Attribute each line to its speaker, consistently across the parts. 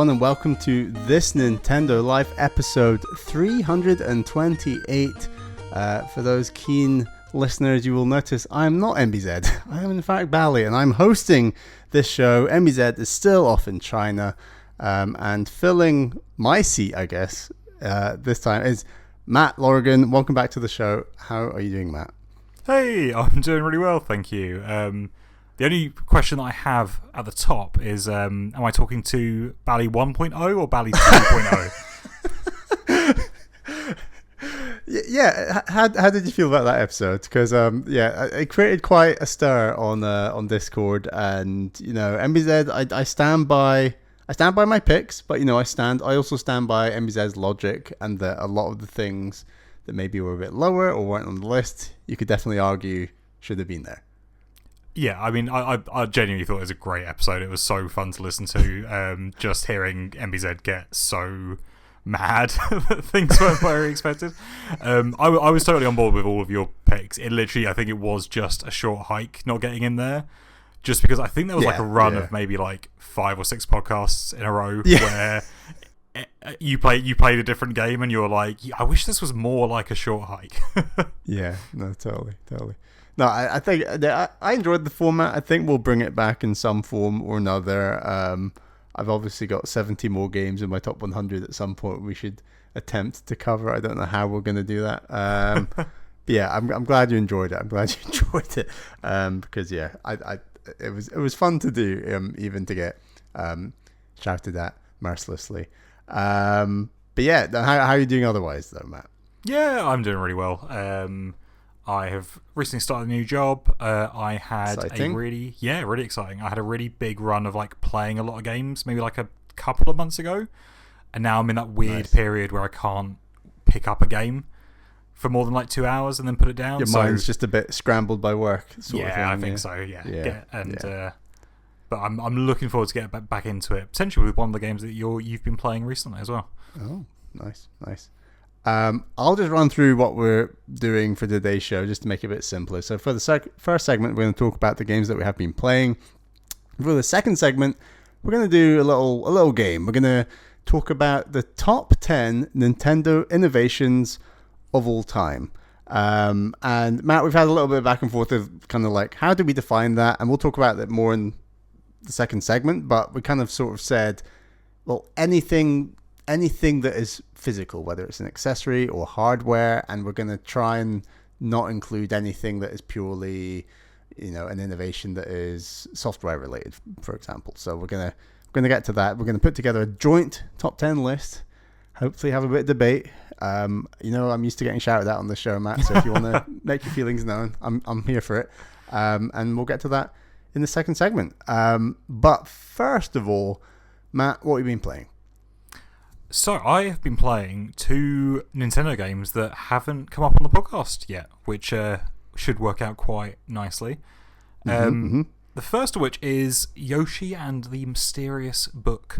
Speaker 1: everyone, and welcome to This Nintendo Life episode 328. For those keen listeners, you will notice I'm not MBZ. I am in fact Bally, and I'm hosting this show. MBZ is still off in China, and filling my seat, I guess, this time is Matt Lorgan. Welcome back to the show. How are you doing, Matt?
Speaker 2: Hey, I'm doing really well, thank you. The only question that I have at the top is, am I talking to Bally 1.0 or Bally 2.0?
Speaker 1: Yeah, how did you feel about that episode? Because it created quite a stir on Discord, and MBZ, I stand by my picks, but I also stand by MBZ's logic, and that a lot of the things that maybe were a bit lower or weren't on the list, you could definitely argue should have been there.
Speaker 2: Yeah, I mean, I genuinely thought it was a great episode. It was so fun to listen to. Just hearing MBZ get so mad that things weren't very expected. I was totally on board with all of your picks. It literally, I think it was just a short hike not getting in there. Just because I think there was a run of maybe 5 or 6 podcasts in a row where you played a different game and you were like, I wish this was more like a short hike.
Speaker 1: Yeah, no, totally. No, I think I enjoyed the format. I think we'll bring it back in some form or another. I've obviously got 70 more games in my top 100 at some point we should attempt to cover. I don't know how we're going to do that. But yeah, I'm glad you enjoyed it. Because it was fun to do, even to get shouted at mercilessly. But yeah, how are you doing otherwise though, Matt?
Speaker 2: Yeah, I'm doing really well. I have recently started a new job. I had
Speaker 1: exciting.
Speaker 2: really exciting. I had a really big run of playing a lot of games, maybe a couple of months ago, and now I'm in that weird period where I can't pick up a game for more than 2 hours and then put it down.
Speaker 1: Your mind's just a bit scrambled by work.
Speaker 2: I think so. Yeah. But I'm looking forward to getting back into it, potentially with one of the games that you've been playing recently as well.
Speaker 1: Oh, nice. I'll just run through what we're doing for today's show just to make it a bit simpler. So for the first segment, we're going to talk about the games that we have been playing. For the second segment, we're going to do a little game. We're going to talk about the top 10 Nintendo innovations of all time. And Matt, we've had a little bit of back and forth of kind of how do we define that? And we'll talk about that more in the second segment. But we kind of sort of said, well, anything that is physical, whether it's an accessory or hardware, and we're going to try and not include anything that is purely, an innovation that is software related, for example. So we're going to get to that. We're going to put together a joint top 10 list. Hopefully have a bit of debate. I'm used to getting shouted at on the show, Matt. So if you want to make your feelings known, I'm here for it. And we'll get to that in the second segment. But first of all, Matt, what have you been playing?
Speaker 2: So I have been playing 2 Nintendo games that haven't come up on the podcast yet, which should work out quite nicely. The first of which is Yoshi and the Mysterious Book,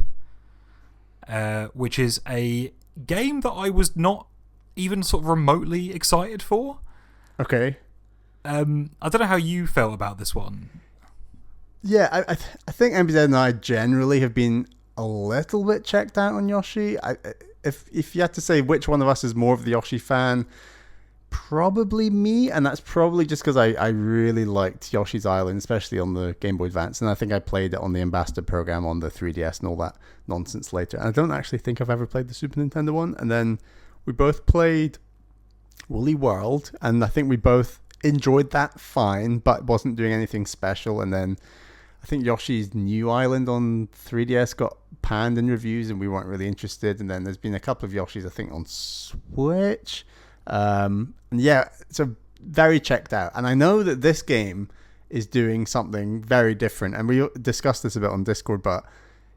Speaker 2: which is a game that I was not even sort of remotely excited for.
Speaker 1: Okay.
Speaker 2: I don't know how you felt about this one.
Speaker 1: Yeah, I think MBZ and I generally have been a little bit checked out on Yoshi. If you had to say which one of us is more of the Yoshi fan, probably me, and that's probably just because I really liked Yoshi's Island, especially on the Game Boy Advance, and I think I played it on the Ambassador program on the 3DS and all that nonsense later. And I don't actually think I've ever played the Super Nintendo one. And then we both played Woolly World, and I think we both enjoyed that fine, but wasn't doing anything special. And then I think Yoshi's New Island on 3DS got panned in reviews and we weren't really interested. And then there's been a couple of Yoshis, I think, on Switch. And yeah, so very checked out. And I know that this game is doing something very different. And we discussed this a bit on Discord, but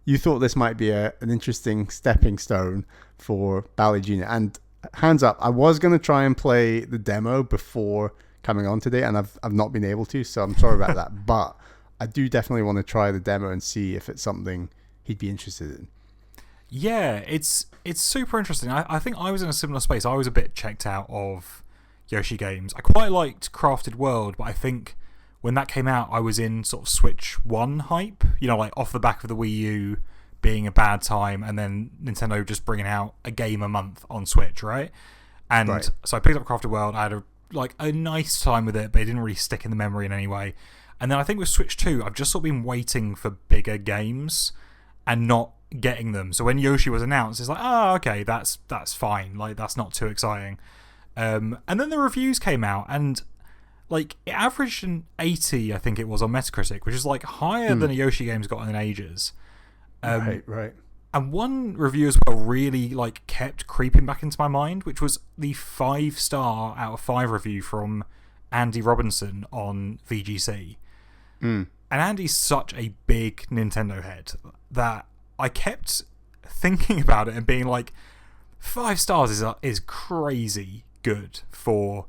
Speaker 1: you thought this might be an interesting stepping stone for Bally Jr. And hands up, I was going to try and play the demo before coming on today, and I've not been able to, so I'm sorry about that. But I do definitely want to try the demo and see if it's something he'd be interested in.
Speaker 2: Yeah, it's super interesting. I think I was in a similar space. I was a bit checked out of Yoshi games. I quite liked Crafted World, but I think when that came out, I was in sort of Switch 1 hype, off the back of the Wii U being a bad time, and then Nintendo just bringing out a game a month on Switch, right? And so I picked up Crafted World. I had a nice time with it, but it didn't really stick in the memory in any way. And then I think with Switch 2, I've just sort of been waiting for bigger games and not getting them. So when Yoshi was announced, it's like, oh, okay, that's fine. Like, that's not too exciting. And then the reviews came out, and like it averaged an 80, I think it was, on Metacritic, which is like higher than a Yoshi game's gotten in ages.
Speaker 1: Right.
Speaker 2: And one review as well really like kept creeping back into my mind, which was the 5-star out of 5 review from Andy Robinson on VGC. And Andy's such a big Nintendo head that I kept thinking about it and being like, 5 stars is crazy good for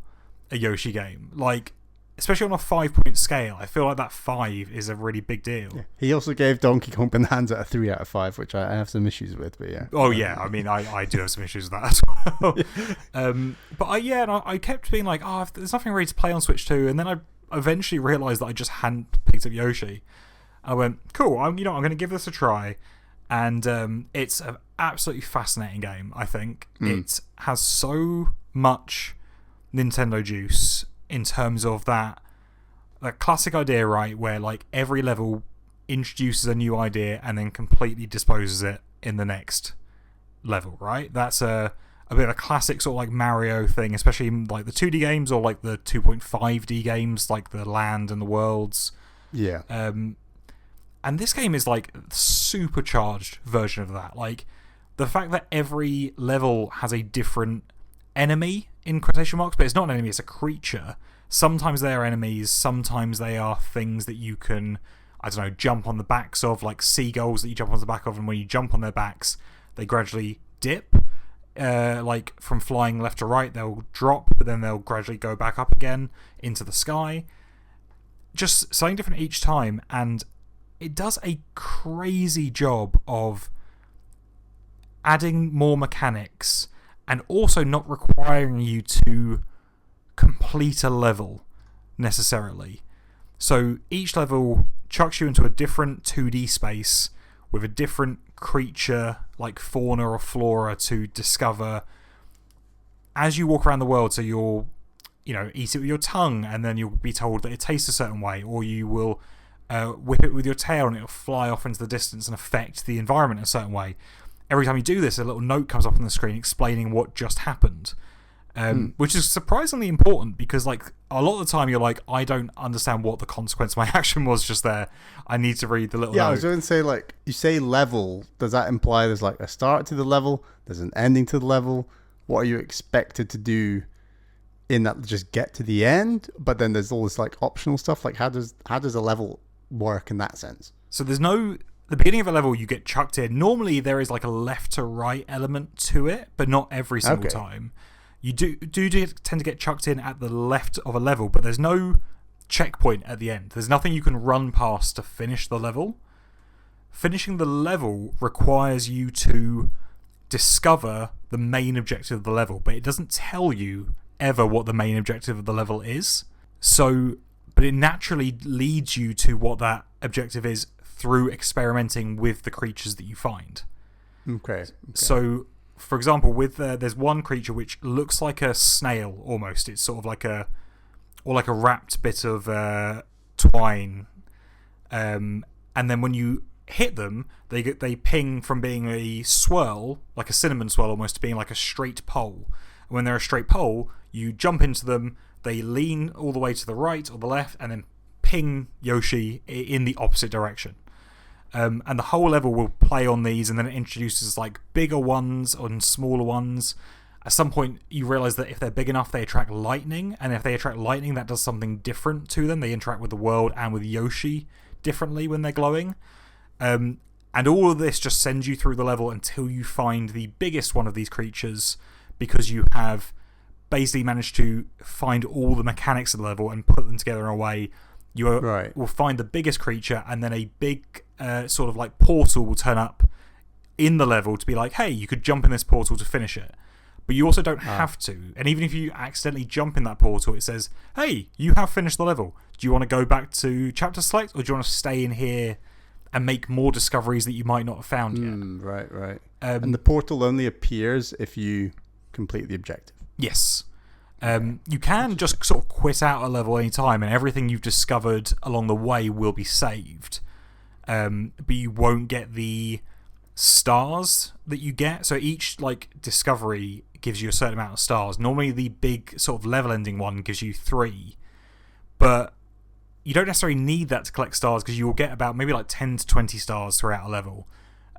Speaker 2: a Yoshi game. Like, especially on a 5-point scale, I feel like that 5 is a really big deal.
Speaker 1: Yeah. He also gave Donkey Kong Bonanza a 3 out of 5, which I have some issues with, but yeah.
Speaker 2: Oh, yeah. I mean, I do have some issues with that as well. But I kept being like, oh, there's nothing really to play on Switch 2. And then I eventually realised that I just hadn't picked up Yoshi. I went, cool, I'm going to give this a try. And it's an absolutely fascinating game, I think. It has so much Nintendo juice in terms of that classic idea, right, where like every level introduces a new idea and then completely disposes it in the next level, right? That's a bit of a classic sort of like Mario thing, especially in like the 2D games or like the 2.5D games, like the Land and the Worlds.
Speaker 1: Yeah.
Speaker 2: And this game is like a supercharged version of that. Like the fact that every level has a different enemy in quotation marks, but it's not an enemy, it's a creature. Sometimes they are enemies, sometimes they are things that you can, I don't know, jump on the backs of, like seagulls that you jump on the back of, and when you jump on their backs, they gradually dip. Like from flying left to right, they'll drop, but then they'll gradually go back up again into the sky. Just something different each time, and it does a crazy job of adding more mechanics and also not requiring you to complete a level necessarily. So each level chucks you into a different 2D space with a different creature, like fauna or flora, to discover as you walk around the world. So you'll, eat it with your tongue, and then you'll be told that it tastes a certain way, or you will whip it with your tail and it'll fly off into the distance and affect the environment in a certain way. Every time you do this, a little note comes up on the screen explaining what just happened, which is surprisingly important, because like a lot of the time you're like, I don't understand what the consequence of my action was just there. I need to read the little note.
Speaker 1: I was going to say, like, you say level, does that imply there's like a start to the level, there's an ending to the level? What are you expected to do in that, just get to the end? But then there's all this like optional stuff. Like how does a level work in that sense?
Speaker 2: So there's no... The beginning of a level, you get chucked in. Normally, there is like a left to right element to it, but not every single time. You do tend to get chucked in at the left of a level, but there's no checkpoint at the end. There's nothing you can run past to finish the level. Finishing the level requires you to discover the main objective of the level, but it doesn't tell you ever what the main objective of the level is. But it naturally leads you to what that objective is through experimenting with the creatures that you find. Okay. So, for example, with there's one creature which looks like a snail almost. It's sort of like a wrapped bit of twine, and then when you hit them, they ping from being a swirl, like a cinnamon swirl almost, to being like a straight pole. And when they're a straight pole, you jump into them. They lean all the way to the right or the left, and then ping Yoshi in the opposite direction. And the whole level will play on these, and then it introduces like bigger ones and smaller ones. At some point, you realize that if they're big enough, they attract lightning, and if they attract lightning, that does something different to them. They interact with the world and with Yoshi differently when they're glowing. And all of this just sends you through the level until you find the biggest one of these creatures, because you have basically managed to find all the mechanics of the level and put them together in a way. You will find the biggest creature, and then a big sort of like portal will turn up in the level to be like, hey, you could jump in this portal to finish it. But you also don't have to. And even if you accidentally jump in that portal, it says, hey, you have finished the level. Do you want to go back to chapter select, or do you want to stay in here and make more discoveries that you might not have found yet.
Speaker 1: Right. And the portal only appears if you complete the objective.
Speaker 2: Yes. You can just sort of quit out a level any time, and everything you've discovered along the way will be saved. But you won't get the stars that you get. So each discovery gives you a certain amount of stars. Normally the big sort of level ending one gives you 3, but you don't necessarily need that to collect stars, because you will get about maybe 10 to 20 stars throughout a level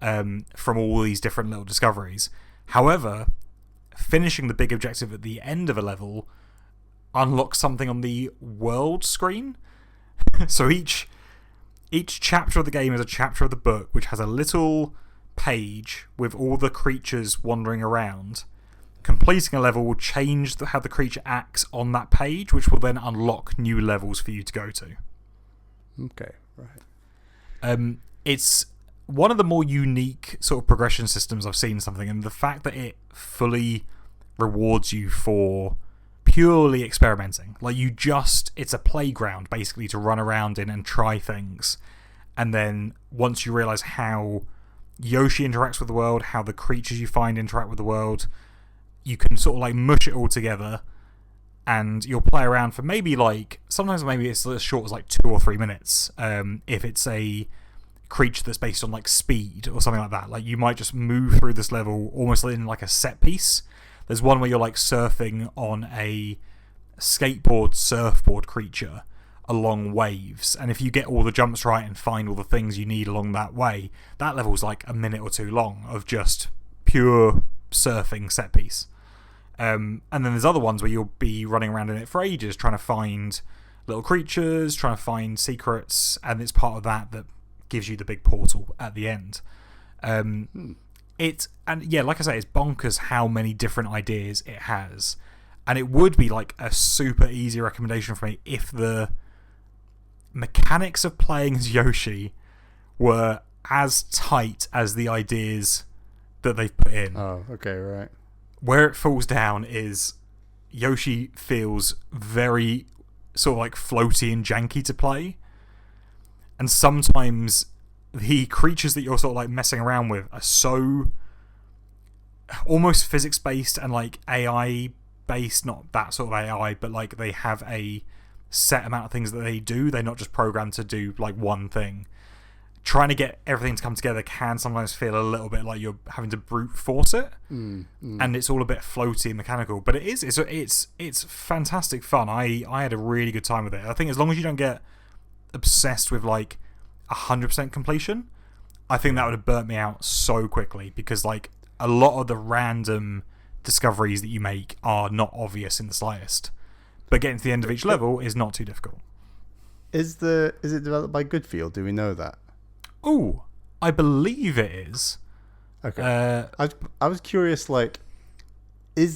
Speaker 2: from all these different little discoveries. However, finishing the big objective at the end of a level unlocks something on the world screen. So each chapter of the game is a chapter of the book, which has a little page with all the creatures wandering around. Completing a level will change how the creature acts on that page, which will then unlock new levels for you to go to.
Speaker 1: Okay, right.
Speaker 2: It's one of the more unique sort of progression systems I've seen in something, and the fact that it fully rewards you for purely experimenting. It's a playground basically to run around in and try things. And then once you realise how Yoshi interacts with the world, how the creatures you find interact with the world, you can sort of mush it all together, and you'll play around for sometimes it's as short as 2 or 3 minutes. If it's a creature that's based on speed or something like that, you might just move through this level almost in a set piece. There's one where you're surfing on a surfboard creature along waves, and if you get all the jumps right and find all the things you need along that way, that level's a minute or 2 long of just pure surfing set piece. And then there's other ones where you'll be running around in it for ages trying to find little creatures, trying to find secrets, and it's part of that gives you the big portal at the end. Like I say, it's bonkers how many different ideas it has, and it would be a super easy recommendation for me if the mechanics of playing as Yoshi were as tight as the ideas that they've put in.
Speaker 1: Oh, okay, right.
Speaker 2: Where it falls down is Yoshi feels very sort of floaty and janky to play, and sometimes the creatures that you're sort of messing around with are so almost physics based and AI based, not that sort of AI, but they have a set amount of things that they do. They're not just programmed to do one thing. Trying to get everything to come together can sometimes feel a little bit like you're having to brute force it, and it's all a bit floaty and mechanical. But it's fantastic fun. I had a really good time with it. I think as long as you don't get obsessed with 100% completion, I think that would have burnt me out so quickly, because a lot of the random discoveries that you make are not obvious in the slightest. But getting to the end of each level is not too difficult.
Speaker 1: Is it developed by Goodfield? Do we know that?
Speaker 2: Oh, I believe it is.
Speaker 1: Okay. I was curious, does it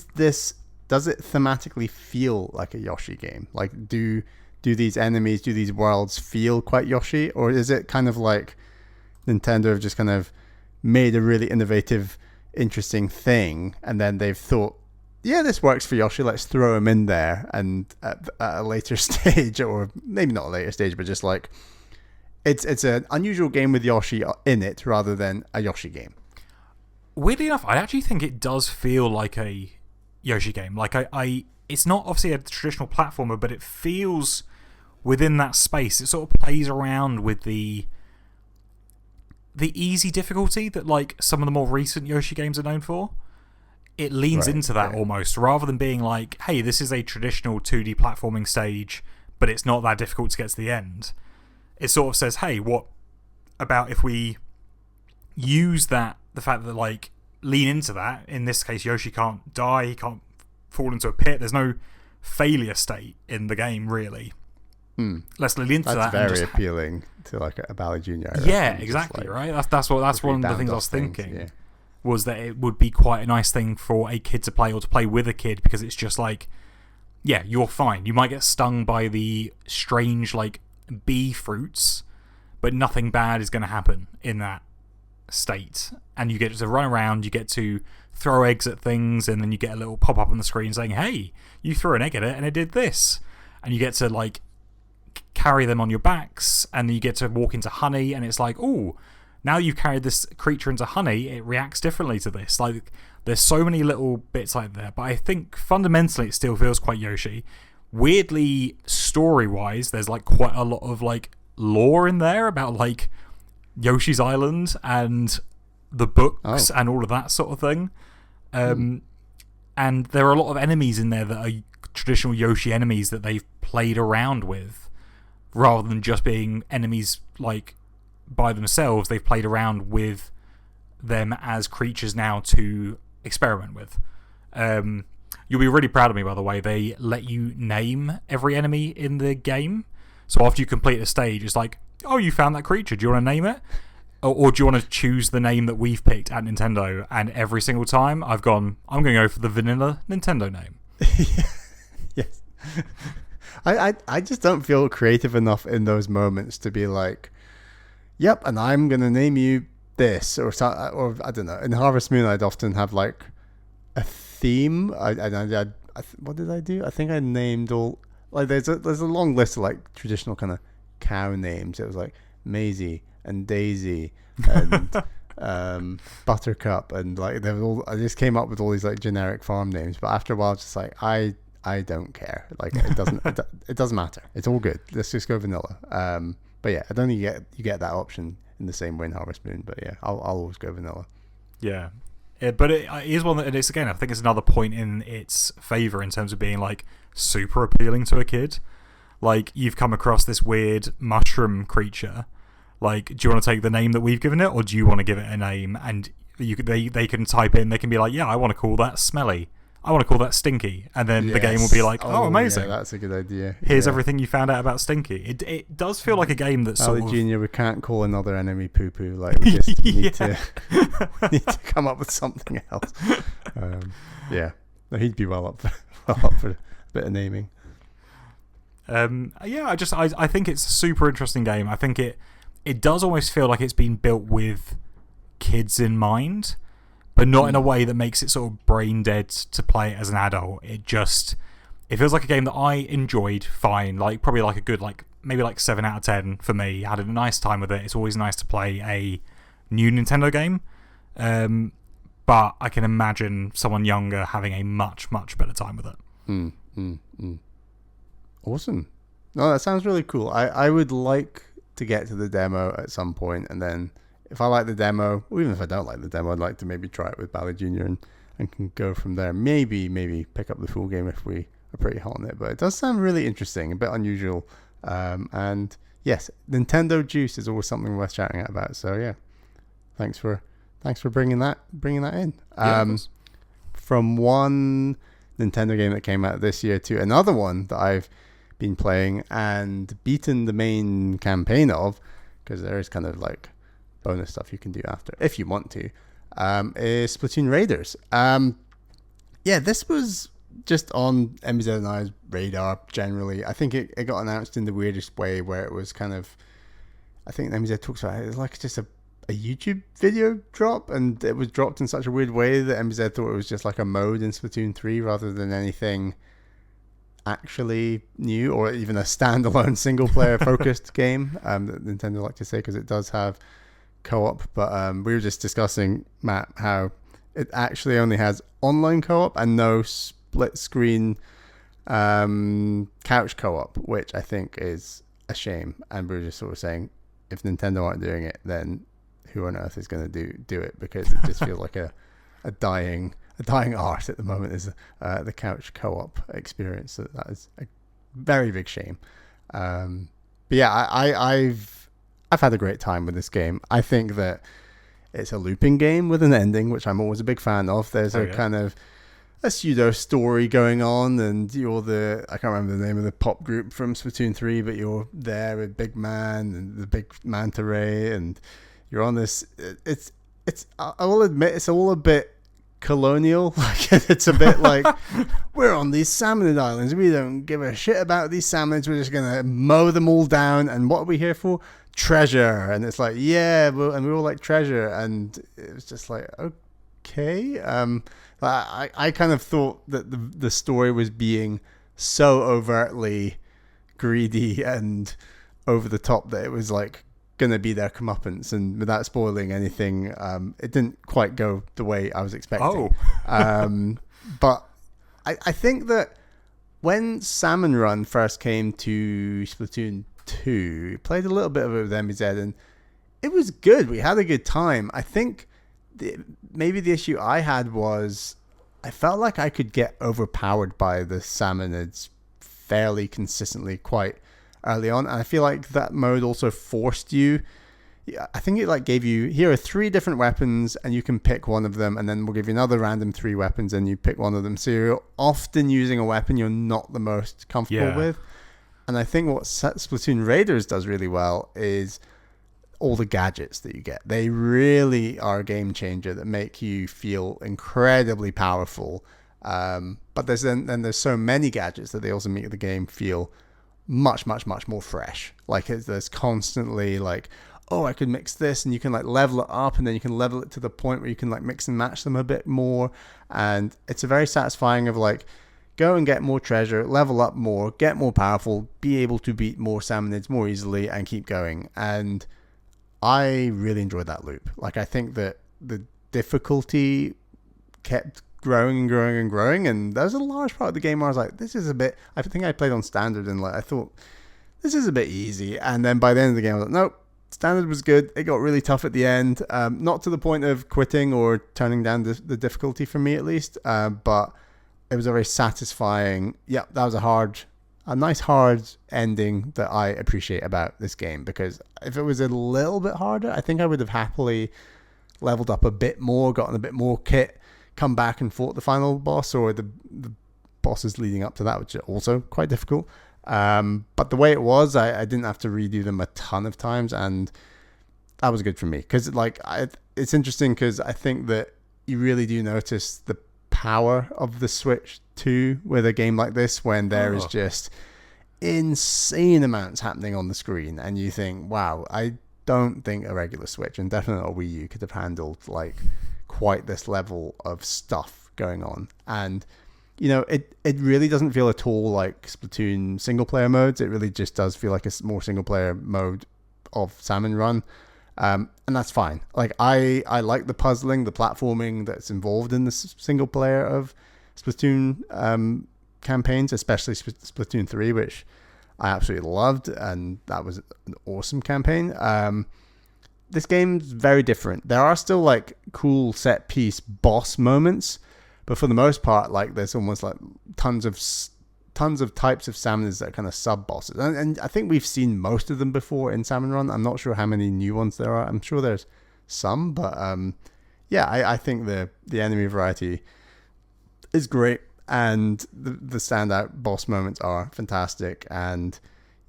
Speaker 1: thematically feel like a Yoshi game? Do these enemies, do these worlds feel quite Yoshi? Or is it kind of Nintendo have just kind of made a really innovative, interesting thing, and then they've thought, yeah, this works for Yoshi, let's throw him in there, and at a later stage, or maybe not a later stage, but just it's an unusual game with Yoshi in it rather than a Yoshi game.
Speaker 2: Weirdly enough, I actually think it does feel like a Yoshi game. It's not obviously a traditional platformer, but it feels within that space. It sort of plays around with the easy difficulty that some of the more recent Yoshi games are known for. It leans into that almost, rather than being hey, this is a traditional 2D platforming stage, but it's not that difficult to get to the end. It sort of says, hey, what about if we use the fact that lean into that. In this case, Yoshi can't die, he can't fall into a pit, there's no failure state in the game really. Let's lean into that.
Speaker 1: That's very appealing to a Bally Jr.
Speaker 2: Yeah, exactly, right? That's one of the things I was thinking. Yeah. Was that it would be quite a nice thing for a kid to play, or to play with a kid, because it's just yeah, you're fine. You might get stung by the strange bee fruits, but nothing bad is going to happen in that state. And you get to run around, you get to throw eggs at things, and then you get a little pop up on the screen saying, hey, you threw an egg at it and it did this. And you get to carry them on your backs, and you get to walk into honey, and it's like, oh, now you've carried this creature into honey, it reacts differently to this. Like, there's so many little bits like that, but I think fundamentally it still feels quite Yoshi. Weirdly, story-wise, there's like quite a lot of like lore in there about like Yoshi's Island and the books and all of that sort of thing. And there are a lot of enemies in there that are traditional Yoshi enemies that they've played around with, rather than just being enemies like by themselves. They've played around with them as creatures now to experiment with. You'll be really proud of me, by the way. They let you name every enemy in the game. So after you complete a stage, it's like, oh, you found that creature. Do you want to name it? Or do you want to choose the name that we've picked at Nintendo? And every single time I'm going to go for the vanilla Nintendo name.
Speaker 1: Yes. I just don't feel creative enough in those moments to be like, yep, and I'm going to name you this. Or I don't know. In Harvest Moon, I'd often have like a theme. What did I do? I think I named all... Like there's a long list of like traditional kind of cow names. It was like Maisie and Daisy and Buttercup, and like there was all. I just came up with all these like generic farm names. But after a while, it's just like I don't care. Like it doesn't it doesn't matter. It's all good. Let's just go vanilla. But yeah, I don't think you get that option in the same way in Harvest Moon. But yeah, I'll always go vanilla.
Speaker 2: Yeah. But it is one that it is, again, I think it's another point in its favour in terms of being like super appealing to a kid. Like, you've come across this weird mushroom creature. Like, do you want to take the name that we've given it, or do you want to give it a name? And they can type in, they can be like, yeah, I want to call that Smelly. I want to call that Stinky. And then the game will be like, oh amazing.
Speaker 1: Yeah, that's a good idea.
Speaker 2: Here's everything you found out about Stinky. It does feel like a game that's
Speaker 1: Valley
Speaker 2: sort of...
Speaker 1: Jr., we can't call another enemy poo-poo. Like, we just need to come up with something else. Yeah. No, he'd be well up for a bit of naming. I think it's a super interesting game. I think it does almost feel like it's been built with kids in mind, but not in a way that makes it sort of brain dead to play it as an adult. It feels like a game that I enjoyed fine, like probably like a good maybe 7 out of 10 for me. I had a nice time with it. It's always nice to play a new Nintendo game, but I can imagine someone younger having a much, much better time with it. Awesome. No, that sounds really cool. I would like to get to the demo at some point, and then if I like the demo, or even if I don't like the demo, I'd like to maybe try it with Bally Jr. and can go from there. Maybe pick up the full game if we are pretty hot on it. But it does sound really interesting, a bit unusual. And yes, Nintendo Juice is always something worth chatting about. So yeah, thanks for bringing that in. From one Nintendo game that came out this year to another one that I've been playing and beaten the main campaign of, because there is kind of like bonus stuff you can do after if you want to, is Splatoon Raiders. This was just on MBZ and I's radar generally. I think it got announced in the weirdest way, where it was kind of, I think MBZ talks about it as like just a YouTube video drop, and it was dropped in such a weird way that MBZ thought it was just like a mode in Splatoon 3 rather than anything actually new or even a standalone single player focused game that Nintendo like to say, because it does have co-op. But we were just discussing, Matt, how it actually only has online co-op and no split screen couch co-op, which I think is a shame. And we were just sort of saying, if Nintendo aren't doing it, then who on earth is going to do it? Because it just feels like a dying art at the moment, is the couch co-op experience. So that is a very big shame. But yeah, I've had a great time with this game. I think that it's a looping game with an ending, which I'm always a big fan of. There's kind of a pseudo story going on, and you're I can't remember the name of the pop group from Splatoon 3, but you're there with Big Man and the big manta ray, and you're on this. I will admit, it's all a bit colonial. Like, it's a bit like, we're on these salmonid islands, we don't give a shit about these salmonids, we're just gonna mow them all down, and what are we here for? Treasure. And it's like, yeah, and we all like treasure, and it was just like, okay. I kind of thought that the story was being so overtly greedy and over the top that it was like gonna be their comeuppance, and without spoiling anything, it didn't quite go the way I was expecting. But I think that when Salmon Run first came to Splatoon 2, played a little bit of it with MBZ, and it was good. We had a good time. I think maybe the issue I had was I felt like I could get overpowered by the salmonids fairly consistently quite early on, and I feel like that mode also forced you. I think it like gave you, here are 3 different weapons and you can pick one of them, and then we'll give you another random 3 weapons and you pick one of them. So you're often using a weapon you're not the most comfortable with. And I think what Splatoon Raiders does really well is all the gadgets that you get. They really are a game changer that make you feel incredibly powerful. But there's so many gadgets that they also make the game feel much, much, much more fresh. Like there's constantly like, oh, I could mix this, and you can like level it up, and then you can level it to the point where you can like mix and match them a bit more. And it's a very satisfying of like, go and get more treasure, level up more, get more powerful, be able to beat more salmonids more easily, and keep going. And I really enjoyed that loop. Like, I think that the difficulty kept growing and growing and growing, and there was a large part of the game where I was like, this is a bit, I think I played on standard, and like I thought, this is a bit easy. And then by the end of the game I was like, nope, standard was good. It got really tough at the end, not to the point of quitting or turning down the difficulty for me at least, but it was a very satisfying, that was a nice hard ending that I appreciate about this game, because if it was a little bit harder, I think I would have happily leveled up a bit more, gotten a bit more kit, come back and fought the final boss or the bosses leading up to that, which are also quite difficult. But the way it was, I didn't have to redo them a ton of times, and that was good for me, because like it's interesting, because I think that you really do notice the power of the Switch 2 with a game like this, when there is just insane amounts happening on the screen, and you think, wow, I don't think a regular Switch, and definitely a Wii U, could have handled like quite this level of stuff going on. And you know, it really doesn't feel at all like Splatoon single player modes. It really just does feel like a more single player mode of Salmon Run. And that's fine. Like I like the puzzling, the platforming that's involved in the single player of Splatoon campaigns, especially Splatoon 3, which I absolutely loved, and that was an awesome campaign. This game's very different. There are still like cool set piece boss moments, but for the most part, like there's almost like tons of types of salmons that are kind of sub bosses, and I think we've seen most of them before in Salmon Run. I'm not sure how many new ones there are. I'm sure there's some, but I think the enemy variety is great, and the standout boss moments are fantastic. And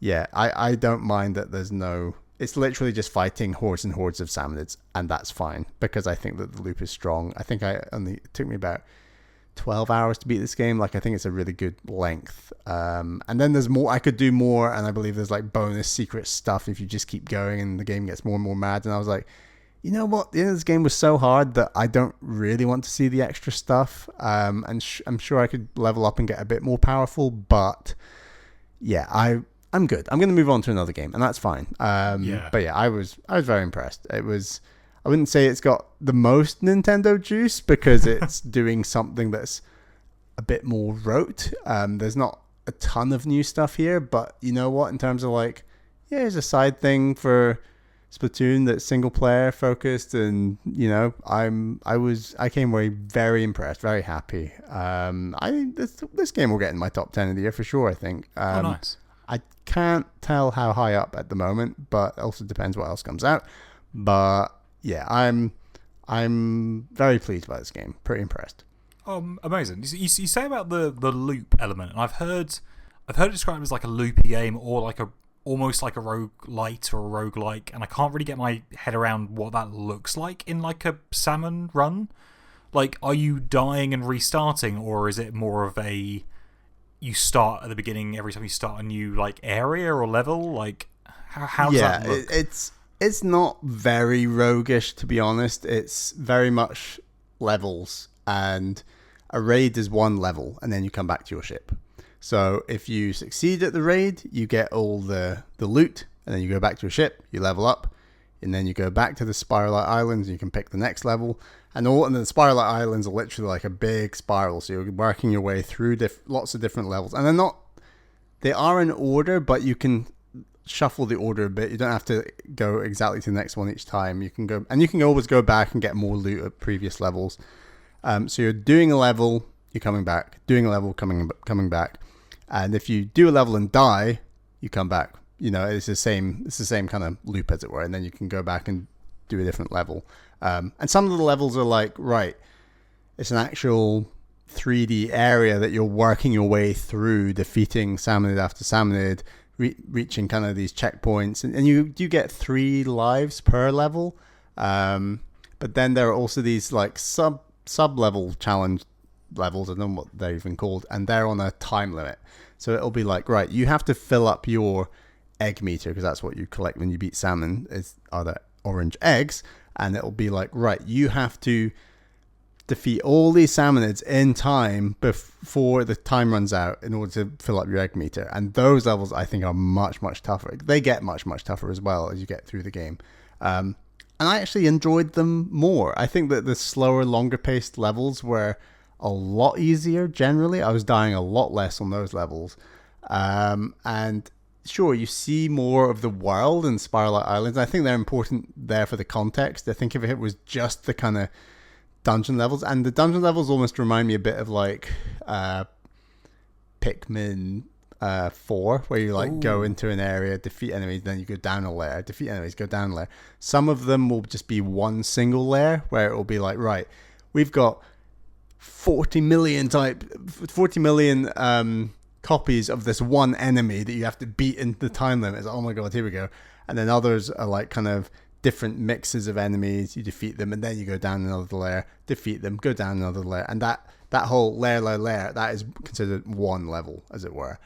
Speaker 1: I don't mind that there's no. It's literally just fighting hordes and hordes of salmonids, and that's fine, because I think that the loop is strong. I think it took me about 12 hours to beat this game. Like, I think it's a really good length. And then there's more. I could do more, and I believe there's like bonus secret stuff if you just keep going, and the game gets more and more mad. And I was like, you know what? The end of this game was so hard that I don't really want to see the extra stuff. And I'm sure I could level up and get a bit more powerful, but I'm good. I'm going to move on to another game, and that's fine. But yeah, I was very impressed. It was, I wouldn't say it's got the most Nintendo juice, because it's doing something that's a bit more rote. There's not a ton of new stuff here, but you know what? In terms of like, here's a side thing for Splatoon that's single player focused, and you know, I came away very impressed, very happy. This game will get in my top 10 of the year for sure, I think.
Speaker 2: Nice.
Speaker 1: I can't tell how high up at the moment, but it also depends what else comes out. But yeah, I'm very pleased by this game. Pretty impressed.
Speaker 2: Amazing. You say about the loop element, and I've heard it described as like a loopy game, or like almost like a roguelite or a roguelike, and I can't really get my head around what that looks like in like a Salmon Run. Like, are you dying and restarting, or is it more of a, you start at the beginning every time you start a new like area or level? Like, how does that look?
Speaker 1: It's not very roguish, to be honest. It's very much levels, and a raid is one level, and then you come back to your ship. So if you succeed at the raid, you get all the loot, and then you go back to your ship, you level up, and then you go back to the Spiralite Islands, and you can pick the next level. And the Spiralite Islands are literally like a big spiral, so you're working your way through lots of different levels. And they are in order, but you can shuffle the order a bit. You don't have to go exactly to the next one each time. You can go, and you can always go back and get more loot at previous levels. So you're doing a level, you're coming back, doing a level, coming back. And if you do a level and die, you come back. It's the same kind of loop, as it were. And then you can go back and do a different level. And some of the levels are like, right, it's an actual 3D area that you're working your way through, defeating Salmonid after Salmonid, reaching kind of these checkpoints. And you do get 3 lives per level. But then there are also these like sub-level challenge levels, I don't know what they're even called, and they're on a time limit. So it'll be like, right, you have to fill up your egg meter, because that's what you collect when you beat salmon, are the orange eggs. And it'll be like, right, you have to defeat all these salmonids in time before the time runs out in order to fill up your egg meter. And those levels, I think, are much, much tougher. They get much, much tougher as well as you get through the game. And I actually enjoyed them more. I think that the slower, longer paced levels were a lot easier generally. I was dying a lot less on those levels. And sure, you see more of the world in Spiralite Islands. I think they're important there for the context. I think if it was just the kind of dungeon levels, and the dungeon levels almost remind me a bit of like Pikmin 4, where you like go into an area, defeat enemies, then you go down a layer, defeat enemies, go down a layer. Some of them will just be one single layer, where it will be like, right, we've got 40 million copies of this one enemy that you have to beat in the time limit. It's like, oh my god, here we go. And then others are like kind of different mixes of enemies. You defeat them, and then you go down another layer, defeat them, go down another layer, and that whole layer, that is considered one level, as it were.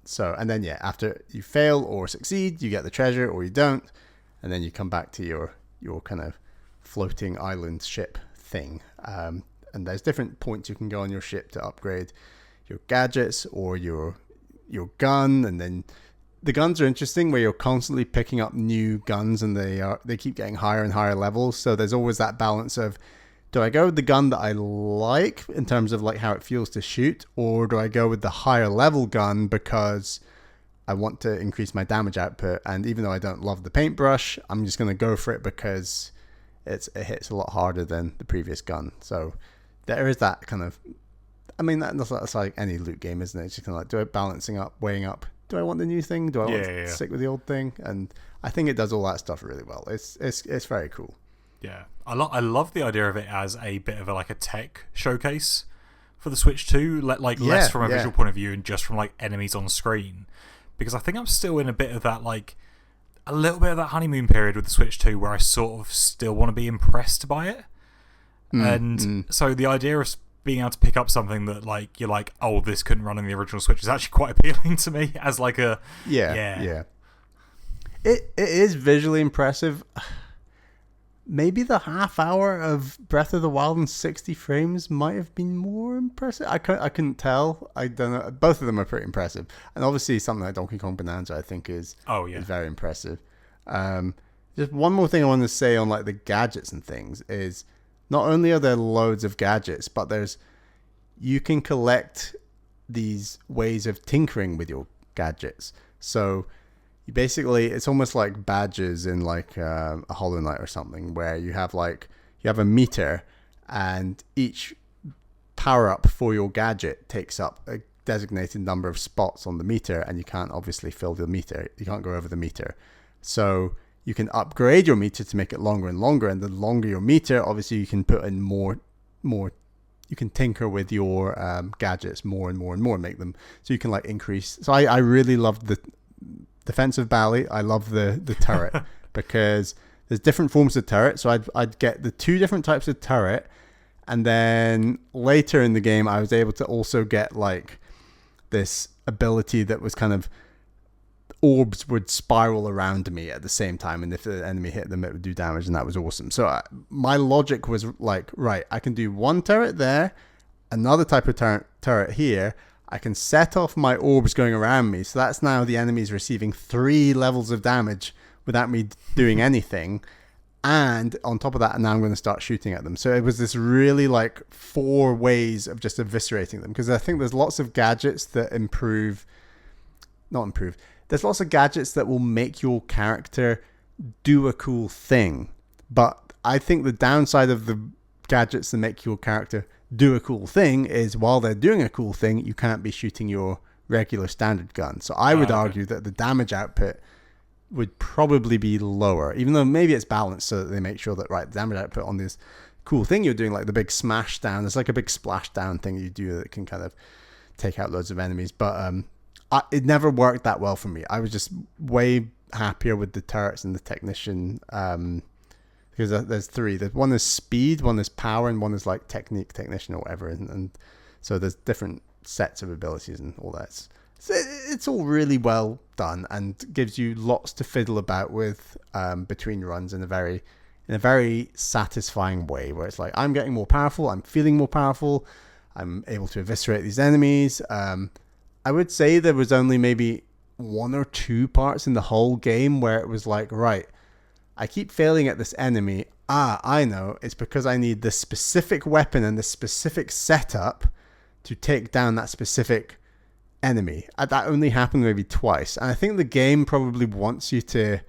Speaker 1: So, and then after you fail or succeed, you get the treasure, or you don't, and then you come back to your kind of floating island ship thing. And there's different points you can go on your ship to upgrade your gadgets or your gun. And then the guns are interesting, where you're constantly picking up new guns, and they keep getting higher and higher levels. So there's always that balance of, do I go with the gun that I like in terms of like how it feels to shoot, or do I go with the higher level gun because I want to increase my damage output? And even though I don't love the paintbrush, I'm just going to go for it because it hits a lot harder than the previous gun. So there is that kind of, I mean, that's like any loot game, isn't it? It's just kind of like, balancing up, weighing up. Do I want the new thing? Do I want to stick with the old thing? And I think it does all that stuff really well. It's very cool.
Speaker 2: Yeah, I love the idea of it as a bit of a tech showcase for the Switch 2, less from a visual point of view and just from like enemies on screen, because I think I'm still in a bit of that a little bit of that honeymoon period with the Switch 2, where I sort of still want to be impressed by it. So the idea of being able to pick up something that you're like, oh, this couldn't run on the original Switch, is actually quite appealing to me as like a
Speaker 1: It is visually impressive. Maybe the half hour of Breath of the Wild in 60 frames might have been more impressive. I couldn't tell. I don't know. Both of them are pretty impressive, and obviously something like Donkey Kong Bonanza, I think, is very impressive. Just one more thing I want to say on like the gadgets and things is, not only are there loads of gadgets, but you can collect these ways of tinkering with your gadgets. So it's almost like badges in like a Hollow Knight or something, where you have a meter, and each power up for your gadget takes up a designated number of spots on the meter, and you can't obviously fill the meter. You can't go over the meter. So you can upgrade your meter to make it longer and longer, and the longer your meter, obviously you can put in more. You can tinker with your gadgets more and more and more, make them so you can like increase. So I really loved the defensive bally. I love the turret because there's different forms of turret. So I'd get the 2 different types of turret, and then later in the game I was able to also get like this ability that was kind of, orbs would spiral around me at the same time, and if the enemy hit them, it would do damage, and that was awesome. So my logic was like, right, I can do one turret there, another type of turret here. I can set off my orbs going around me. So that's now the enemies receiving 3 levels of damage without me doing anything. And on top of that, now I'm going to start shooting at them. So it was this really like 4 ways of just eviscerating them. Because I think there's lots of gadgets that there's lots of gadgets that will make your character do a cool thing. But I think the downside of the gadgets that make your character do a cool thing is while they're doing a cool thing, you can't be shooting your regular standard gun. So I would argue that the damage output would probably be lower, even though maybe it's balanced so that they make sure that, right, the damage output on this cool thing you're doing, like the big smash down, there's like a big splash down thing you do that can kind of take out loads of enemies. But it never worked that well for me. I was just way happier with the turrets and the technician, because there's 3. One is speed, one is power, and one is like technician or whatever. And so there's different sets of abilities and all that. It's all really well done and gives you lots to fiddle about with between runs in a very satisfying way, where it's like, I'm getting more powerful, I'm feeling more powerful, I'm able to eviscerate these enemies. I would say there was only maybe 1 or 2 parts in the whole game where it was like, right, I keep failing at this enemy. I know. It's because I need this specific weapon and this specific setup to take down that specific enemy. That only happened maybe twice. And I think the game probably wants you to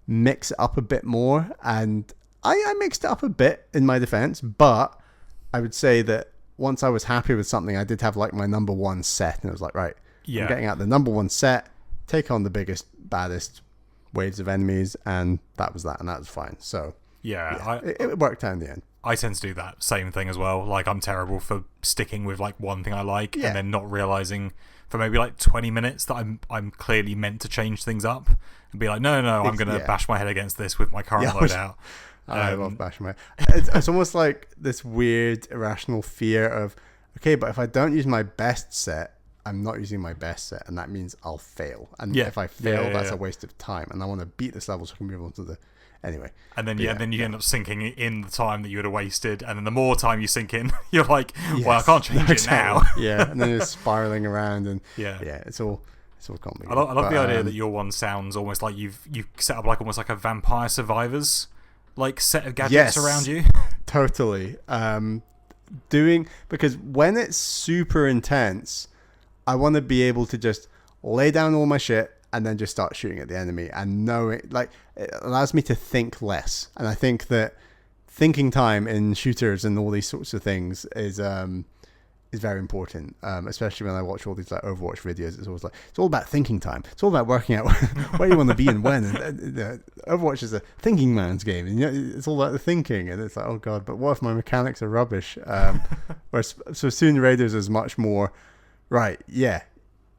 Speaker 1: mix it up a bit more. And I mixed it up a bit in my defense. But I would say that once I was happy with something, I did have like my number 1 set. And it was like, right, I'm getting out the number 1 set, take on the biggest, baddest waves of enemies, and that was that, and that was fine. So it worked out in the end.
Speaker 2: I tend to do that same thing as well. Like, I'm terrible for sticking with like one thing I like and then not realizing for maybe like 20 minutes that I'm clearly meant to change things up and be like, no, I'm gonna bash my head against this with my current loadout.
Speaker 1: I love bashing my head. It's almost like this weird irrational fear of, okay, but if I don't use my best set, I'm not using my best set, and that means I'll fail. And if I fail, that's a waste of time. And I want to beat this level so I can move on to the... Anyway.
Speaker 2: And then then you end up sinking in the time that you would have wasted. And then the more time you sink in, you're like, well, I can't change it now.
Speaker 1: And then you're spiraling around. And it's all complicated.
Speaker 2: I love the idea that your one sounds almost like you've set up like almost like a Vampire Survivors like set of gadgets around you.
Speaker 1: Totally. Because when it's super intense, I want to be able to just lay down all my shit and then just start shooting at the enemy and know it. Like, it allows me to think less. And I think that thinking time in shooters and all these sorts of things is very important. Especially when I watch all these like Overwatch videos, it's always like, it's all about thinking time. It's all about working out where you want to be and when. And Overwatch is a thinking man's game, and it's all about the thinking. And it's like, oh god, but what if my mechanics are rubbish? Whereas Splatoon Raiders is much more. Right,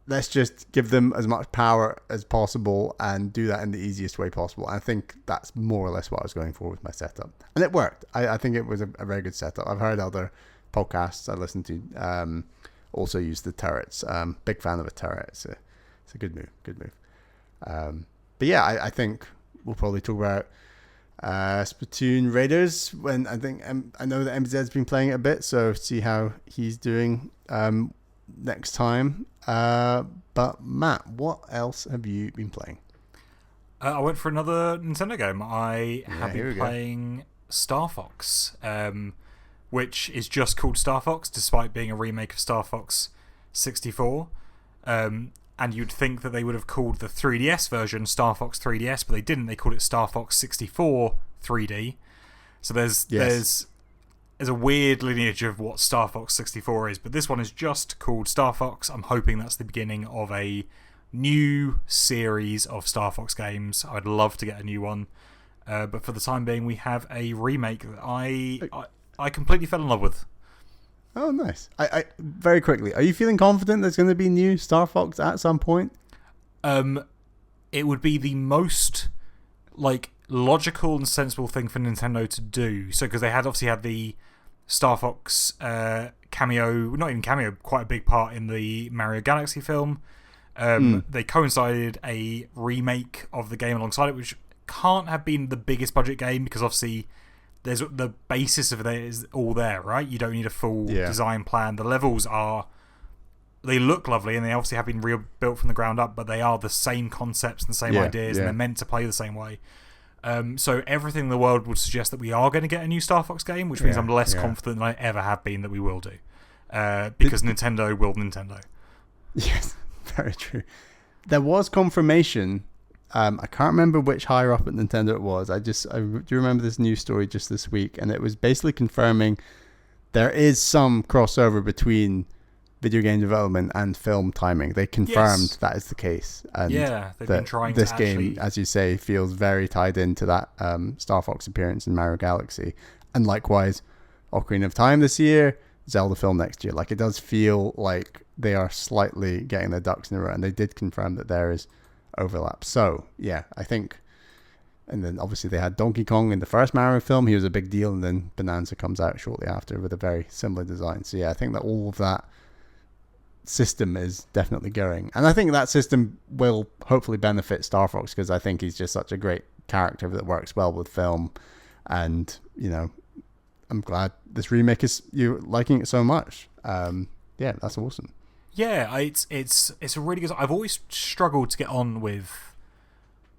Speaker 1: let's just give them as much power as possible and do that in the easiest way possible. I think that's more or less what I was going for with my setup. And it worked. I think it was a very good setup. I've heard other podcasts I listened to also use the turrets. Big fan of a turret. It's a good move. But yeah, I think we'll probably talk about Splatoon Raiders when I know that MBZ's been playing it a bit, so see how he's doing next time. But Matt, what else have you been playing?
Speaker 2: I went for another Nintendo game. I have been playing Starfox, which is just called Starfox, despite being a remake of Star Fox 64. And you'd think that they would have called the 3DS version Star Fox 3DS, but they didn't. They called it Star Fox 64 3D. So there's a weird lineage of what Star Fox 64 is, but this one is just called Star Fox. I'm hoping that's the beginning of a new series of Star Fox games. I'd love to get a new one, but for the time being, we have a remake that I completely fell in love with.
Speaker 1: Oh, nice. I very quickly, are you feeling confident there's going to be new Star Fox at some point?
Speaker 2: It would be the most like logical and sensible thing for Nintendo to do. So because they obviously had the Star Fox cameo, not even cameo, quite a big part in the Mario Galaxy film. They coincided a remake of the game alongside it, which can't have been the biggest budget game because obviously there's the basis of it is all there, right? You don't need a full design plan. The levels are they look lovely, and they obviously have been built from the ground up, but they are the same concepts and the same ideas, and they're meant to play the same way. So everything in the world would suggest that we are going to get a new Starfox game, which means I'm less confident than I ever have been that we will do. Because Nintendo will Nintendo.
Speaker 1: Yes, very true. There was confirmation. I can't remember which higher up at Nintendo it was. I do remember this news story just this week, and it was basically confirming there is some crossover between video game development and film timing. They confirmed that is the case. And
Speaker 2: they've been trying
Speaker 1: this
Speaker 2: to
Speaker 1: game, as you say, feels very tied into that Star Fox appearance in Mario Galaxy. And likewise, Ocarina of Time this year, Zelda film next year. Like, it does feel like they are slightly getting their ducks in a row, and they did confirm that there is overlap. So, yeah, I think... And then obviously they had Donkey Kong in the first Mario film. He was a big deal, and then Bonanza comes out shortly after with a very similar design. So, yeah, I think that all of that system is definitely going, and I think that system will hopefully benefit Star Fox, because I think he's just such a great character that works well with film. And I'm glad this remake is you liking it so much. That's awesome.
Speaker 2: It's a really good... I've always struggled to get on with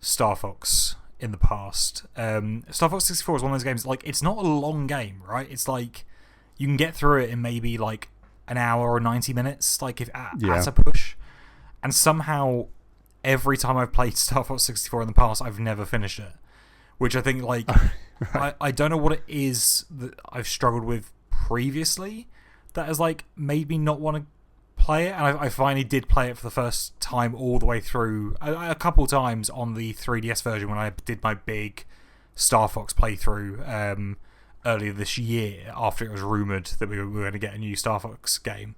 Speaker 2: Star Fox in the past. Star Fox 64 is one of those games, like, it's not a long game, right? It's like you can get through it in maybe like an hour or 90 minutes, like, if at a push. And somehow every time I've played Star Fox 64 in the past, I've never finished it, which I think, like, right. I don't know what it is that I've struggled with previously that has, like, made me not want to play it. And I finally did play it for the first time all the way through a couple times on the 3DS version when I did my big Star Fox playthrough earlier this year, after it was rumoured that we were going to get a new Star Fox game.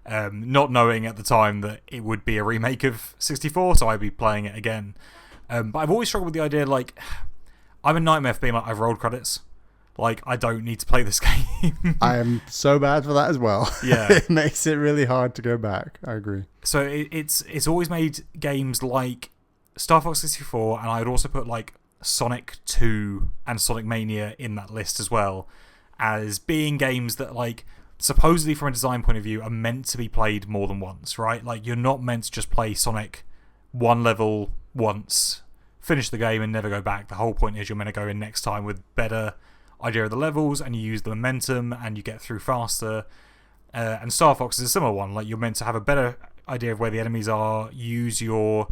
Speaker 2: Not knowing at the time that it would be a remake of 64, so I'd be playing it again. But I've always struggled with the idea, like, I'm a nightmare for being like, I've rolled credits. Like, I don't need to play this game.
Speaker 1: I am so bad for that as well.
Speaker 2: Yeah.
Speaker 1: It makes it really hard to go back. I agree.
Speaker 2: So it's always made games like Star Fox 64, and I would also put, like, Sonic 2 and Sonic Mania in that list as well, as being games that, like, supposedly from a design point of view are meant to be played more than once, right? Like, you're not meant to just play Sonic one level once, finish the game and never go back. The whole point is you're meant to go in next time with better idea of the levels, and you use the momentum and you get through faster. And Star Fox is a similar one. Like, you're meant to have a better idea of where the enemies are, use your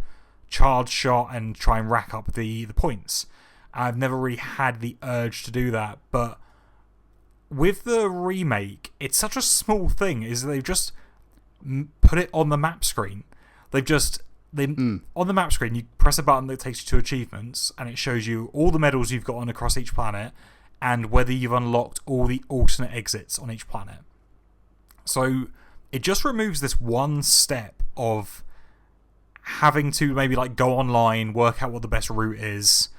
Speaker 2: charge shot and try and rack up the points. I've never really had the urge to do that, but with the remake, it's such a small thing, is they've just put it on the map screen. On the map screen, you press a button that takes you to achievements, and it shows you all the medals you've gotten across each planet and whether you've unlocked all the alternate exits on each planet. So it just removes this one step of having to maybe, like, go online, work out what the best route is,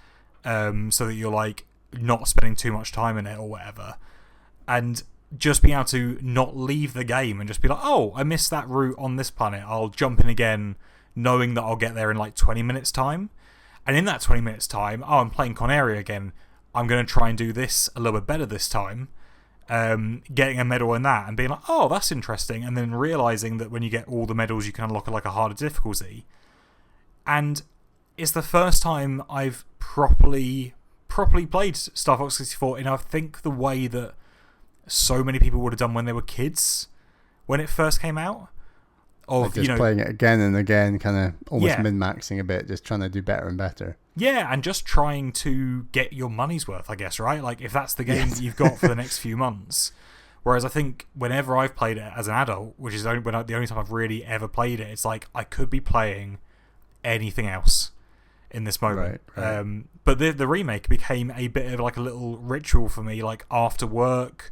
Speaker 2: so that you're, like, not spending too much time in it or whatever, and just being able to not leave the game and just be like, oh, I missed that route on this planet, I'll jump in again, knowing that I'll get there in, like, 20 minutes time. And in that 20 minutes time, I'm playing Conaria again, I'm going to try and do this a little bit better this time, getting a medal in that and being like, oh, that's interesting, and then realising that when you get all the medals you can unlock, like, a harder difficulty. And it's the first time I've properly played Star Fox 64 in, I think, the way that so many people would have done when they were kids, when it first came out. Of,
Speaker 1: like, just playing it again and again, kind of almost min-maxing a bit, just trying to do better and better.
Speaker 2: Yeah, and just trying to get your money's worth, I guess, right? Like, if that's the game that you've got for the next few months. Whereas I think whenever I've played it as an adult, which is the only time I've really ever played it, it's like I could be playing anything else in this moment. Right. But the remake became a bit of, like, a little ritual for me, like after work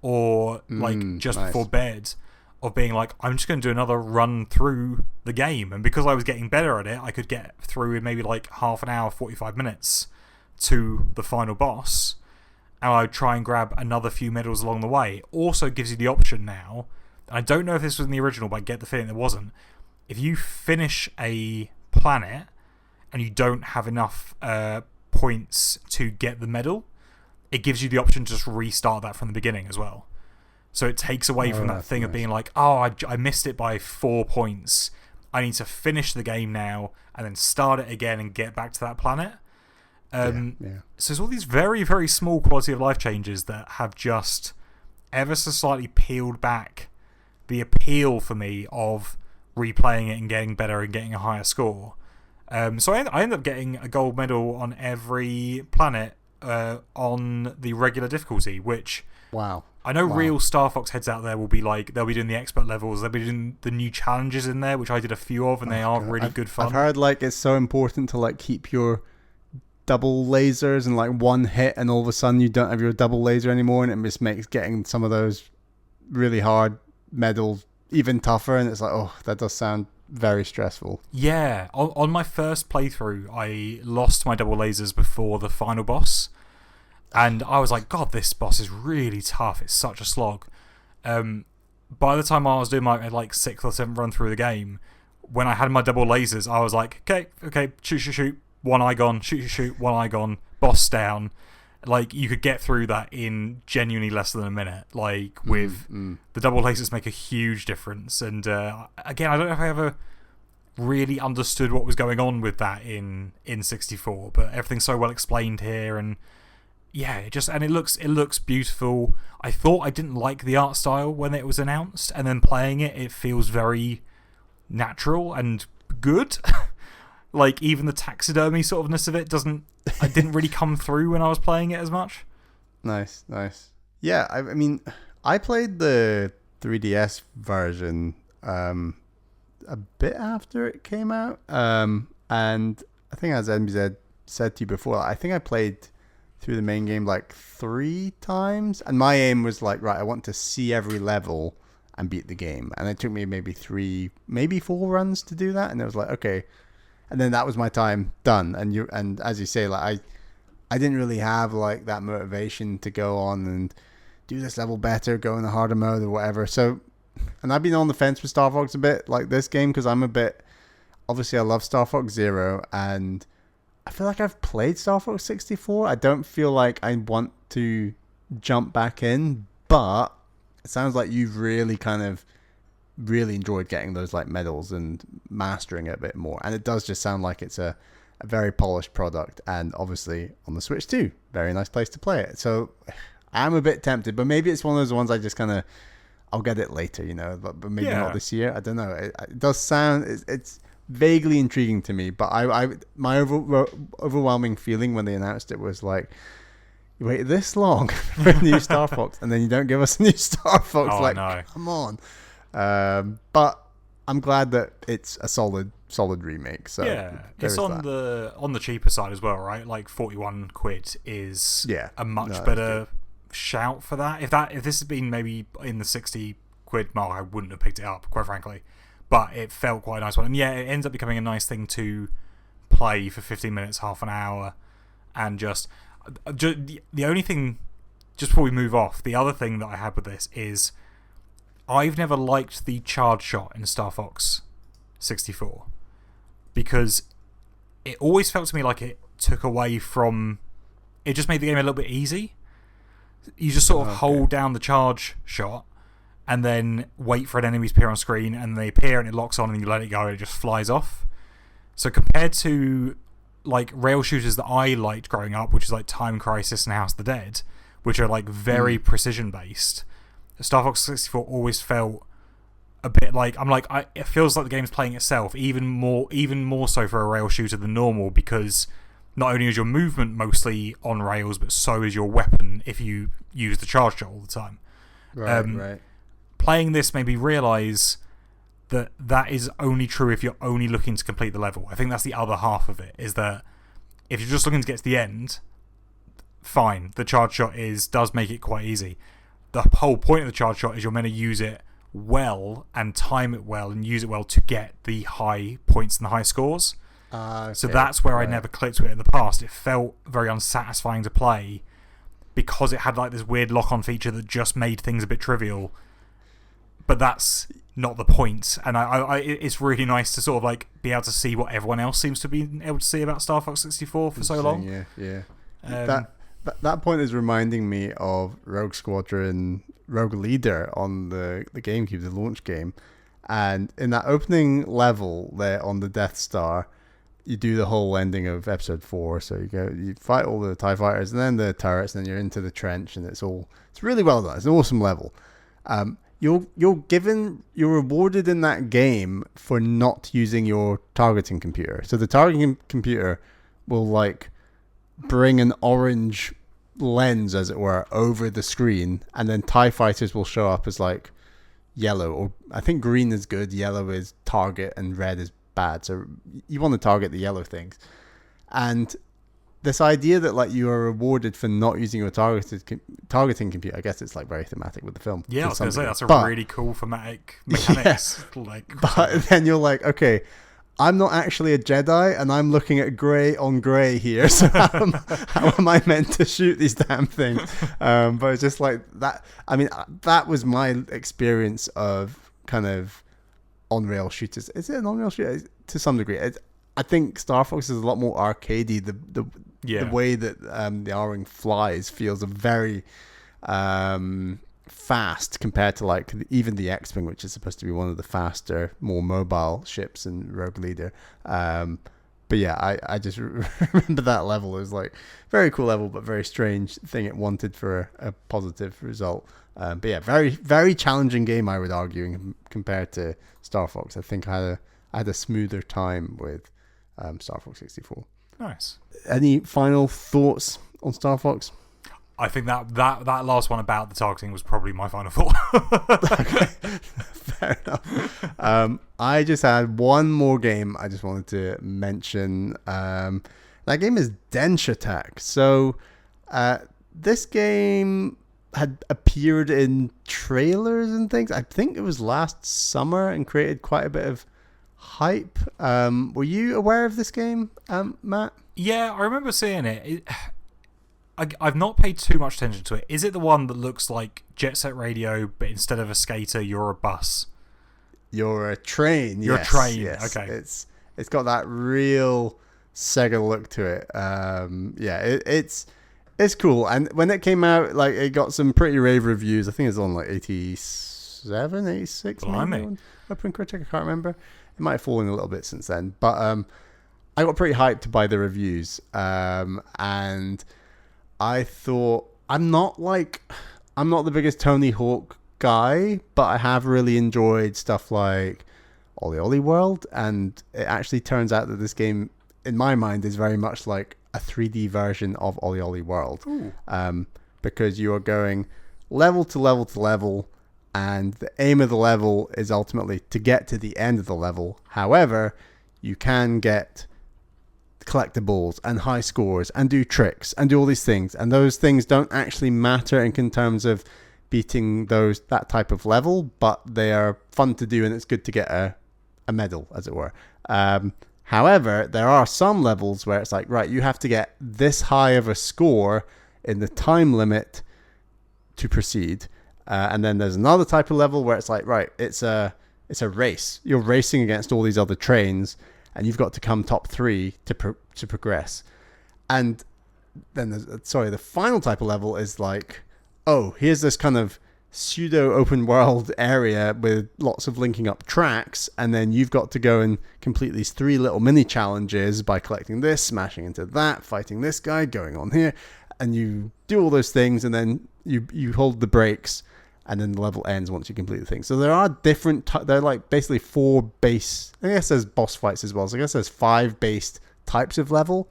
Speaker 2: or like just before bed, of being like, I'm just going to do another run through the game. And because I was getting better at it, I could get through in maybe like half an hour, 45 minutes to the final boss. And I would try and grab another few medals along the way. Also gives you the option now, and I don't know if this was in the original, but I get the feeling it wasn't. If you finish a planet and you don't have enough points to get the medal, it gives you the option to just restart that from the beginning as well. So it takes away from that thing of being like, oh, I missed it by 4 points. I need to finish the game now and then start it again and get back to that planet. So there's all these very, very small quality of life changes that have just ever so slightly peeled back the appeal for me of replaying it and getting better and getting a higher score. So I end up getting a gold medal on every planet on the regular difficulty, which...
Speaker 1: Wow.
Speaker 2: I know real Starfox heads out there will be like, they'll be doing the expert levels, they'll be doing the new challenges in there, which I did a few of, and they are really good fun.
Speaker 1: I've heard like it's so important to like keep your double lasers and like one hit, and all of a sudden you don't have your double laser anymore, and it just makes getting some of those really hard medals even tougher, and it's like, oh, that does sound very stressful.
Speaker 2: Yeah, on my first playthrough, I lost my double lasers before the final boss. And I was like, God, this boss is really tough. It's such a slog. By the time I was doing my like 6th or 7th run through the game, when I had my double lasers, I was like, okay, shoot, one eye gone, shoot, one eye gone, boss down. Like, you could get through that in genuinely less than a minute. Like, with the double lasers make a huge difference. And again, I don't know if I ever really understood what was going on with that in 64, but everything's so well explained here, and yeah, it looks beautiful. I thought I didn't like the art style when it was announced, and then playing it feels very natural and good. Like, even the taxidermy sort ofness of it didn't really come through when I was playing it as much.
Speaker 1: Nice. Yeah, I mean, I played the 3DS version a bit after it came out, and I think, as MBZ said to you before, I think I played through the main game like 3 times, and my aim was like, right, I want to see every level and beat the game, and it took me maybe 3, maybe 4 runs to do that, and it was like, okay, and then that was my time done. And as you say, like I didn't really have like that motivation to go on and do this level better, go in the harder mode or whatever. So, and I've been on the fence with Starfox a bit like this game, because I'm a bit, obviously I love Star Fox Zero, and I feel like I've played Star Fox 64. I don't feel like I want to jump back in, but it sounds like you've really really enjoyed getting those like medals and mastering it a bit more. And it does just sound like it's a very polished product, and obviously on the Switch too. Very nice place to play it. So I'm a bit tempted, but maybe it's one of those ones I just I'll get it later, but maybe not this year. I don't know. It does sound, it's vaguely intriguing to me, but my overwhelming feeling when they announced it was like, you wait this long for a new Star Fox, and then you don't give us a new Star Fox.
Speaker 2: Oh,
Speaker 1: like,
Speaker 2: no.
Speaker 1: Come on. But I'm glad that it's a solid remake. So
Speaker 2: yeah, it's on the cheaper side as well, right? Like 41 quid is a much better shout for that. If this had been maybe in the 60 quid mark, I wouldn't have picked it up, quite frankly. But it felt quite a nice one. And yeah, it ends up becoming a nice thing to play for 15 minutes, half an hour. And just the only thing, just before we move off, the other thing that I had with this is I've never liked the charge shot in Star Fox 64. Because it always felt to me like it took away from... It just made the game a little bit easy. You just sort of hold down the charge shot, and then wait for an enemy to appear on screen, and they appear and it locks on, and you let it go and it just flies off. So compared to like rail shooters that I liked growing up, which is like Time Crisis and House of the Dead, which are like very precision based, Star Fox 64 always felt a bit like, it feels like the game's playing itself, even more so for a rail shooter than normal, because not only is your movement mostly on rails, but so is your weapon if you use the charge shot all the time.
Speaker 1: Right.
Speaker 2: Playing this made me realise that is only true if you're only looking to complete the level. I think that's the other half of it, is that if you're just looking to get to the end, fine, the charge shot does make it quite easy. The whole point of the charge shot is you're meant to use it well and time it well and use it well to get the high points and the high scores. So that's where I never clicked with it in the past. It felt very unsatisfying to play because it had like this weird lock-on feature that just made things a bit trivial. But that's not the point, and it's really nice to sort of like be able to see what everyone else seems to be able to see about Star Fox 64 for so long.
Speaker 1: Yeah. That point is reminding me of Rogue Squadron Rogue Leader on the GameCube, the launch game. And in that opening level there on the Death Star, you do the whole ending of episode 4. So you fight all the TIE fighters and then the turrets, and then you're into the trench, and it's really well done. It's an awesome level. You're rewarded in that game for not using your targeting computer. So the targeting computer will like bring an orange lens, as it were, over the screen, and then TIE fighters will show up as like yellow, or I think green is good, yellow is target, and red is bad. So you want to target the yellow things. And this idea that like you are rewarded for not using your targeting computer, I guess it's like very thematic with the film.
Speaker 2: Yeah, I was going to say that's a really cool thematic mechanics.
Speaker 1: Yeah, but then you're like, okay, I'm not actually a Jedi, and I'm looking at grey on grey here. So how am I meant to shoot these damn things? But it's just like that. I mean, that was my experience of kind of on-rail shooters. Is it an on-rail shooter? To some degree. I think Starfox is a lot more arcadey. The way that the R-Wing flies feels a very fast compared to like even the X-Wing, which is supposed to be one of the faster, more mobile ships in Rogue Leader. But yeah, I just remember that level. It was like very cool level, but very strange thing it wanted for a positive result. But yeah, very, very challenging game, I would argue, compared to Starfox. I think I had a smoother time with Star Fox 64.
Speaker 2: Nice.
Speaker 1: Any final thoughts on Star Fox?
Speaker 2: I think that last one about the targeting was probably my final thought.
Speaker 1: Okay. Fair enough. I just had one more game I just wanted to mention. That game is Denshattack. So this game had appeared in trailers and things. I think it was last summer and created quite a bit of hype. Were you aware of this game, Matt?
Speaker 2: Yeah, I remember seeing it. I've not paid too much attention to it. Is it the one that looks like Jet Set Radio, but instead of a skater, you're a bus?
Speaker 1: You're a train.
Speaker 2: You're a train. Yes. Okay.
Speaker 1: It's got that real Sega look to it. It's cool. And when it came out, like it got some pretty rave reviews. I think it's on like 87, 86. Maybe. Open Critic. I can't remember. It might have fallen a little bit since then, but I got pretty hyped by the reviews, and I thought I'm not the biggest Tony Hawk guy, but I have really enjoyed stuff like Ollie Ollie World, and it actually turns out that this game, in my mind, is very much like a 3D version of Ollie Ollie World, because you are going level to level to level. And the aim of the level is ultimately to get to the end of the level. However, you can get collectibles and high scores and do tricks and do all these things. And those things don't actually matter in terms of beating that type of level, but they are fun to do, and it's good to get a medal, as it were. However, there are some levels where it's like, right, you have to get this high of a score in the time limit to proceed. And then there's another type of level where it's like, right, it's a race. You're racing against all these other trains, and you've got to come top 3 to progress. And then the final type of level is like, oh, here's this kind of pseudo open world area with lots of linking up tracks, and then you've got to go and complete these 3 little mini challenges by collecting this, smashing into that, fighting this guy, going on here, and you do all those things, and then you hold the brakes, and then the level ends once you complete the thing. So there are different, they're like basically 4 base, I guess there's boss fights as well, so I guess there's 5 based types of level.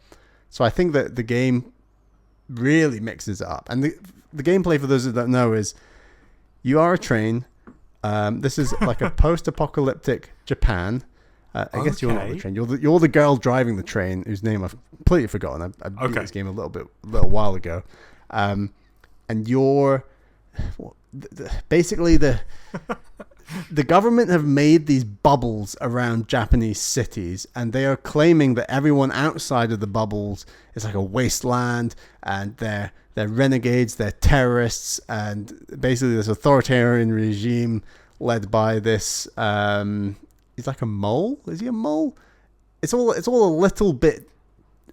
Speaker 1: So I think that the game really mixes it up. And the gameplay, for those that don't know, is you are a train. This is like a post-apocalyptic Japan. I guess you're not the train. You're the girl driving the train, whose name I've completely forgotten. I beat this game a little while ago. And you're basically the government have made these bubbles around Japanese cities, and they are claiming that everyone outside of the bubbles is like a wasteland, and they're renegades, they're terrorists, and basically this authoritarian regime led by this he's like a mole. Is he a mole? It's all a little bit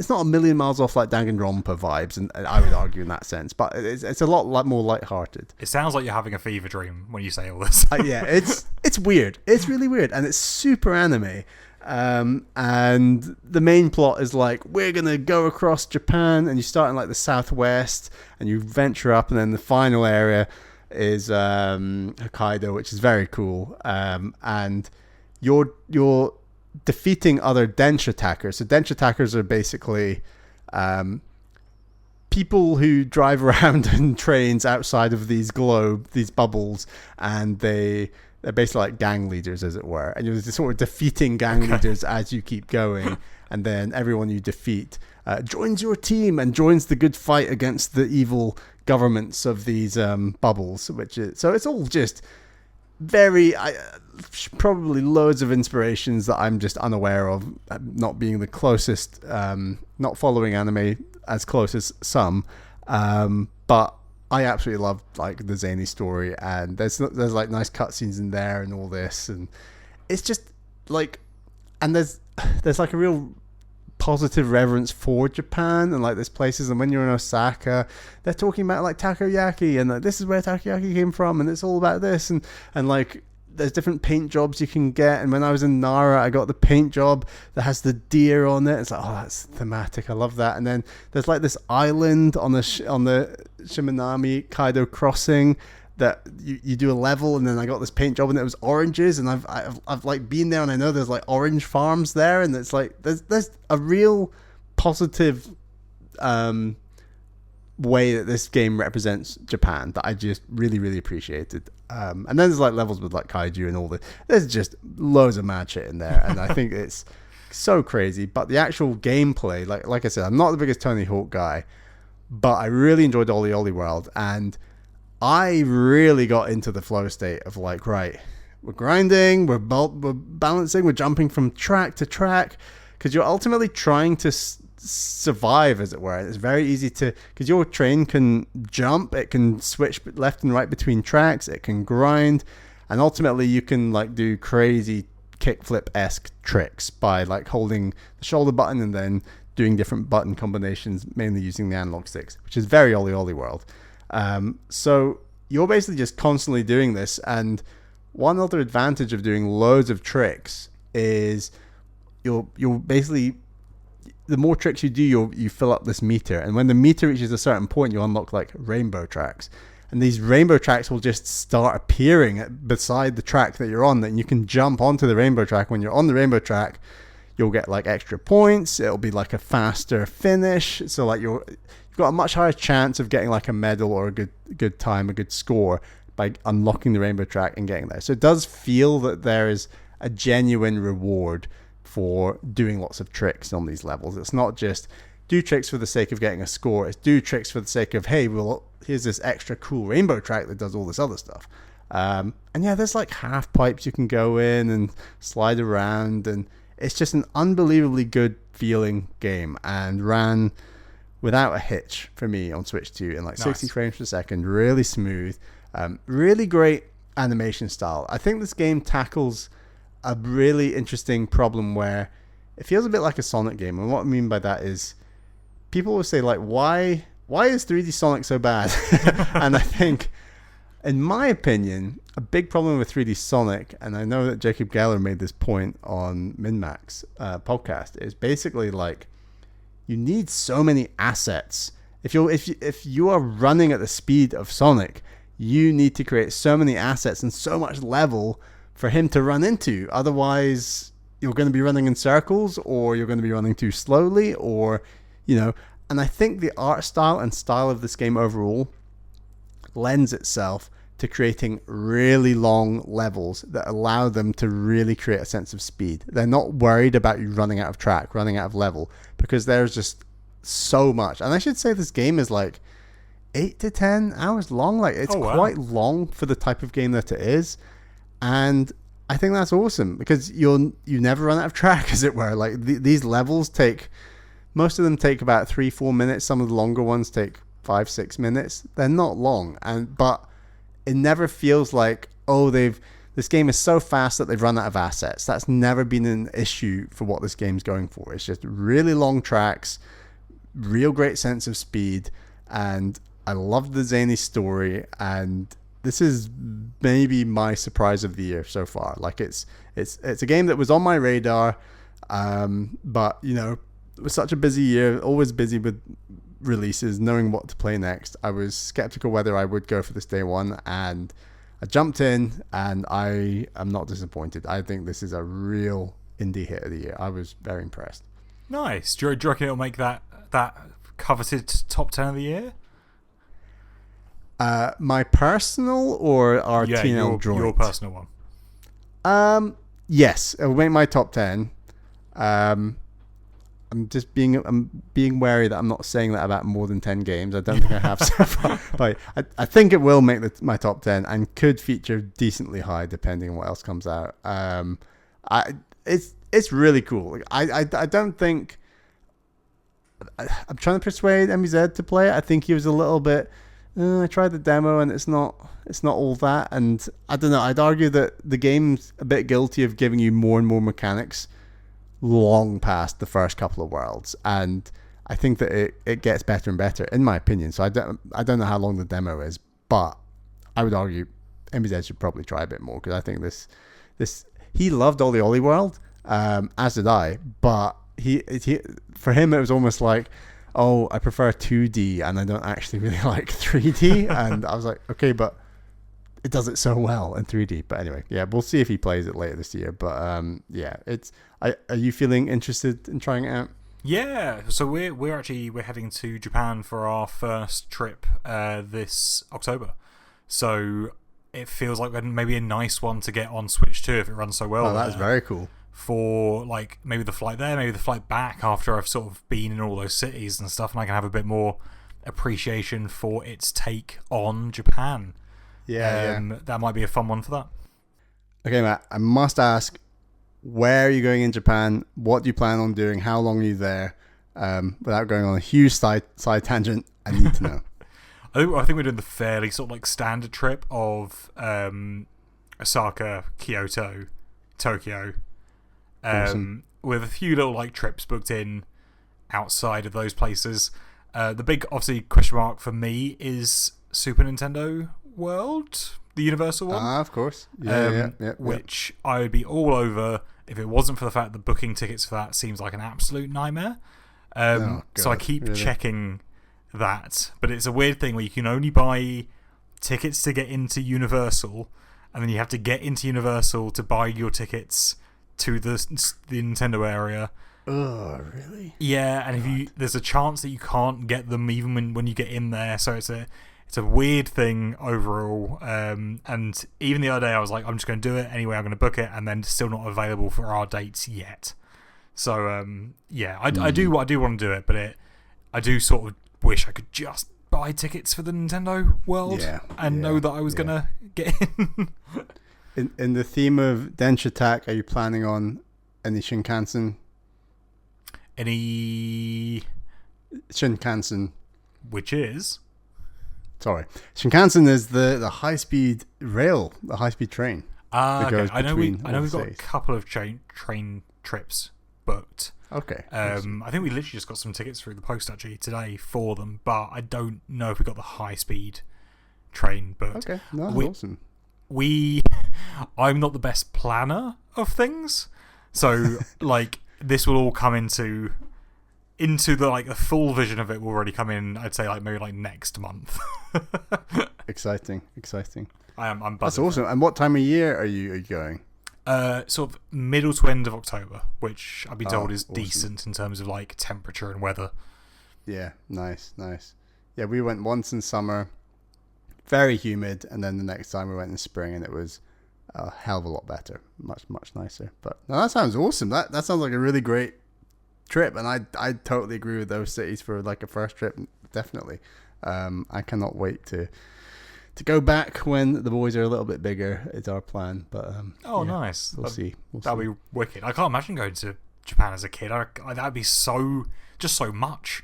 Speaker 1: it's not a million miles off like Danganronpa vibes, and I would argue in that sense, but it's a lot more lighthearted.
Speaker 2: It sounds like you're having a fever dream when you say all this.
Speaker 1: Yeah, it's weird. It's really weird, and it's super anime. And the main plot is like, we're gonna go across Japan, and you start in like the southwest, and you venture up, and then the final area is Hokkaido, which is very cool. And you're defeating other Denshattackers. So Denshattackers are basically people who drive around in trains outside of these bubbles, and they're basically like gang leaders, as it were. And you're just sort of defeating gang leaders as you keep going, and then everyone you defeat joins your team and joins the good fight against the evil governments of these bubbles. So it's all just very probably loads of inspirations that I'm just unaware of, not being the closest, not following anime as close as some, but I absolutely love like the zany story, and there's like nice cutscenes in there and all this, and it's just like, and there's like a real positive reverence for Japan and like there's places, and when you're in Osaka, they're talking about like takoyaki, and like this is where takoyaki came from, and it's all about this, and like there's different paint jobs you can get. And when I was in Nara, I got the paint job that has the deer on it. It's like, oh, that's thematic. I love that. And then there's like this island on the Shimanami Kaido crossing that you do a level, and then I got this paint job and it was oranges, and I've like been there, and I know there's like orange farms there, and it's like there's a real positive way that this game represents Japan that I just really, really appreciated. And then there's like levels with like kaiju and all this. There's just loads of mad shit in there, and I think it's so crazy. But the actual gameplay, like I said, I'm not the biggest Tony Hawk guy, but I really enjoyed Oli Oli World, and I really got into the flow state of like, right, we're grinding, we're balancing, we're jumping from track to track, because you're ultimately trying to survive, as it were. It's very easy to, because your train can jump, it can switch left and right between tracks, it can grind, and ultimately you can like do crazy kickflip-esque tricks by like holding the shoulder button and then doing different button combinations, mainly using the analog sticks, which is very Oli Oli World. So you're basically just constantly doing this, and one other advantage of doing loads of tricks is you'll basically, the more tricks you do, you fill up this meter, and when the meter reaches a certain point, you unlock like rainbow tracks, and these rainbow tracks will just start appearing beside the track that you're on, that you can jump onto the rainbow track. When you're on the rainbow track, you'll get like extra points, it'll be like a faster finish, so like you've got a much higher chance of getting like a medal or a good time, a good score by unlocking the rainbow track and getting there. So it does feel that there is a genuine reward for doing lots of tricks on these levels. It's not just do tricks for the sake of getting a score, it's do tricks for the sake of, hey, well, here's this extra cool rainbow track that does all this other stuff. And yeah, there's like half pipes you can go in and slide around, and it's just an unbelievably good feeling game, and ran without a hitch for me on Switch 2 in like 60 frames per second, really smooth, really great animation style. I think this game tackles a really interesting problem where it feels a bit like a Sonic game, and what I mean by that is people will say like, why is 3D Sonic so bad? And I think, in my opinion, a big problem with 3D Sonic, and I know that Jacob Geller made this point on MinMax podcast, is basically like, you need so many assets. If you are running at the speed of Sonic, you need to create so many assets and so much level for him to run into. Otherwise, you're going to be running in circles, or you're going to be running too slowly, or, you know. And I think the art style and style of this game overall lends itself to creating really long levels that allow them to really create a sense of speed. They're not worried about you running out of track, running out of level, because there's just so much. And I should say this game is like 8 to 10 hours long. Like, it's quite long for the type of game that it is. And I think that's awesome, because you never run out of track, as it were. Like these levels most of them take about 3-4 minutes. Some of the longer ones take 5-6 minutes. They're not long, but it never feels like, oh, they've this game is so fast that they've run out of assets. That's never been an issue for what this game's going for. It's just really long tracks, real great sense of speed, and I love the zany story. And this is maybe my surprise of the year so far. Like it's a game that was on my radar, but you know, it was such a busy year, always busy with releases, knowing what to play next. I was skeptical whether I would go for this day one, and I jumped in, and I am not disappointed. I think this is a real indie hit of the year. I was very impressed.
Speaker 2: Nice. Do you reckon it'll make that coveted top 10 of the year?
Speaker 1: My personal or our TNL joint?
Speaker 2: Your personal one.
Speaker 1: Yes, it'll make my top 10. I'm being wary that I'm not saying that about more than 10 games. I don't think I have so far. But I think it will make my top 10 and could feature decently high depending on what else comes out. It's really cool. I don't think... I'm trying to persuade MBZ to play it. I think he was a little bit... I tried the demo and it's not all that. And I don't know. I'd argue that the game's a bit guilty of giving you more and more mechanics long past the first couple of worlds, and I think that it gets better and better in my opinion. So I don't know how long the demo is, but I would argue MBZ should probably try a bit more, because I think this he loved Ollie Ollie World, as did I, but he for him it was almost like, oh, I prefer 2D and I don't actually really like 3D. And I was like, okay, but it does it so well in 3D. But anyway, yeah, we'll see if he plays it later this year. But yeah, are you feeling interested in trying it out?
Speaker 2: Yeah, so we're heading to Japan for our first trip this October. So it feels like maybe a nice one to get on Switch too if it runs so well.
Speaker 1: Oh, that's very cool.
Speaker 2: For like maybe the flight there, maybe the flight back after I've sort of been in all those cities and stuff, and I can have a bit more appreciation for its take on Japan. Yeah. That might be a fun one for that. Okay,
Speaker 1: Matt, I must ask, where are you going in Japan? What do you plan on doing? How long are you there? Without going on a huge side tangent, I need to know.
Speaker 2: I think we're doing the fairly sort of like standard trip of Osaka, Kyoto, Tokyo, awesome. With a few little like trips booked in outside of those places. The big, obviously, question mark for me is Super Nintendo World, the Universal one.
Speaker 1: Of course.
Speaker 2: Which I would be all over if it wasn't for the fact that booking tickets for that seems like an absolute nightmare. So I keep checking that. But it's a weird thing where you can only buy tickets to get into Universal, and then you have to get into Universal to buy your tickets to the Nintendo area.
Speaker 1: Oh, really?
Speaker 2: Yeah, and there's a chance that you can't get them even when you get in there. So it's a weird thing overall. And even the other day I was like, I'm just going to do it anyway. I'm going to book it, and then still not available for our dates yet. So yeah, I do want to do it, but I do sort of wish I could just buy tickets for the Nintendo World and know that I was going to get in.
Speaker 1: In the theme of Denshattack, are you planning on any Shinkansen?
Speaker 2: Any
Speaker 1: Shinkansen,
Speaker 2: which is?
Speaker 1: Sorry, Shinkansen is the high-speed rail, the high-speed train.
Speaker 2: Okay. I know we've got a couple of train trips booked.
Speaker 1: Okay.
Speaker 2: Awesome. I think we literally just got some tickets through the post actually today for them, but I don't know if we got the high-speed train booked.
Speaker 1: Okay, no, awesome.
Speaker 2: I'm not the best planner of things, so like this will all come into the like the full vision of it will already come in. I'd say like maybe like next month.
Speaker 1: Exciting.
Speaker 2: I'm buzzing.
Speaker 1: That's awesome. And what time of year are you going?
Speaker 2: Sort of middle to end of October, which I've been told is
Speaker 1: awesome.
Speaker 2: decent in terms of like temperature and weather.
Speaker 1: Yeah, nice. Yeah, we went once in summer, very humid, and then the next time we went in spring, and it was a hell of a lot better, much nicer. But no, that sounds awesome. That sounds like a really great trip, and I totally agree with those cities for like a first trip. Definitely. I cannot wait to go back when the boys are a little bit bigger. It's our plan. But
Speaker 2: nice.
Speaker 1: We'll see.
Speaker 2: That'll be wicked. I can't imagine going to Japan as a kid. That'd be so much.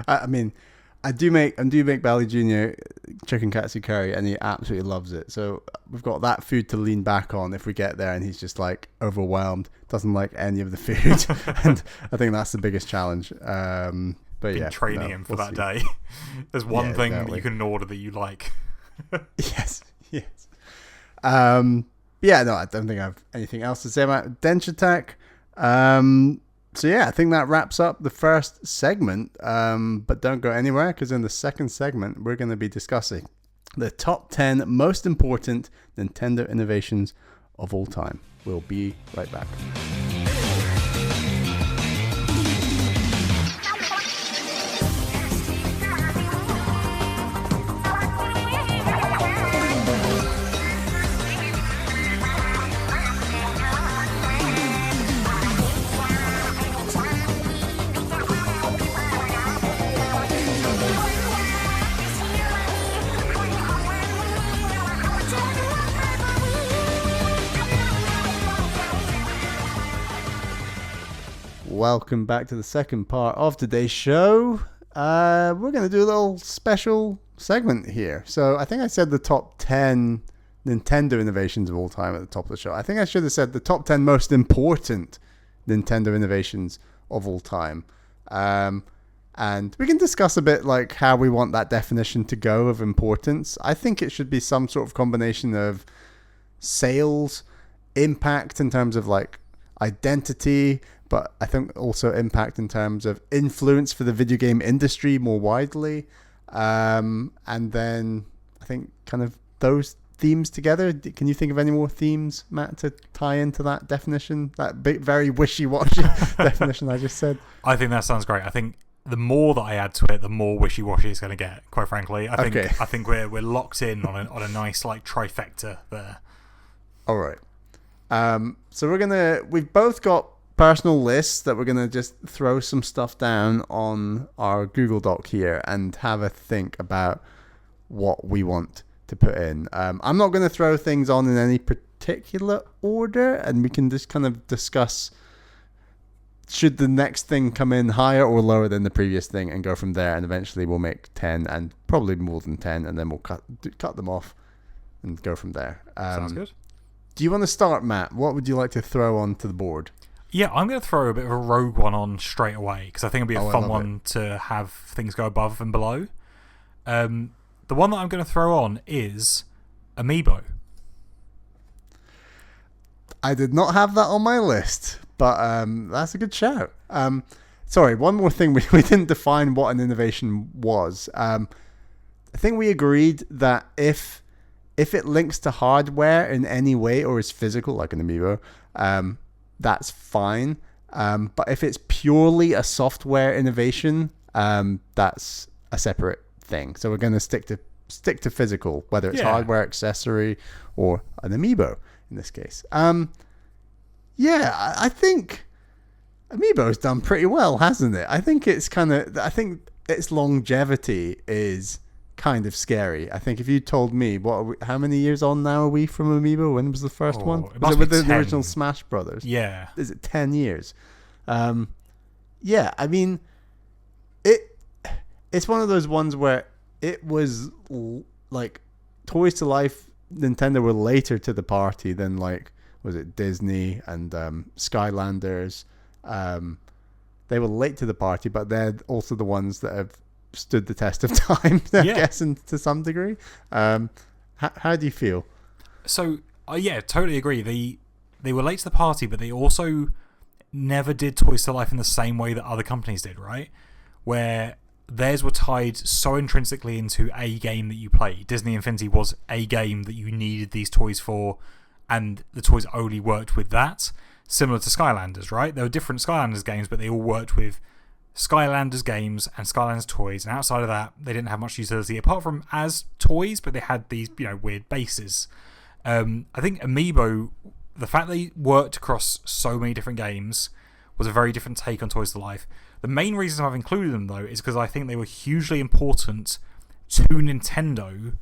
Speaker 1: I mean, I do make Bally Jr. chicken katsu curry, and he absolutely loves it. So we've got that food to lean back on if we get there, and he's just like overwhelmed, doesn't like any of the food, and I think that's the biggest challenge. But
Speaker 2: Been training him for that day. There's one thing that you can order that you like.
Speaker 1: Yes. Yeah, no, I don't think I have anything else to say about Denshattack. So yeah, I think that wraps up the first segment. But don't go anywhere, because in the second segment, we're going to be discussing the top 10 most important Nintendo innovations of all time. We'll be right back. Welcome back to the second part of today's show. We're going to do a little special segment here. So I think I said the top 10 Nintendo innovations of all time at the top of the show. I think I should have said the top 10 most important Nintendo innovations of all time. And we can discuss a bit like how we want that definition to go of importance. I think it should be some sort of combination of sales, impact in terms of like identity, but I think also impact in terms of influence for the video game industry more widely. And then I think kind of those themes together. Can you think of any more themes, Matt, to tie into that definition? That very wishy-washy definition I just said?
Speaker 2: I think that sounds great. I think the more that I add to it, the more wishy-washy it's going to get, quite frankly. I think we're locked in on a nice like trifecta there.
Speaker 1: All right. So we've both got personal lists that we're gonna just throw some stuff down on our Google Doc here and have a think about what we want to put in. I'm not gonna throw things on in any particular order, and we can just kind of discuss should the next thing come in higher or lower than the previous thing, and go from there. And eventually we'll make 10 and probably more than 10, and then we'll cut them off and go from there.
Speaker 2: Sounds good.
Speaker 1: Do you want to start, Matt? What would you like to throw onto the board?
Speaker 2: Yeah, I'm going to throw a bit of a rogue one on straight away, because I think it'll be a fun one to have things go above and below. The one that I'm going to throw on is Amiibo.
Speaker 1: I did not have that on my list, but that's a good shout. Sorry, one more thing. We didn't define what an innovation was. I think we agreed that if it links to hardware in any way or is physical, like an Amiibo, that's fine. But if it's purely a software innovation, that's a separate thing. So we're going to stick to physical, whether it's hardware, accessory, or an Amiibo in this case. I think Amiibo's done pretty well, hasn't it? I think its longevity is kind of scary. I think if you told me how many years on now are we from Amiibo? When was the first one? Was it with the original Smash Brothers?
Speaker 2: Yeah.
Speaker 1: Is it 10 years? I mean, it's one of those ones where it was like Toys to Life. Nintendo were later to the party than like, was it Disney and Skylanders? They were late to the party, but they're also the ones that have stood the test of time, I guess, to some degree. How do you feel?
Speaker 2: So, totally agree. They were late to the party, but they also never did Toys to Life in the same way that other companies did, right? Where theirs were tied so intrinsically into a game that you play. Disney Infinity was a game that you needed these toys for, and the toys only worked with that. Similar to Skylanders, right? There were different Skylanders games, but they all worked with Skylanders games and Skylanders toys, and outside of that they didn't have much utility apart from as toys, but they had these weird bases. I think Amiibo, the fact they worked across so many different games, was a very different take on Toys to Life. The main reason I've included them though is because I think they were hugely important to Nintendo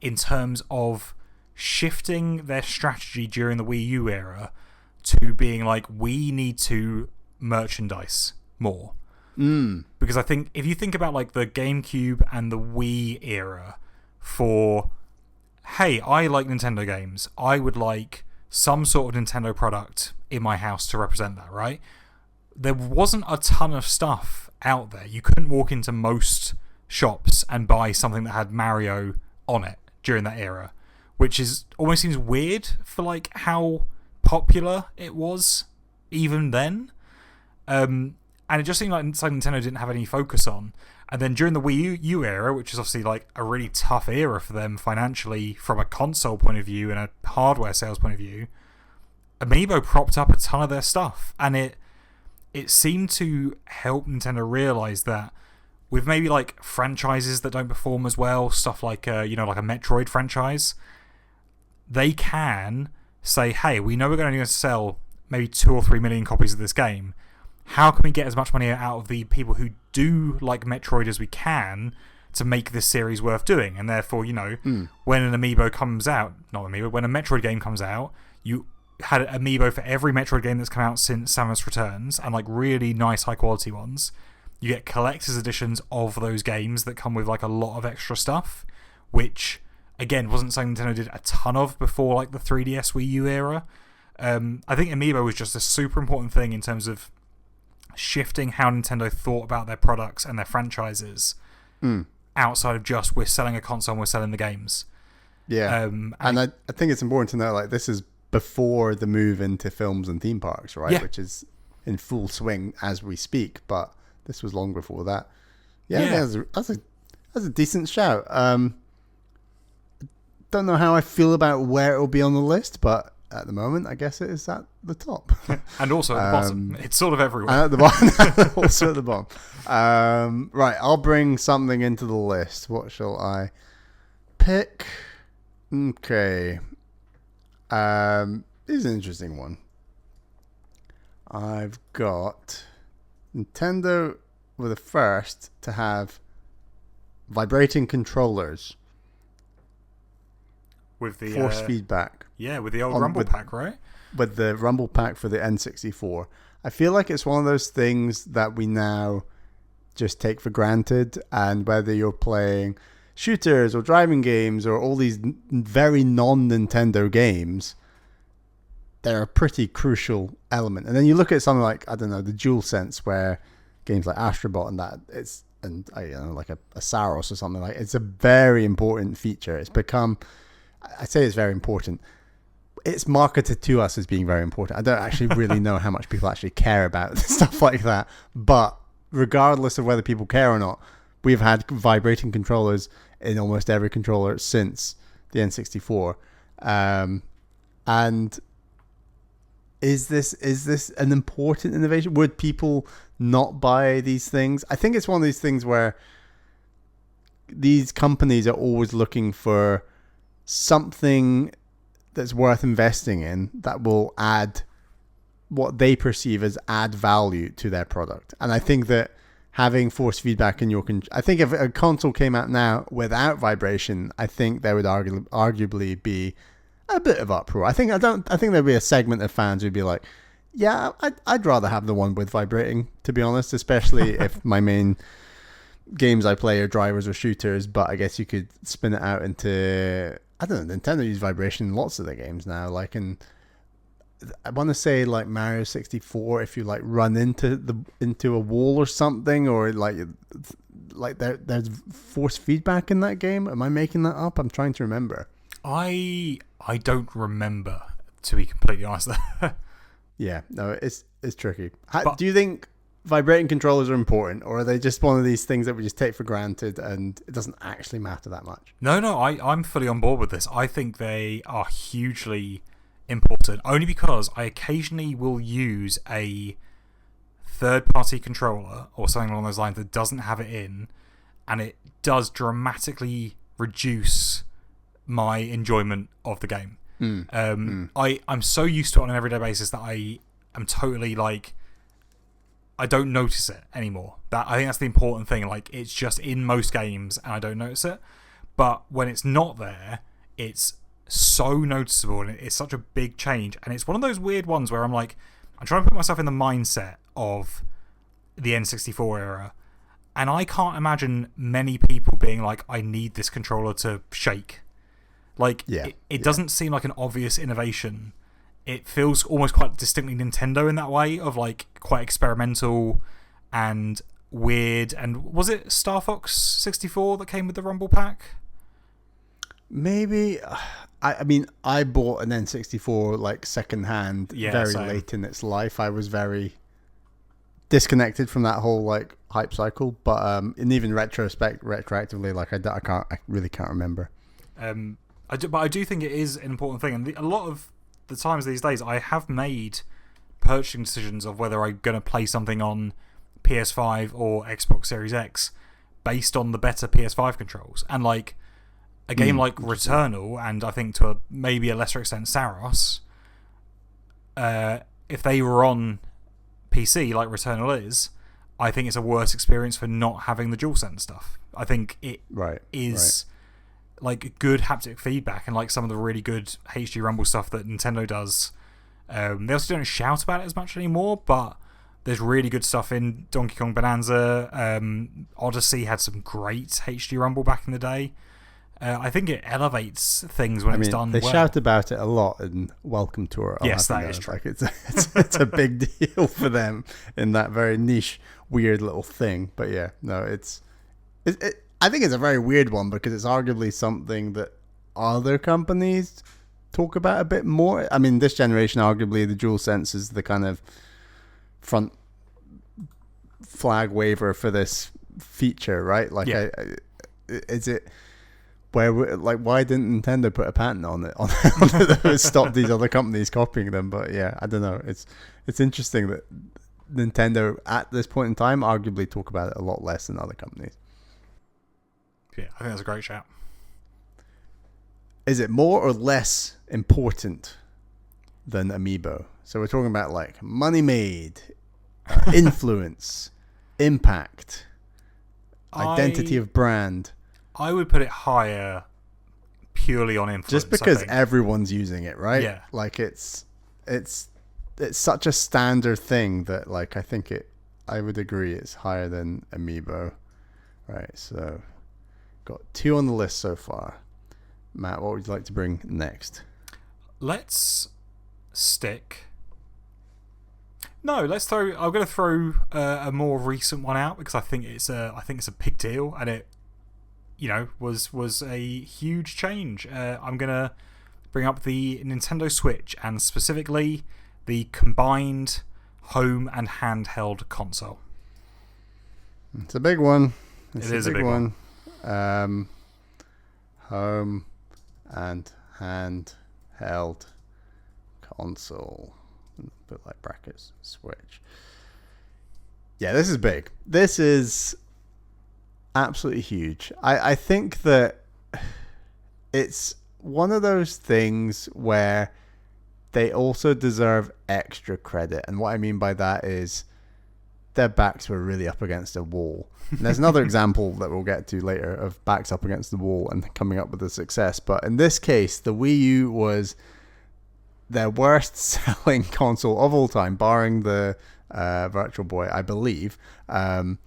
Speaker 2: in terms of shifting their strategy during the Wii U era to being like, we need to merchandise more. Because I think if you think about like the GameCube and the Wii era for, hey, I like Nintendo games, I would like some sort of Nintendo product in my house to represent that, right? There wasn't a ton of stuff out there. You couldn't walk into most shops and buy something that had Mario on it during that era, which is almost seems weird for like how popular it was even then. And it just seemed like Nintendo didn't have any focus on. And then during the Wii U era, which is obviously like a really tough era for them financially from a console point of view and a hardware sales point of view, Amiibo propped up a ton of their stuff. And it seemed to help Nintendo realize that with maybe like franchises that don't perform as well, stuff like like a Metroid franchise, they can say, hey, we know we're going to sell maybe 2 or 3 million copies of this game. How can we get as much money out of the people who do like Metroid as we can to make this series worth doing? And therefore, when an Amiibo comes out, when a Metroid game comes out, you had an Amiibo for every Metroid game that's come out since Samus Returns, and like really nice high quality ones. You get collector's editions of those games that come with like a lot of extra stuff, which again wasn't something Nintendo did a ton of before like the 3DS Wii U era. I think Amiibo was just a super important thing in terms of shifting how Nintendo thought about their products and their franchises outside of just we're selling a console and we're selling the games.
Speaker 1: Yeah. And I think it's important to know like this is before the move into films and theme parks, right?
Speaker 2: Yeah.
Speaker 1: Which is in full swing as we speak, but this was long before that. Yeah. That's a decent shout. Don't know how I feel about where it'll be on the list, but at the moment, I guess it is at the top.
Speaker 2: And also at the bottom. It's sort of everywhere.
Speaker 1: And at the bottom. Also at the bottom. Right, I'll bring something into the list. What shall I pick? Okay. This is an interesting one. I've got Nintendo were the first to have vibrating controllers.
Speaker 2: With the
Speaker 1: force feedback.
Speaker 2: Yeah, with the old Rumble Pack, right?
Speaker 1: With the Rumble Pack for the N64. I feel like it's one of those things that we now just take for granted, and whether you're playing shooters or driving games or all these very non-Nintendo games, they're a pretty crucial element. And then you look at something like, I don't know, the DualSense, where games like Astrobot and that, like a Saros or something like, it's a very important feature. It's become, I say it's very important. It's marketed to us as being very important. I don't actually really know how much people actually care about stuff like that. But regardless of whether people care or not, we've had vibrating controllers in almost every controller since the N64. And is this an important innovation? Would people not buy these things? I think it's one of these things where these companies are always looking for something that's worth investing in that will add what they perceive as add value to their product. And I think that having force feedback in your I think if a console came out now without vibration, I think there would arguably be a bit of uproar. I think there'd be a segment of fans who'd be like, yeah, I'd rather have the one with vibrating, to be honest, especially if my main games I play are drivers or shooters. But I guess you could spin it out into, I don't know, Nintendo use vibration in lots of their games now. Like I want to say like Mario 64, if you like run into a wall or something, or like there's force feedback in that game. Am I making that up? I'm trying to remember.
Speaker 2: I don't remember, to be completely honest.
Speaker 1: Yeah, no, it's tricky. Do you think vibrating controllers are important, or are they just one of these things that we just take for granted and it doesn't actually matter that much?
Speaker 2: No, I'm fully on board with this. I think they are hugely important, only because I occasionally will use a third-party controller or something along those lines that doesn't have it in, and it does dramatically reduce my enjoyment of the game. I'm so used to it on an everyday basis that I am totally like, I don't notice it anymore. I think that's the important thing. Like, it's just in most games and I don't notice it. But when it's not there, it's so noticeable and it's such a big change. And it's one of those weird ones where I'm like, I'm trying to put myself in the mindset of the N64 era, and I can't imagine many people being like, I need this controller to shake. Like, it doesn't seem like an obvious innovation. It feels almost quite distinctly Nintendo in that way, of like quite experimental and weird. And was it Starfox 64 that came with the Rumble Pack?
Speaker 1: Maybe. I mean, I bought an N64 like secondhand, very
Speaker 2: same.
Speaker 1: late in its life. I was very disconnected from that whole like hype cycle, but and even retroactively, like I really can't remember.
Speaker 2: But I do think it is an important thing, and a lot of the times these days, I have made purchasing decisions of whether I'm going to play something on PS5 or Xbox Series X based on the better PS5 controls. And like a game like Returnal, and I think to maybe a lesser extent Saros, if they were on PC like Returnal is, I think it's a worse experience for not having the DualSense stuff. I think it is like good haptic feedback, and like some of the really good HD Rumble stuff that Nintendo does. They also don't shout about it as much anymore, but there's really good stuff in Donkey Kong Bonanza. Odyssey had some great HD Rumble back in the day. I think it elevates things when it's done
Speaker 1: they
Speaker 2: well.
Speaker 1: shout about it a lot in Welcome Tour.
Speaker 2: Yes, that is true.
Speaker 1: Like it's a big deal for them in that very niche, weird little thing. But yeah, no, I think it's a very weird one because it's arguably something that other companies talk about a bit more. I mean, this generation, arguably, the DualSense is the kind of front flag waver for this feature, right? Like, is it why didn't Nintendo put a patent on it that would stop these other companies copying them? But yeah, I don't know. It's interesting that Nintendo at this point in time arguably talk about it a lot less than other companies.
Speaker 2: Yeah, I think that's a great shout.
Speaker 1: Is it more or less important than Amiibo? So we're talking about like money made, influence, impact, identity of brand.
Speaker 2: I would put it higher purely on influence.
Speaker 1: Just because everyone's using it, right?
Speaker 2: Yeah.
Speaker 1: Like it's such a standard thing that like I would agree it's higher than Amiibo. Right, so got 2 on the list so far. Matt, what would you like to bring next?
Speaker 2: Let's throw. I'm going to throw a more recent one out because I think it's a big deal, and it, was a huge change. I'm going to bring up the Nintendo Switch, and specifically the combined home and handheld console.
Speaker 1: It's a big one.
Speaker 2: It is a big one.
Speaker 1: Home and handheld console. Put like brackets. Switch. Yeah, this is big. This is absolutely huge. I think that it's one of those things where they also deserve extra credit. And what I mean by that is their backs were really up against a wall. And there's another example that we'll get to later of backs up against the wall and coming up with a success. But in this case, the Wii U was their worst selling console of all time, barring the Virtual Boy, I believe. And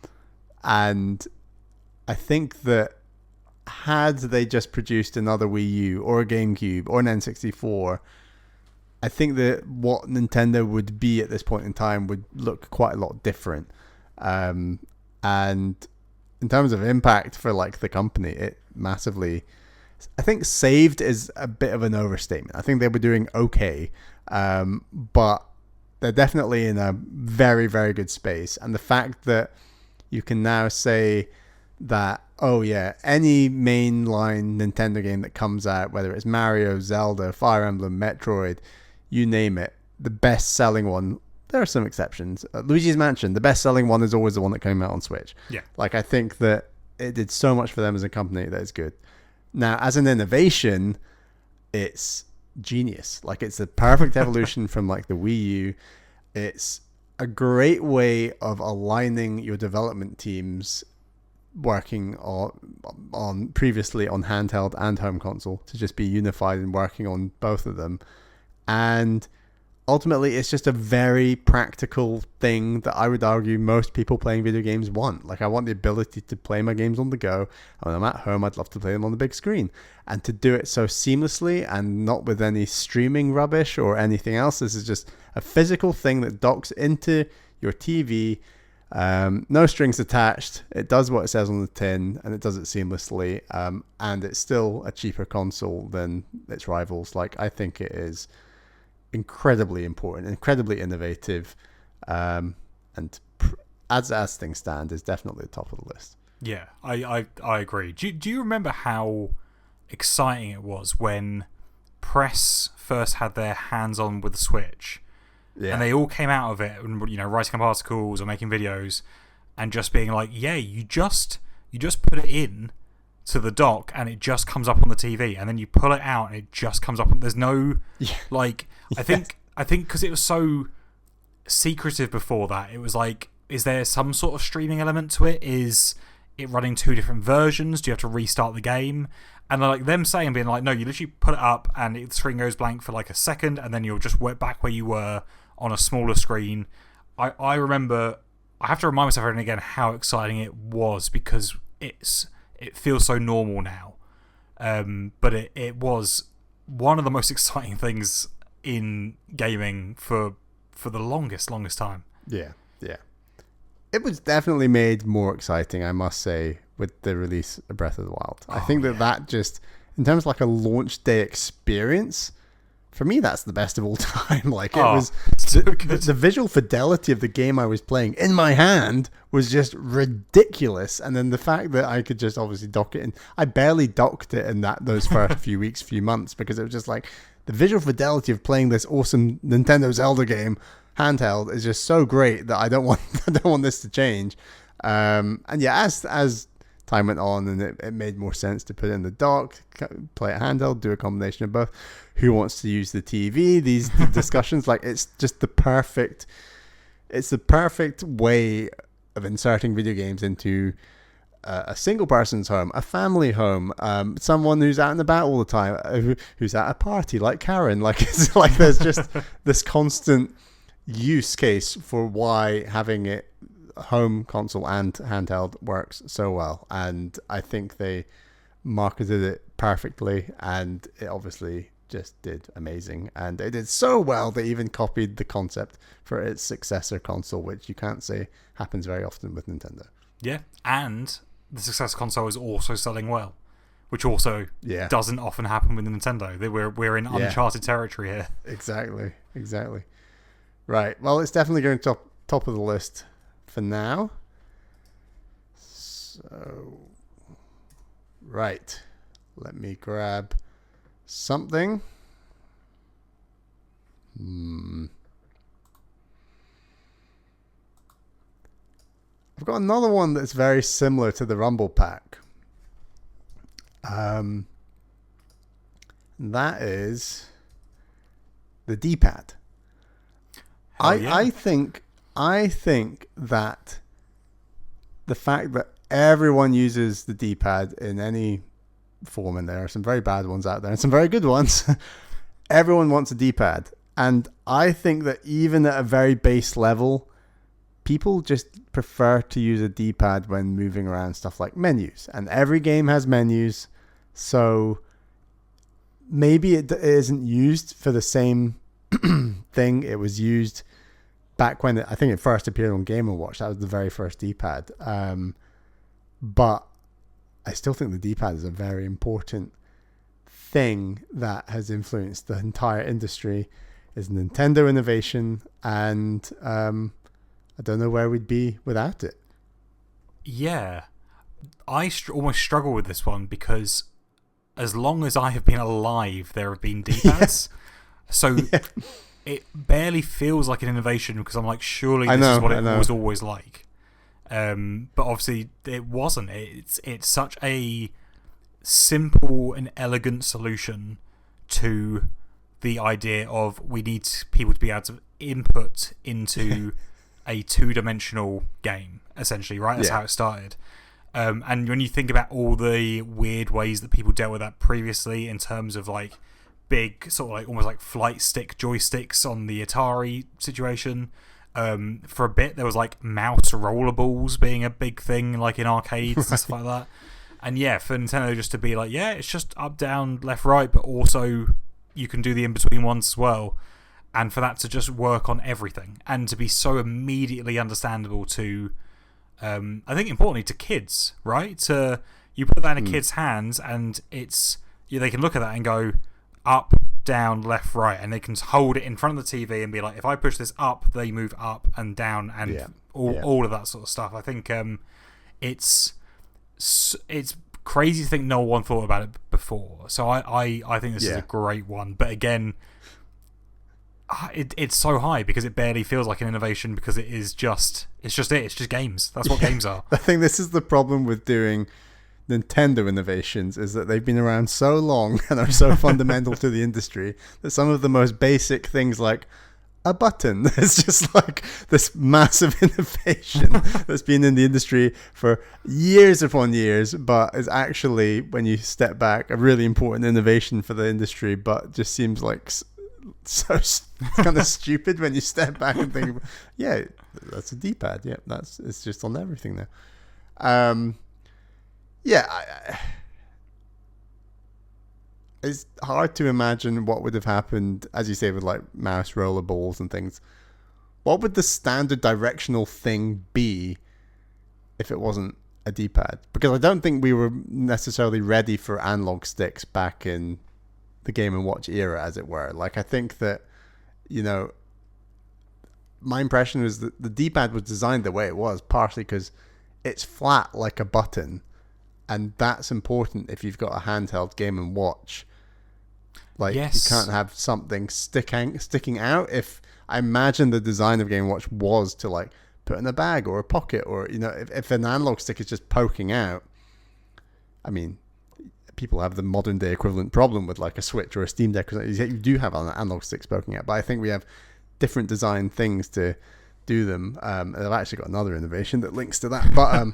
Speaker 1: I think that had they just produced another Wii U or a GameCube or an N64, I think that what Nintendo would be at this point in time would look quite a lot different. And in terms of impact for like the company, it massively, I think saved is a bit of an overstatement. I think they were doing okay, but they're definitely in a very, very good space. And the fact that you can now say that, oh yeah, any mainline Nintendo game that comes out, whether it's Mario, Zelda, Fire Emblem, Metroid, you name it, the best selling one, there are some exceptions. Luigi's Mansion, the best selling one is always the one that came out on Switch.
Speaker 2: Yeah.
Speaker 1: Like, I think that it did so much for them as a company that it's good. Now, as an innovation, it's genius. Like, it's a perfect evolution from like the Wii U. It's a great way of aligning your development teams working on previously on handheld and home console to just be unified and working on both of them. And ultimately, it's just a very practical thing that I would argue most people playing video games want. Like, I want the ability to play my games on the go. When I'm at home, I'd love to play them on the big screen. And to do it so seamlessly and not with any streaming rubbish or anything else. This is just a physical thing that docks into your TV. No strings attached. It does what it says on the tin, and it does it seamlessly. And it's still a cheaper console than its rivals. Like, I think it is incredibly important, incredibly innovative, and as things stand, is definitely the top of the list.
Speaker 2: Yeah, I agree. Do you remember how exciting it was when press first had their hands on with the Switch? Yeah. And they all came out of it, you know, writing up articles or making videos, and just being like, "Yeah, you just put it in to the dock, and it just comes up on the TV, and then you pull it out, and it just comes up. There's no like." I think because it was so secretive before that, it was like, is there some sort of streaming element to it? Is it running two different versions? Do you have to restart the game? And like them saying, being like, no, you literally put it up and the screen goes blank for like a second, and then you'll just work back where you were on a smaller screen. I remember, I have to remind myself every and again how exciting it was, because it feels so normal now. But it was one of the most exciting things in gaming for the longest time. Yeah.
Speaker 1: It was definitely made more exciting, I must say, with the release of Breath of the Wild. I think that just, in terms of like a launch day experience, for me, that's the best of all time. Like, it was so the visual fidelity of the game I was playing in my hand was just ridiculous. And then the fact that I could just obviously dock it in, I barely docked it in those first few months, because it was just like the visual fidelity of playing this awesome Nintendo Zelda game handheld is just so great that I don't want this to change. And yeah, as time went on, and it made more sense to put it in the dock, play it handheld, do a combination of both. Who wants to use the TV? These discussions, like, it's just the perfect way of inserting video games into a single person's home, a family home, someone who's out and about all the time, who's at a party like Karen. Like, it's like there's just this constant use case for why having it home console and handheld works so well. And I think they marketed it perfectly, and it obviously just did amazing. And they did so well they even copied the concept for its successor console, which you can't say happens very often with Nintendo. Yeah,
Speaker 2: and the successor console is also selling well, which also doesn't often happen with Nintendo. We're in uncharted territory here.
Speaker 1: Exactly. Right, well, it's definitely going top of the list for now. So, right, let me grab something. I've got another one that's very similar to the Rumble Pack. That is the D-pad. I think that the fact that everyone uses the D-pad in any form, and there are some very bad ones out there and some very good ones, everyone wants a D-pad. And I think that even at a very base level, people just prefer to use a D-pad when moving around stuff like menus. And every game has menus, so maybe it isn't used for the same thing it was used back when I think it first appeared on Game & Watch. That was the very first D-pad. But I still think the D-pad is a very important thing that has influenced the entire industry. Is Nintendo innovation, and I don't know where we'd be without it.
Speaker 2: Yeah, I almost struggle with this one, because as long as I have been alive, there have been D-pads. So it barely feels like an innovation, because I'm like, surely this is what it was always like. But obviously it wasn't. It's such a simple and elegant solution to the idea of we need people to be able to input into a two-dimensional game, essentially, right? That's how it started. And when you think about all the weird ways that people dealt with that previously, in terms of like big sort of like almost like flight stick joysticks on the Atari situation. For a bit there was like mouse rollerballs being a big thing like in arcades and stuff like that. And yeah, for Nintendo just to be like, yeah, it's just up, down, left, right, but also you can do the in-between ones as well. And for that to just work on everything and to be so immediately understandable to, I think importantly to kids, right? You put that in a kid's hands and they can look at that and go up, down, left, right, and they can hold it in front of the TV and be like, if I push this up, they move up and down and all of that sort of stuff. I think it's crazy to think no one thought about it before. So I think this is a great one. But again, it's so high because it barely feels like an innovation because it's just games. That's what games are.
Speaker 1: I think this is the problem with doing Nintendo innovations, is that they've been around so long and are so fundamental to the industry that some of the most basic things like a button is just like this massive innovation that's been in the industry for years upon years, but is actually, when you step back, a really important innovation for the industry, but just seems like so kind of stupid when you step back and think, yeah, that's a D-pad. Yeah, it's just on everything now. It's hard to imagine what would have happened, as you say, with like mouse roller balls and things. What would the standard directional thing be if it wasn't a D-pad? Because I don't think we were necessarily ready for analog sticks back in the Game & Watch era, as it were. Like, I think that, my impression was that the D-pad was designed the way it was, partially because it's flat like a button. And that's important if you've got a handheld Game & Watch. Like, you can't have something sticking out. If I imagine the design of Game & Watch was to like put in a bag or a pocket, or if an analog stick is just poking out. I mean, people have the modern day equivalent problem with like a Switch or a Steam Deck. You do have analog sticks poking out, but I think we have different design things to do them. And I've actually got another innovation that links to that. But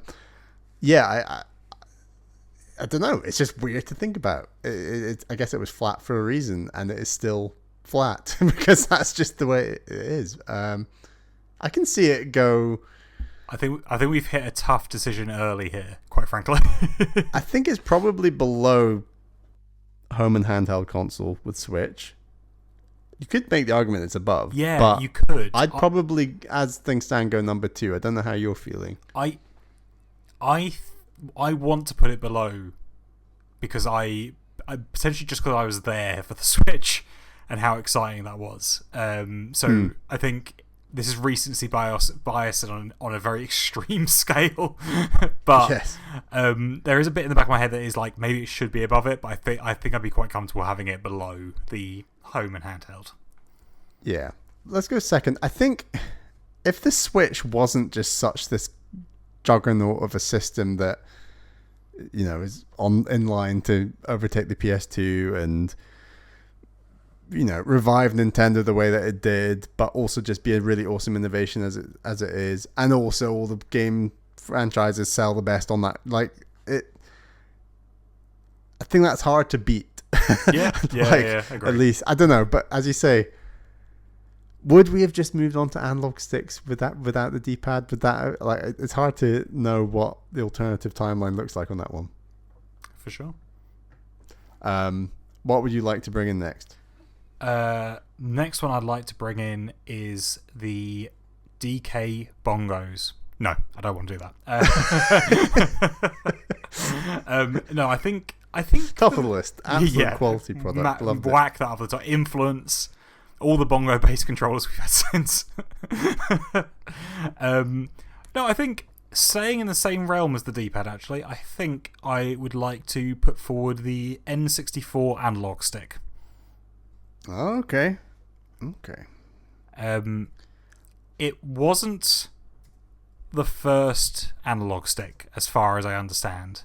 Speaker 1: I don't know. It's just weird to think about. I guess it was flat for a reason, and it is still flat because that's just the way it is. I can see it go.
Speaker 2: I think we've hit a tough decision early here, quite frankly.
Speaker 1: I think it's probably below home and handheld console with Switch. You could make the argument it's above.
Speaker 2: Yeah,
Speaker 1: but
Speaker 2: you could.
Speaker 1: I'd probably, as things stand, go number 2. I don't know how you're feeling.
Speaker 2: I want to put it below because I potentially just because I was there for the Switch and how exciting that was. I think this is recency bias on a very extreme scale. But there is a bit in the back of my head that is like maybe it should be above it, but I think I'd be quite comfortable having it below the home and handheld.
Speaker 1: Yeah. Let's go second. I think if the Switch wasn't just such this juggernaut of a system that is in line to overtake the PS2 and revive Nintendo the way that it did, but also just be a really awesome innovation as it is, and also all the game franchises sell the best on that. Like it, I think that's hard to beat.
Speaker 2: Yeah,
Speaker 1: At least I don't know, but as you say, would we have just moved on to analog sticks without the D-pad? It's hard to know what the alternative timeline looks like on that one.
Speaker 2: For sure.
Speaker 1: What would you like to bring in next?
Speaker 2: Next one I'd like to bring in is the DK bongos. No, I don't want to do that. No, I think
Speaker 1: top of the list. Absolute quality product.
Speaker 2: Whack that up the top. Influence. All the bongo based controllers we've had since. No, I think staying in the same realm as the D-pad, actually, I think I would like to put forward the N64 analog stick.
Speaker 1: Okay.
Speaker 2: It wasn't the first analog stick, as far as I understand.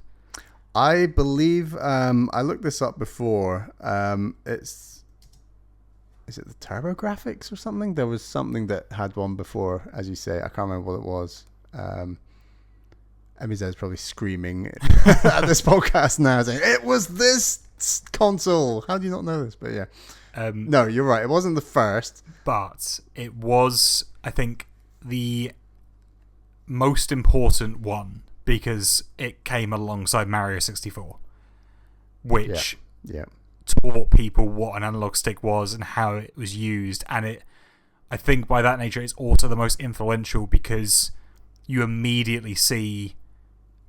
Speaker 1: I believe I looked this up before. Is it the TurboGrafx or something? There was something that had one before, as you say. I can't remember what it was. MZ is probably screaming at this podcast now, saying, it was this console. How do you not know this? But yeah. No, you're right. It wasn't the first.
Speaker 2: But it was, I think, the most important one because it came alongside Mario 64, which taught people what an analog stick was and how it was used. And I think by that nature, it's also the most influential because you immediately see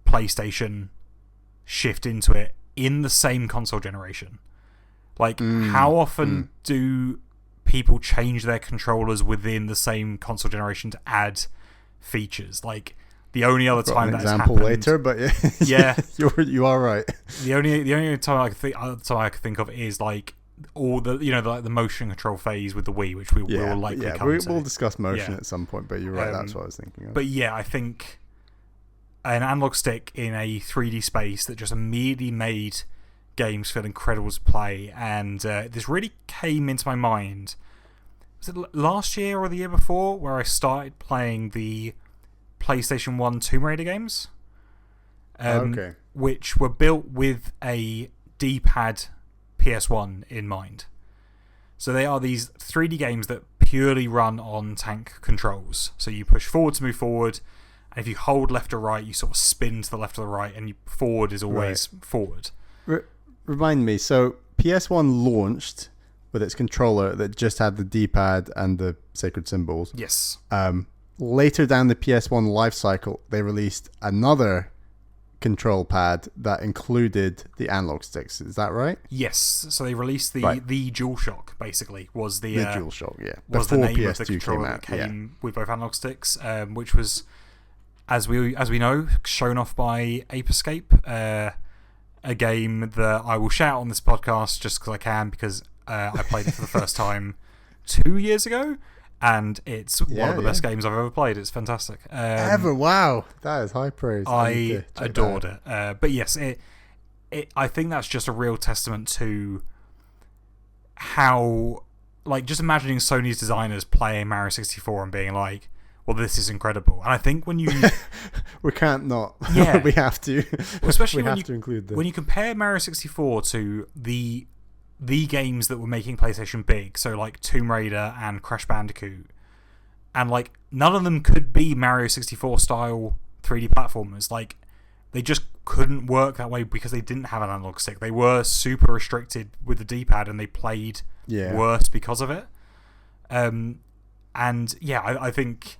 Speaker 2: PlayStation shift into it in the same console generation. Like, how often do people change their controllers within the same console generation to add features? Like, the only other time that's happened...
Speaker 1: An example later, but yeah, you are right.
Speaker 2: The only time I can think of is like all the the motion control phase with the Wii, which we will likely come to.
Speaker 1: We'll discuss motion at some point, but you're right. That's what I was thinking of.
Speaker 2: But yeah, I think an analog stick in a 3D space that just immediately made games feel incredible to play, and this really came into my mind. Was it last year or the year before where I started playing the PlayStation 1 Tomb Raider games? Which were built with a D-pad PS1 in mind. So they are these 3D games that purely run on tank controls. So you push forward to move forward, and if you hold left or right, you sort of spin to the left or the right, and forward is always forward.
Speaker 1: Remind me, so PS1 launched with its controller that just had the D-pad and the sacred symbols.
Speaker 2: Yes.
Speaker 1: Later down the PS1 life cycle, they released another control pad that included the analog sticks. Is that right?
Speaker 2: Yes. So they released the DualShock. Basically, was the
Speaker 1: DualShock. Yeah.
Speaker 2: Was
Speaker 1: before
Speaker 2: the name
Speaker 1: PS2
Speaker 2: of the controller
Speaker 1: came out,
Speaker 2: that came with both analog sticks, which was, as we know, shown off by Ape Escape, a game that I will shout on this podcast just because I can, because I played it for the first time 2 years ago. And it's one of the best games I've ever played. It's fantastic.
Speaker 1: Ever? Wow. That is high praise.
Speaker 2: I adored it. But yes, I think that's just a real testament to how, like, just imagining Sony's designers playing Mario 64 and being like, well, this is incredible. And I think when you...
Speaker 1: we can't not. Yeah. We have to.
Speaker 2: Well, especially
Speaker 1: we
Speaker 2: when
Speaker 1: have to include this.
Speaker 2: When you compare Mario 64 to the games that were making PlayStation big, so like Tomb Raider and Crash Bandicoot, and like none of them could be Mario 64 style 3D platformers. Like, they just couldn't work that way because they didn't have an analog stick. They were super restricted with the D-pad, and they played worse because of it. And yeah, I think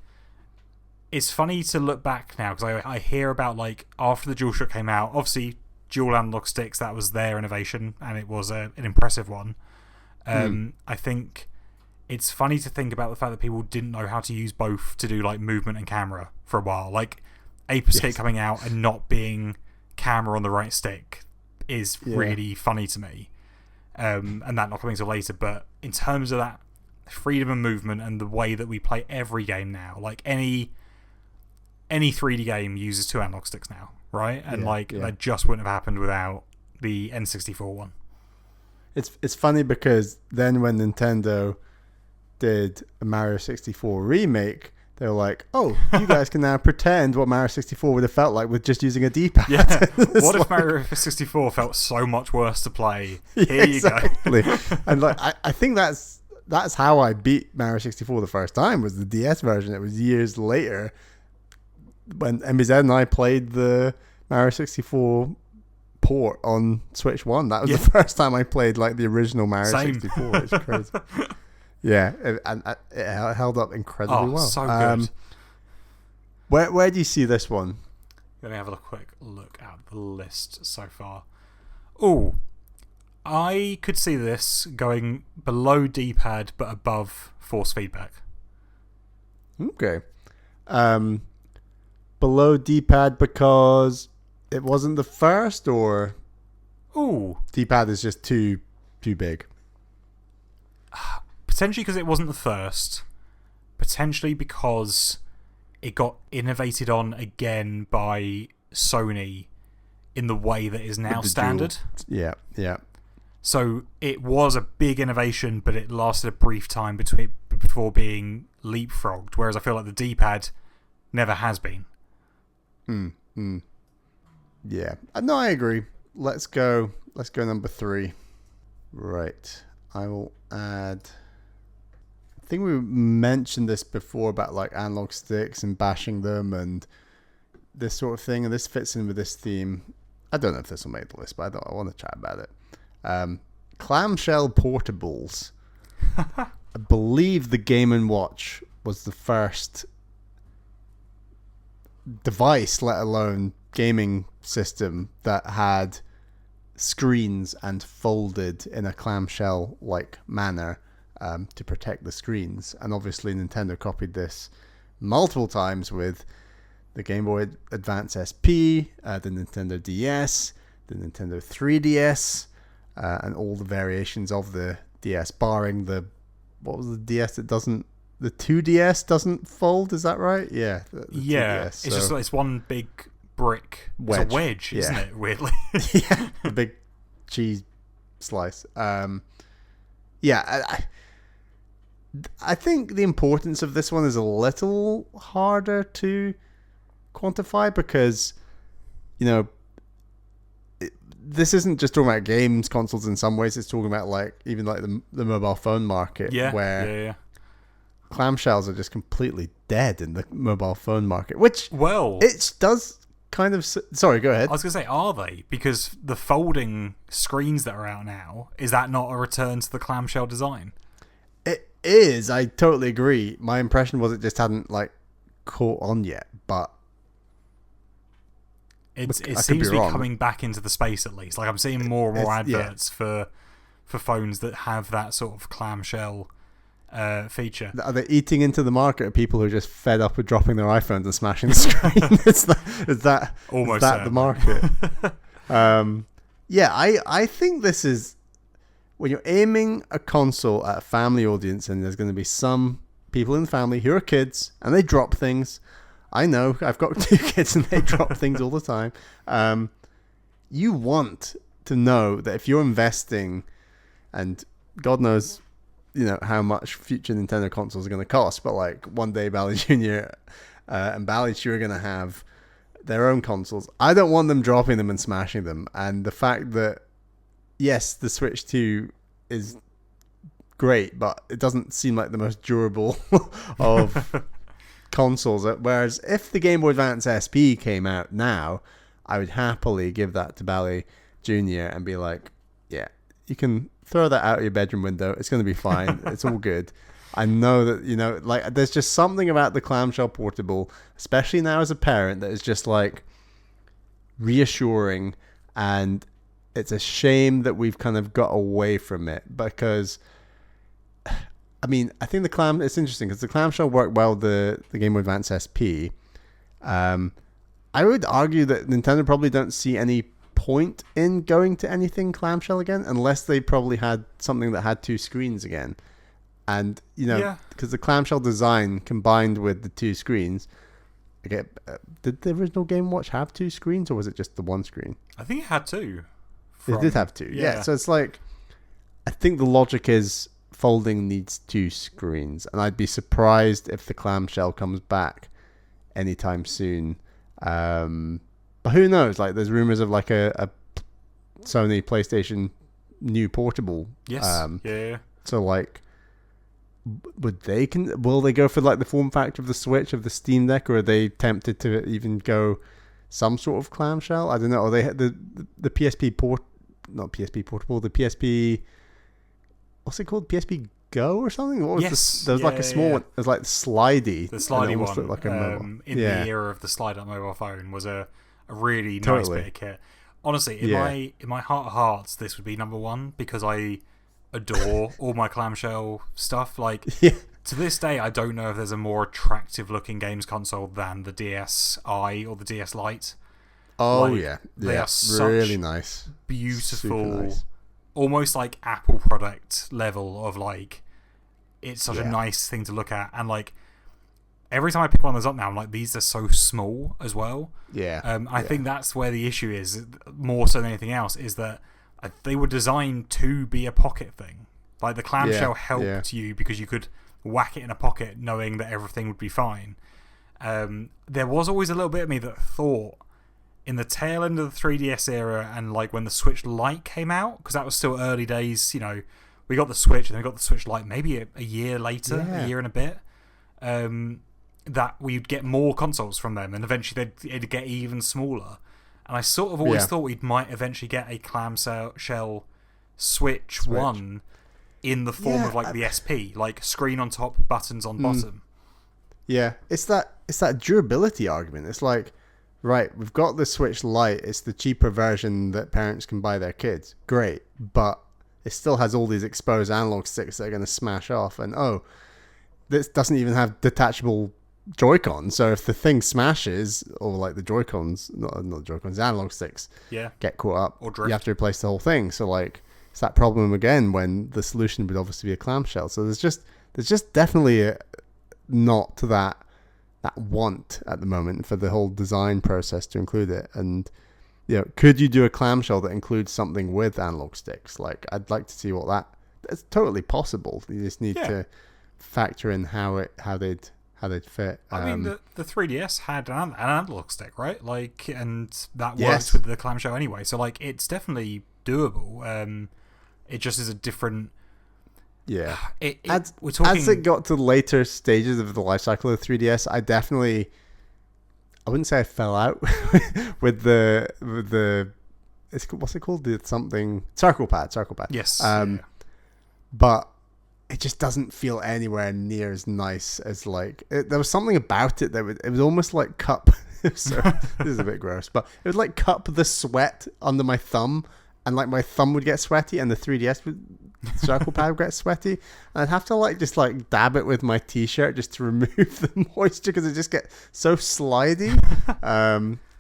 Speaker 2: it's funny to look back now because I hear about, like, after the DualShock came out, obviously dual analog sticks, that was their innovation, and it was an impressive one. I think it's funny to think about the fact that people didn't know how to use both to do like movement and camera for a while. Like Ape Escape coming out and not being camera on the right stick is really funny to me, and that not coming till later. But in terms of that freedom of movement and the way that we play every game now, like any 3D game uses two analog sticks now. Right? And that just wouldn't have happened without the N64 one.
Speaker 1: It's funny because then when Nintendo did a Mario 64 remake, they were like, oh, you guys can now pretend what Mario 64 would have felt like with just using a D-pad.
Speaker 2: Yeah. What if Mario 64 felt so much worse to play? Here you go.
Speaker 1: And like I think that's how I beat Mario 64 the first time, was the DS version. It was years later when MBZ and I played the Mario 64 port on Switch 1. That was the first time I played like the original Mario 64. It's crazy. And it held up incredibly well.
Speaker 2: So good.
Speaker 1: Where do you see this one?
Speaker 2: Let me have a quick look at the list so far. Oh, I could see this going below D-pad but above force feedback.
Speaker 1: Okay. Below D-pad because it wasn't the first, or D-pad is just too big?
Speaker 2: Potentially because it wasn't the first. Potentially because it got innovated on again by Sony in the way that is now standard.
Speaker 1: Yeah.
Speaker 2: So it was a big innovation, but it lasted a brief time before being leapfrogged, whereas I feel like the D-pad never has been.
Speaker 1: Yeah. No, I agree. let's go number 3. Right. I will add. I think we mentioned this before about like analog sticks and bashing them and this sort of thing, and this fits in with this theme. I don't know if this will make the list, but I want to chat about it. Clamshell portables. I believe the Game & Watch was the first device, let alone gaming system, that had screens and folded in a clamshell-like manner to protect the screens. And obviously Nintendo copied this multiple times with the Game Boy Advance SP, the Nintendo DS, the Nintendo 3DS, and all the variations of the DS, barring the, what was the DS that doesn't, the 2DS doesn't fold, is that right? Yeah. The 2DS,
Speaker 2: it's just like it's one big brick.
Speaker 1: Wedge.
Speaker 2: It's a wedge, isn't it, weirdly?
Speaker 1: Yeah, the big cheese slice. I think the importance of this one is a little harder to quantify because, you know, this isn't just talking about games consoles. In some ways, it's talking about like even like the mobile phone market, where clamshells are just completely dead in the mobile phone market. Which it does kind of. Sorry, go ahead.
Speaker 2: I was gonna say, are they? Because the folding screens that are out now, is that not a return to the clamshell design?
Speaker 1: It is. I totally agree. My impression was it just hadn't like caught on yet, but.
Speaker 2: It seems to be coming back into the space, at least. Like I'm seeing more and more adverts for phones that have that sort of clamshell feature.
Speaker 1: Are they eating into the market of people who are just fed up with dropping their iPhones and smashing the screen? is that the market? I think this is when you're aiming a console at a family audience, and there's going to be some people in the family who are kids and they drop things. I know, I've got 2 kids and they drop things all the time. You want to know that if you're investing, and God knows, you know, how much future Nintendo consoles are going to cost, but like one day Bally Jr. And Bally Chu are going to have their own consoles. I don't want them dropping them and smashing them. And the fact that, yes, the Switch 2 is great, but it doesn't seem like the most durable of consoles. Whereas if the Game Boy Advance SP came out now, I would happily give that to Bally Jr. and be like, yeah, you can throw that out your bedroom window. It's going to be fine. It's all good. I know that, you know, like there's just something about the clamshell portable, especially now as a parent, that is just like reassuring. And it's a shame that we've kind of got away from it because, I mean, I think it's interesting because the clamshell worked well with the Game Boy Advance SP. I would argue that Nintendo probably don't see any point in going to anything clamshell again unless they probably had something that had 2 screens again. And, you know, because the clamshell design combined with the 2 screens, did the original Game & Watch have 2 screens or was it just the 1 screen?
Speaker 2: I think it had 2.
Speaker 1: It did have 2, yeah. So it's like, I think the logic is folding needs 2 screens, and I'd be surprised if the clamshell comes back anytime soon. But who knows? Like, there's rumors of like a Sony PlayStation new portable.
Speaker 2: Yes.
Speaker 1: So like, will they go for like the form factor of the Switch, of the Steam Deck, or are they tempted to even go some sort of clamshell? I don't know. Or they the PSP not PSP portable, the PSP. What's it called? PSP Go or something? What was this? There was like a small one. It was like slidey.
Speaker 2: The slidey one.
Speaker 1: Like a
Speaker 2: in the era of the slide-up mobile phone was a really nice bit of kit. Honestly, in my heart of hearts, this would be number 1 because I adore all my clamshell stuff. Like, to this day, I don't know if there's a more attractive-looking games console than the DSi or the DS Lite.
Speaker 1: Oh,
Speaker 2: like, they are such
Speaker 1: really nice,
Speaker 2: beautiful,
Speaker 1: nice.
Speaker 2: Almost like Apple product level of like, it's such a nice thing to look at. And like, every time I pick one of those up now, I'm like, these are so small as well. I think that's where the issue is, more so than anything else, is that they were designed to be a pocket thing. Like, the clamshell helped you because you could whack it in a pocket knowing that everything would be fine. There was always a little bit of me that thought in the tail end of the 3DS era and like when the Switch Lite came out, because that was still early days. We got the Switch and then we got the Switch Lite maybe a year later, a year and a bit. That we'd get more consoles from them, and eventually it'd get even smaller. And I sort of always thought we might eventually get a clamshell Switch 1 in the form of like the SP, like screen on top, buttons on bottom.
Speaker 1: Yeah, it's that durability argument. It's like, right, we've got the Switch Lite. It's the cheaper version that parents can buy their kids. Great, but it still has all these exposed analog sticks that are going to smash off. And this doesn't even have detachable Joy-Cons. So if the thing smashes, or like the Joy-Cons, not Joy-Cons, the analog sticks get caught up,
Speaker 2: or drift,
Speaker 1: you have to replace the whole thing. So like, it's that problem again when the solution would obviously be a clamshell. So there's just definitely not to that want at the moment for the whole design process to include it. And could you do a clamshell that includes something with analog sticks? Like, I'd like to see that's totally possible. You just need to factor in how they'd fit.
Speaker 2: I mean, the 3DS had an analog stick, right? Like, and that works with the clamshell anyway. So like, it's definitely doable. It just is a different.
Speaker 1: Yeah.
Speaker 2: We're talking,
Speaker 1: as it got to later stages of the life cycle of the 3DS, I wouldn't say I fell out with the what's it called? The something circle pad.
Speaker 2: Yes.
Speaker 1: But it just doesn't feel anywhere near as nice as like there was something about it that it was almost like cup. So this is a bit gross, but it was like cup the sweat under my thumb, and like my thumb would get sweaty, and the 3DS circle pad would get sweaty, and I'd have to like just like dab it with my t-shirt just to remove the moisture because it just gets so slidey.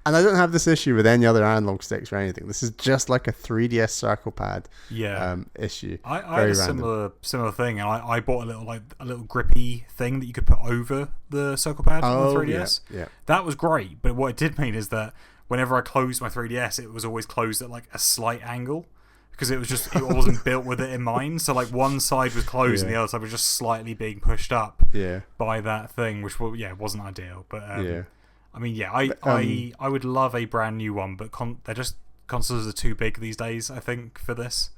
Speaker 1: And I don't have this issue with any other analog sticks or anything. This is just like a 3DS circle pad issue.
Speaker 2: I had a similar thing, and I bought a little grippy thing that you could put over the circle pad on the 3DS.
Speaker 1: Yeah.
Speaker 2: That was great, but what it did mean is that whenever I closed my 3DS, it was always closed at like a slight angle, because it wasn't built with it in mind. So like one side was closed and the other side was just slightly being pushed up by that thing, which wasn't ideal. But I mean, I would love a brand new one, but consoles are too big these days, I think, for this.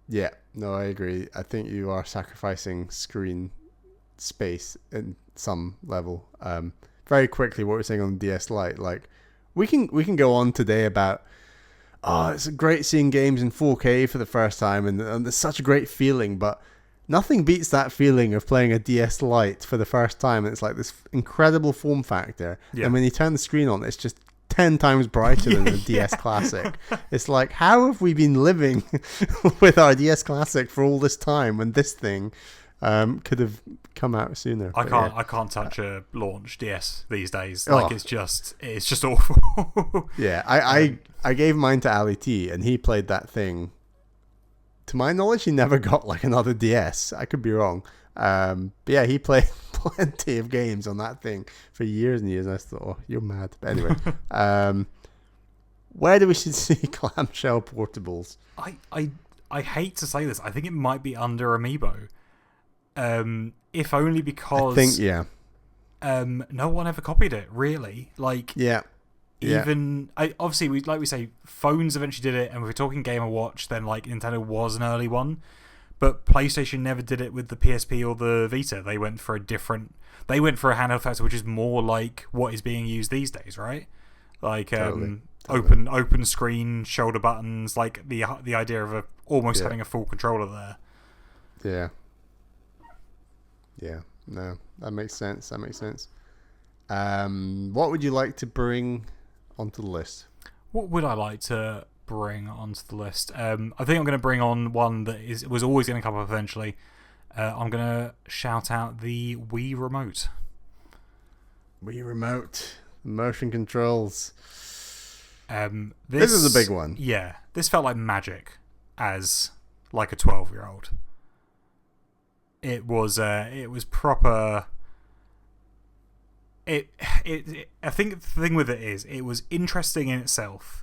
Speaker 2: Yeah,
Speaker 1: no, I agree. I think you are sacrificing screen space in some level. Very quickly, what we're saying on the DS Lite, like we can go on today about, it's great seeing games in 4K for the first time, and it's such a great feeling, but nothing beats that feeling of playing a DS Lite for the first time. It's like this incredible form factor. Yeah. And when you turn the screen on, it's just 10 times brighter than a DS Classic. It's like, how have we been living with our DS Classic for all this time when this thing could have come out sooner?
Speaker 2: I can't touch a launch DS these days. Like, it's just awful.
Speaker 1: Yeah, I gave mine to Ali T, and he played that thing. To my knowledge, he never got like another DS. I could be wrong. But yeah, he played plenty of games on that thing for years and years. And I thought, you're mad. But anyway, where do we should see clamshell portables?
Speaker 2: I hate to say this. I think it might be under Amiibo. If only because
Speaker 1: I think
Speaker 2: no one ever copied it, really. Like even obviously we say phones eventually did it, and if we're talking Game & Watch, then like Nintendo was an early one, but PlayStation never did it with the PSP or the Vita. They went for a handheld factor which is more like what is being used these days, right? Like totally. Open screen, shoulder buttons, like the idea of almost having a full controller there.
Speaker 1: Yeah, no, that makes sense. What would you like to bring onto the list?
Speaker 2: What would I like to bring onto the list? I think I'm going to bring on one that was always going to come up eventually. I'm going to shout out the Wii Remote.
Speaker 1: Wii Remote, motion controls.
Speaker 2: This
Speaker 1: is a big one.
Speaker 2: Yeah, this felt like magic as like a 12-year-old. It was proper. I think the thing with it is it was interesting in itself.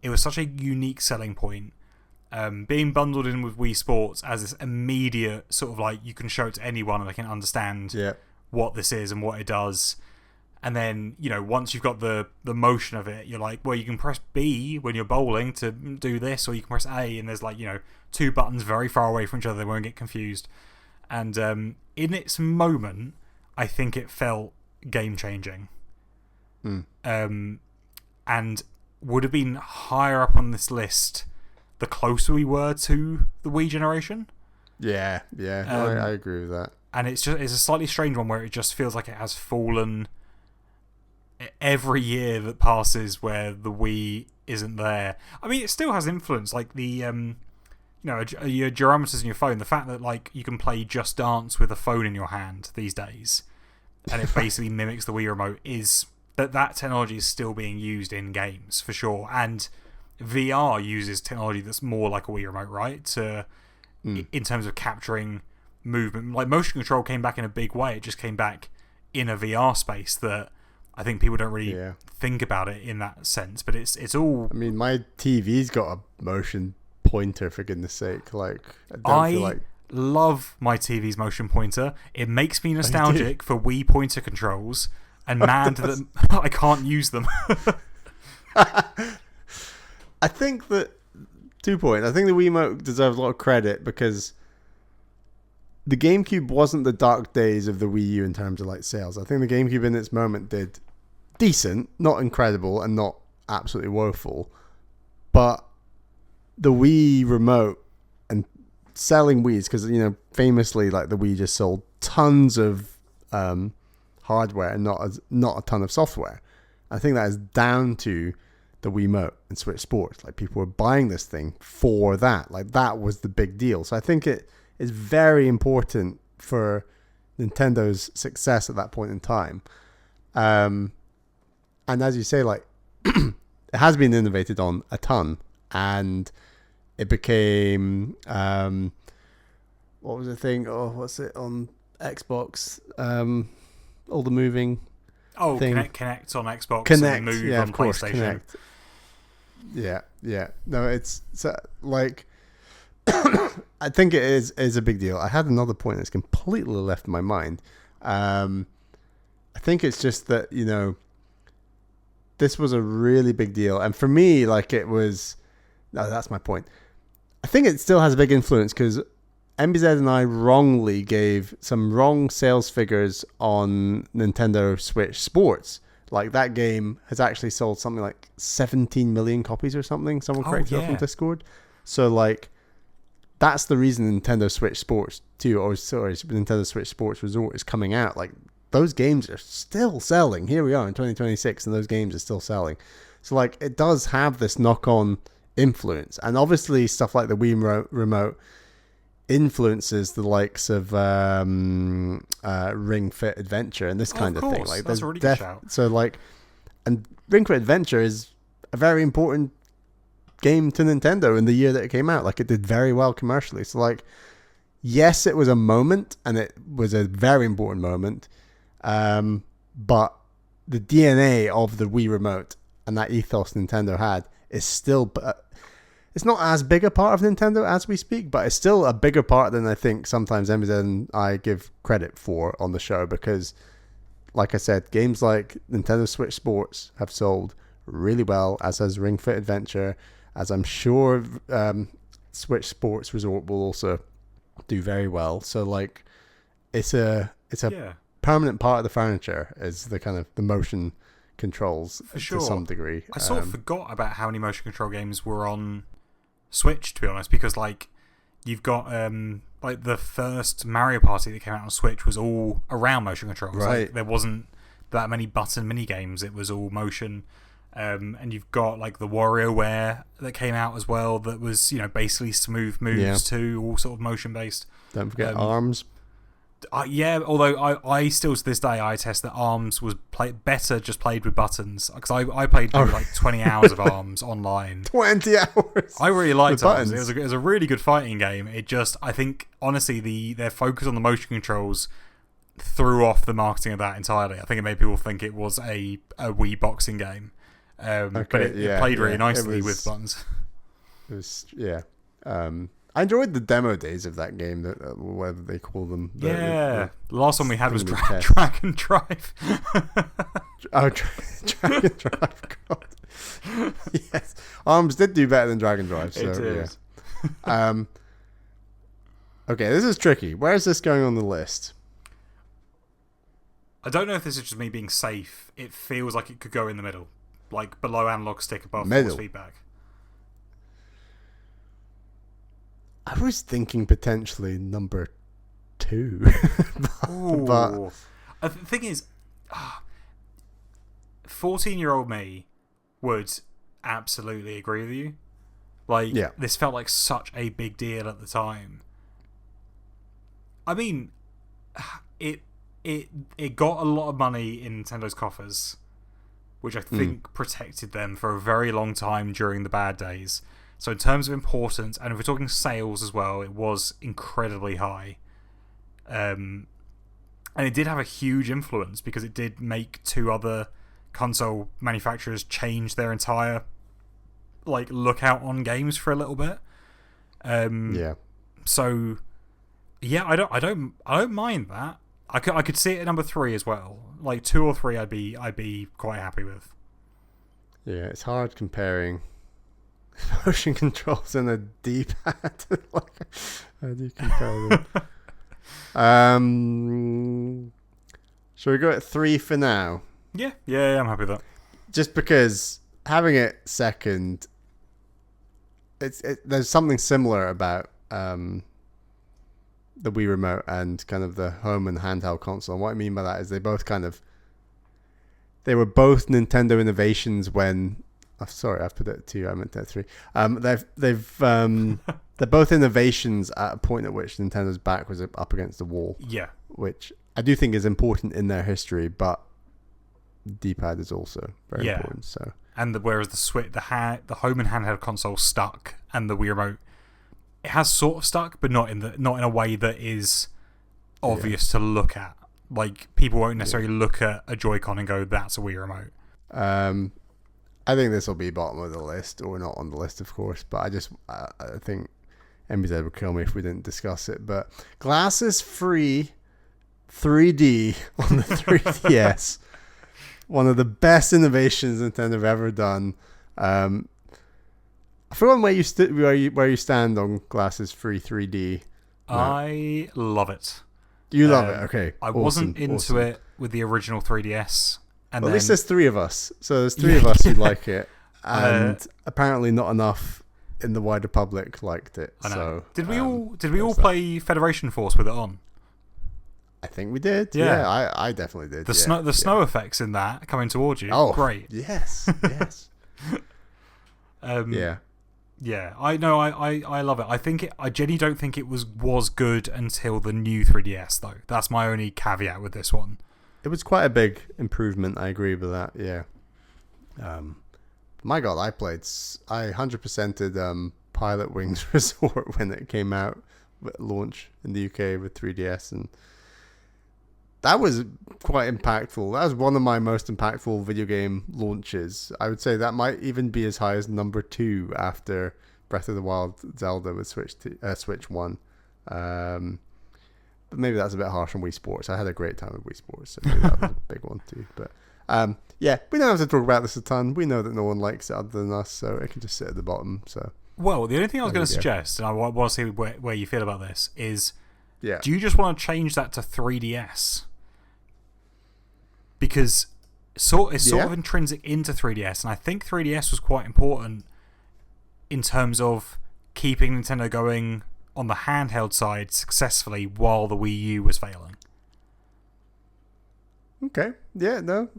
Speaker 2: It was such a unique selling point. Being bundled in with Wii Sports as this immediate sort of like you can show it to anyone and they can understand what this is and what it does. And then, once you've got the motion of it, you're like, well, you can press B when you're bowling to do this, or you can press A, and there's like, 2 buttons very far away from each other. They won't get confused. And in its moment, I think it felt game-changing. And would have been higher up on this list the closer we were to the Wii generation.
Speaker 1: Yeah. I agree with that.
Speaker 2: And it's a slightly strange one where it just feels like it has fallen every year that passes where the Wii isn't there. I mean, it still has influence, like the your gyrometers in your phone. The fact that like you can play Just Dance with a phone in your hand these days, and it basically mimics the Wii remote, is that technology is still being used in games for sure. And VR uses technology that's more like a Wii remote, right? In terms of capturing movement, like motion control came back in a big way. It just came back in a VR space that I think people don't really think about it in that sense. But it's all. I
Speaker 1: mean, my TV's got a motion pointer, for goodness sake. Like I
Speaker 2: love my TV's motion pointer. It makes me nostalgic for Wii pointer controls, and mad that I can't use them.
Speaker 1: I think that 2 points. I think the Wiimote deserves a lot of credit because the GameCube wasn't the dark days of the Wii U in terms of like sales. I think the GameCube in its moment did decent, not incredible and not absolutely woeful, but the Wii remote and selling Wiis, because famously like the Wii just sold tons of hardware and not a ton of software. I think that is down to the Wiimote and Switch Sports. Like people were buying this thing for that. Like that was the big deal. So I think it is very important for Nintendo's success at that point in time. And as you say, like it has been innovated on a ton, and it became what was the thing? Oh, what's it on Xbox? All the moving.
Speaker 2: Oh,
Speaker 1: thing.
Speaker 2: Kinect on Xbox.
Speaker 1: Kinect,
Speaker 2: and Move
Speaker 1: yeah,
Speaker 2: on
Speaker 1: of course,
Speaker 2: PlayStation.
Speaker 1: Kinect. Yeah. No, it's like I think it is a big deal. I had another point that's completely left my mind. I think it's just that this was a really big deal, and for me, like it was. No, that's my point. I think it still has a big influence because MBZ and I wrongly gave some wrong sales figures on Nintendo Switch Sports. Like that game has actually sold something like 17 million copies or something. Someone corrected it on Discord. So like that's the reason Nintendo Switch Sports 2, or sorry, Nintendo Switch Sports Resort is coming out. Like those games are still selling. Here we are in 2026 and those games are still selling. So like it does have this knock-on influence. And obviously stuff like the Wii remote influences the likes of Ring Fit Adventure and this kind of thing. Like
Speaker 2: that's a really good shout.
Speaker 1: So like, and Ring Fit Adventure is a very important game to Nintendo in the year that it came out. Like it did very well commercially. So like, yes, it was a moment and it was a very important moment. But the DNA of the Wii remote and that ethos Nintendo had is still, it's not as big a part of Nintendo as we speak, but it's still a bigger part than I think sometimes MZ and I give credit for on the show, because like I said, games like Nintendo Switch Sports have sold really well, as has Ring Fit Adventure, as I'm sure Switch Sports Resort will also do very well. So like it's a permanent part of the furniture, is the kind of the motion controls to some degree.
Speaker 2: I sort of forgot about how many motion control games were on Switch, to be honest, because like you've got like the first Mario Party that came out on Switch was all around motion controls.
Speaker 1: Right.
Speaker 2: Like, there wasn't that many button mini games, it was all motion. And you've got like the WarioWare that came out as well, that was basically smooth moves too, all sort of motion based.
Speaker 1: Don't forget ARMS.
Speaker 2: Although I still to this day I attest that ARMS was better just played with buttons, because I played like 20 hours of ARMS online.
Speaker 1: 20 hours.
Speaker 2: I really liked ARMS. It was a really good fighting game. It just, I think honestly their focus on the motion controls threw off the marketing of that entirely. I think it made people think it was a Wii boxing game, but it played really nicely with buttons.
Speaker 1: It was I enjoyed the demo days of that game, whatever they call them.
Speaker 2: The last one we had was Drag and Drive.
Speaker 1: Oh, Dragon Drive. God. Yes, Arms did do better than Dragon Drive. So,
Speaker 2: it is.
Speaker 1: Yeah. Okay, this is tricky. Where is this going on the list?
Speaker 2: I don't know if this is just me being safe. It feels like it could go in the middle, like below analog stick, above force feedback.
Speaker 1: I was thinking potentially number 2.
Speaker 2: But the thing is, 14-year-old me would absolutely agree with you. Like, this felt like such a big deal at the time. I mean, it got a lot of money in Nintendo's coffers, which I think protected them for a very long time during the bad days. So in terms of importance, and if we're talking sales as well, it was incredibly high. And it did have a huge influence because it did make 2 other console manufacturers change their entire lookout on games for a little bit. So yeah, I don't mind that. I could see it at number 3 as well. Like 2 or 3, I'd be quite happy with.
Speaker 1: Yeah, it's hard comparing motion controls and a D-pad. How do you compare them? Shall we go at 3 for now?
Speaker 2: Yeah, I'm happy with that.
Speaker 1: Just because having it second, there's something similar about the Wii Remote and kind of the home and handheld console. And what I mean by that is they were both Nintendo innovations when. Oh, sorry, I've put it at 2. I meant at 3. They're both innovations at a point at which Nintendo's back was up against the wall.
Speaker 2: Yeah,
Speaker 1: which I do think is important in their history, but D-pad is also very important. So,
Speaker 2: and whereas the Switch, the home and handheld console stuck, and the Wii Remote, it has sort of stuck, but not in a way that is obvious to look at. Like, people won't necessarily look at a Joy-Con and go, "That's a Wii Remote."
Speaker 1: I think this will be bottom of the list, or not on the list, of course. But I think MBZ would kill me if we didn't discuss it. But glasses-free 3D on the 3DS, one of the best innovations Nintendo have ever done. I forgot where you stand on glasses-free 3D. No.
Speaker 2: I love it.
Speaker 1: You love it, okay.
Speaker 2: I wasn't into it with the original 3DS. And
Speaker 1: at least there's 3 of us. So there's 3 of us who like it. And apparently not enough in the wider public liked it.
Speaker 2: I know.
Speaker 1: So,
Speaker 2: did we all play Federation Force with it on?
Speaker 1: I think we did. Yeah, I definitely did.
Speaker 2: The snow effects in that coming towards you. Oh, great.
Speaker 1: Yes.
Speaker 2: Yeah, I know. I love it. I genuinely don't think it was good until the new 3DS though. That's my only caveat with this one.
Speaker 1: It was quite a big improvement. I agree with that. Yeah. My God, I 100%ed Pilot Wings Resort when it came out at launch in the UK with 3DS, and that was quite impactful. That was one of my most impactful video game launches. I would say that might even be as high as number 2 after Breath of the Wild Zelda with Switch 1. But maybe that's a bit harsh on Wii Sports. I had a great time with Wii Sports, so maybe that was a big one too. But yeah, we don't have to talk about this a ton. We know that no one likes it other than us, so it can just sit at the bottom. So,
Speaker 2: well, the only thing I was going to suggest, and I want to see where you feel about this, is
Speaker 1: do
Speaker 2: you just want to change that to 3DS? Because it's sort of intrinsic into 3DS, and I think 3DS was quite important in terms of keeping Nintendo going on the handheld side successfully while the Wii U was failing.
Speaker 1: Okay. Yeah, no.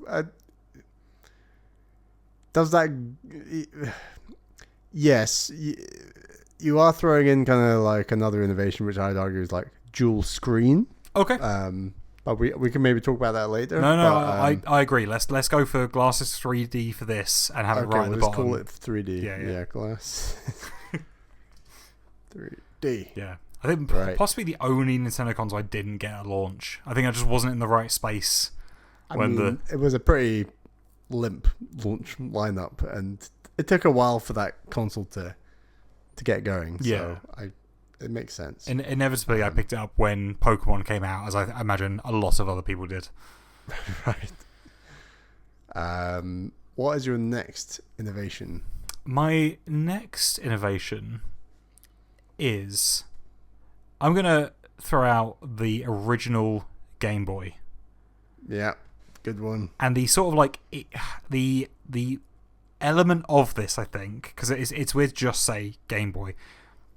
Speaker 1: Does that... Yes. You are throwing in kind of like another innovation, which I'd argue is like dual screen.
Speaker 2: Okay.
Speaker 1: But we can maybe talk about that later.
Speaker 2: No, I agree. Let's go for glasses 3D for this and have it right at the bottom.
Speaker 1: Let's call it 3D. Yeah, glass. 3D.
Speaker 2: Yeah. I think possibly the only Nintendo console I didn't get at launch. I think I just wasn't in the right space.
Speaker 1: It was a pretty limp launch lineup, and it took a while for that console to get going.
Speaker 2: Yeah.
Speaker 1: So it makes sense.
Speaker 2: And inevitably, I picked it up when Pokemon came out, as I imagine a lot of other people did.
Speaker 1: Right. What is your next innovation?
Speaker 2: My next innovation is I'm gonna throw out the original Game Boy.
Speaker 1: Yeah, good one.
Speaker 2: And the sort of like the element of this, I think, because it's with just say Game Boy.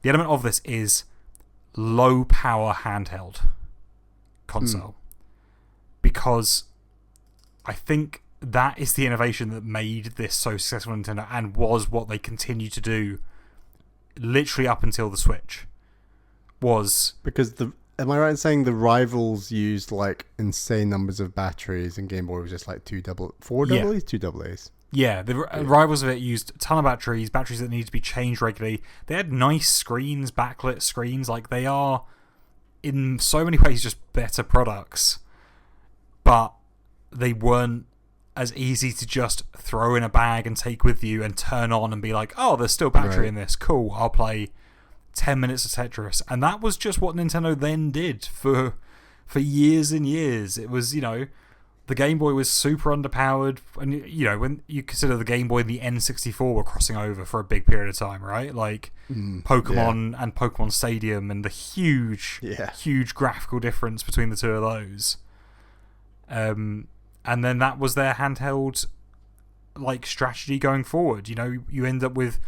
Speaker 2: The element of this is low power handheld console, because I think that is the innovation that made this so successful on Nintendo, and was what they continue to do literally up until the Switch. Was
Speaker 1: because am I right in saying the rivals used like insane numbers of batteries, and Game Boy was just like four AA's, two AA's?
Speaker 2: Yeah, the rivals of it used a ton of batteries that need to be changed regularly. They had nice screens, backlit screens. Like, they are, in so many ways, just better products. But they weren't as easy to just throw in a bag and take with you and turn on and be like, oh, there's still battery in this. Cool, I'll play 10 minutes of Tetris. And that was just what Nintendo then did for years and years. It was, the Game Boy was super underpowered. And, when you consider the Game Boy and the N64 were crossing over for a big period of time, right? Like Pokemon and Pokemon Stadium, and the huge graphical difference between the two of those. And then that was their handheld like strategy going forward. You end up with,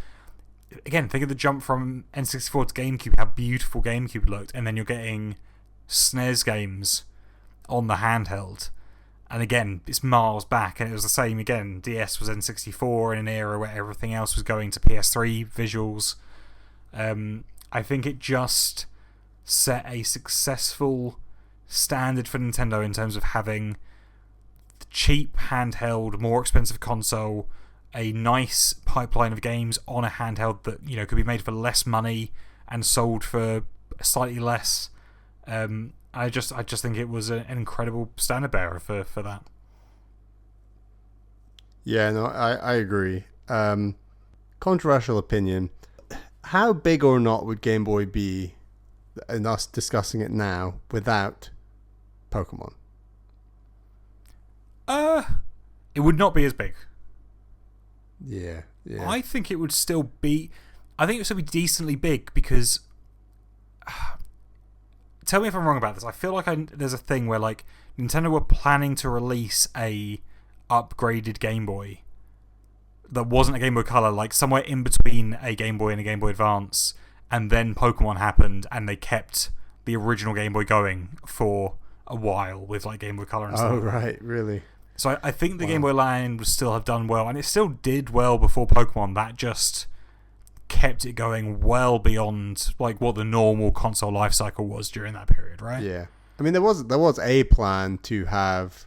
Speaker 2: again, think of the jump from N64 to GameCube, how beautiful GameCube looked, and then you're getting SNES games on the handheld. And again, it's miles back, and it was the same again. DS was N64 in an era where everything else was going to PS3 visuals. I think it just set a successful standard for Nintendo in terms of having the cheap handheld, more expensive console, a nice pipeline of games on a handheld that could be made for less money and sold for slightly less. I just think it was an incredible standard bearer for that.
Speaker 1: Yeah, no, I agree. Controversial opinion. How big or not would Game Boy be, in us discussing it now, without Pokemon?
Speaker 2: It would not be as big.
Speaker 1: Yeah.
Speaker 2: I think it would still be. I think it would still be decently big because. Tell me if I'm wrong about this. I feel like there's a thing where like Nintendo were planning to release a upgraded Game Boy that wasn't a Game Boy Color, like somewhere in between a Game Boy and a Game Boy Advance, and then Pokemon happened, and they kept the original Game Boy going for a while with like Game Boy Color and stuff.
Speaker 1: Oh right, really?
Speaker 2: So I think the Game Boy line would still have done well, and it still did well before Pokemon. That just kept it going well beyond like what the normal console life cycle was during that period, right?
Speaker 1: Yeah. I mean, there was a plan to have.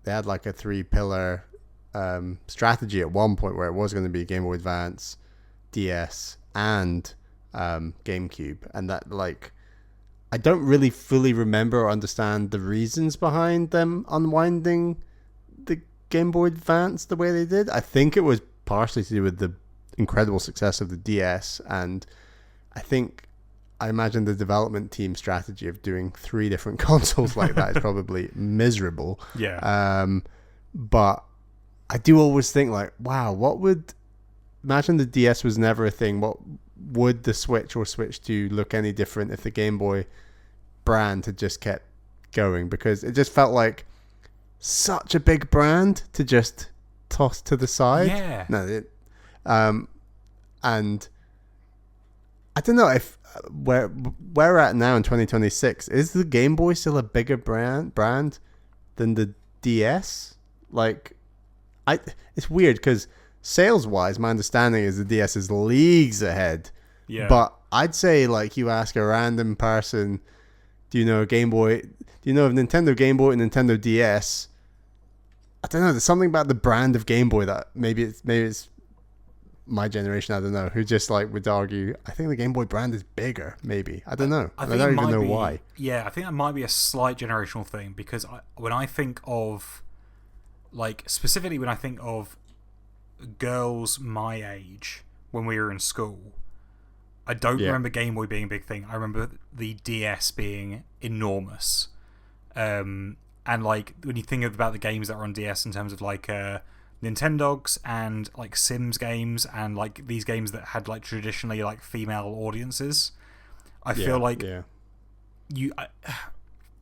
Speaker 1: They had like a 3-pillar strategy at one point where it was going to be Game Boy Advance, DS, and GameCube, and that like I don't really fully remember or understand the reasons behind them unwinding the Game Boy Advance the way they did. I think it was partially to do with the incredible success of the DS, and I imagine the development team strategy of doing 3 different consoles like that is probably miserable.
Speaker 2: Yeah.
Speaker 1: But I do always think like, wow, imagine the DS was never a thing. What would the Switch or Switch 2 look any different if the Game Boy brand had just kept going? Because it just felt like such a big brand to just toss to the side.
Speaker 2: Yeah.
Speaker 1: No, and I don't know if where we're at now in 2026, is the Game Boy still a bigger brand than the DS? Like, it's weird because sales wise, my understanding is the DS is leagues ahead.
Speaker 2: Yeah.
Speaker 1: But I'd say like you ask a random person, do you know a Game Boy? Do you know of Nintendo Game Boy and Nintendo DS? I don't know. There's something about the brand of Game Boy that maybe it's my generation, I don't know, who just like would argue, I think the Game Boy brand is bigger, maybe. I don't know. I don't even know why.
Speaker 2: Yeah, I think that might be a slight generational thing, because when I think of, like, specifically when I think of girls my age when we were in school, I don't remember Game Boy being a big thing. I remember the DS being enormous. and like when you think about the games that are on DS in terms of like Nintendogs and like Sims games and like these games that had like traditionally like female audiences, I feel like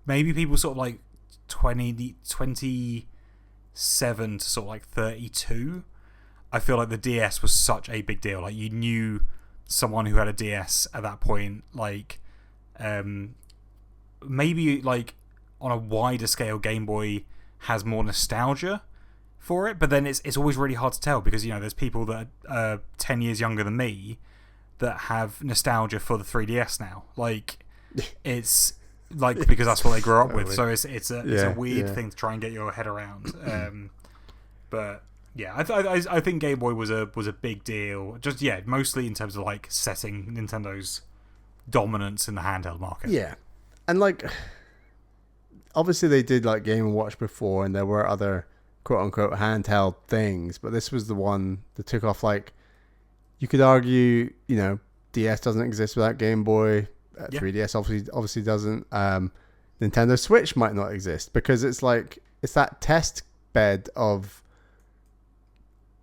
Speaker 2: maybe people sort of like 27 to sort of like 32. I feel like the DS was such a big deal. Like you knew someone who had a DS at that point, like maybe like on a wider scale Game Boy has more nostalgia for it, but then it's always really hard to tell because, you know, there's people that are 10 years younger than me that have nostalgia for the 3DS now. Like it's like because that's what they grew up with. So it's a weird thing to try and get your head around. But yeah, I think Game Boy was a big deal. Just mostly in terms of like setting Nintendo's dominance in the handheld market.
Speaker 1: Yeah, and like obviously they did like Game & Watch before, and there were other quote unquote handheld things, but this was the one that took off. Like you could argue, you know, DS doesn't exist without Game Boy. 3DS obviously doesn't. Nintendo Switch might not exist because it's that test bed of,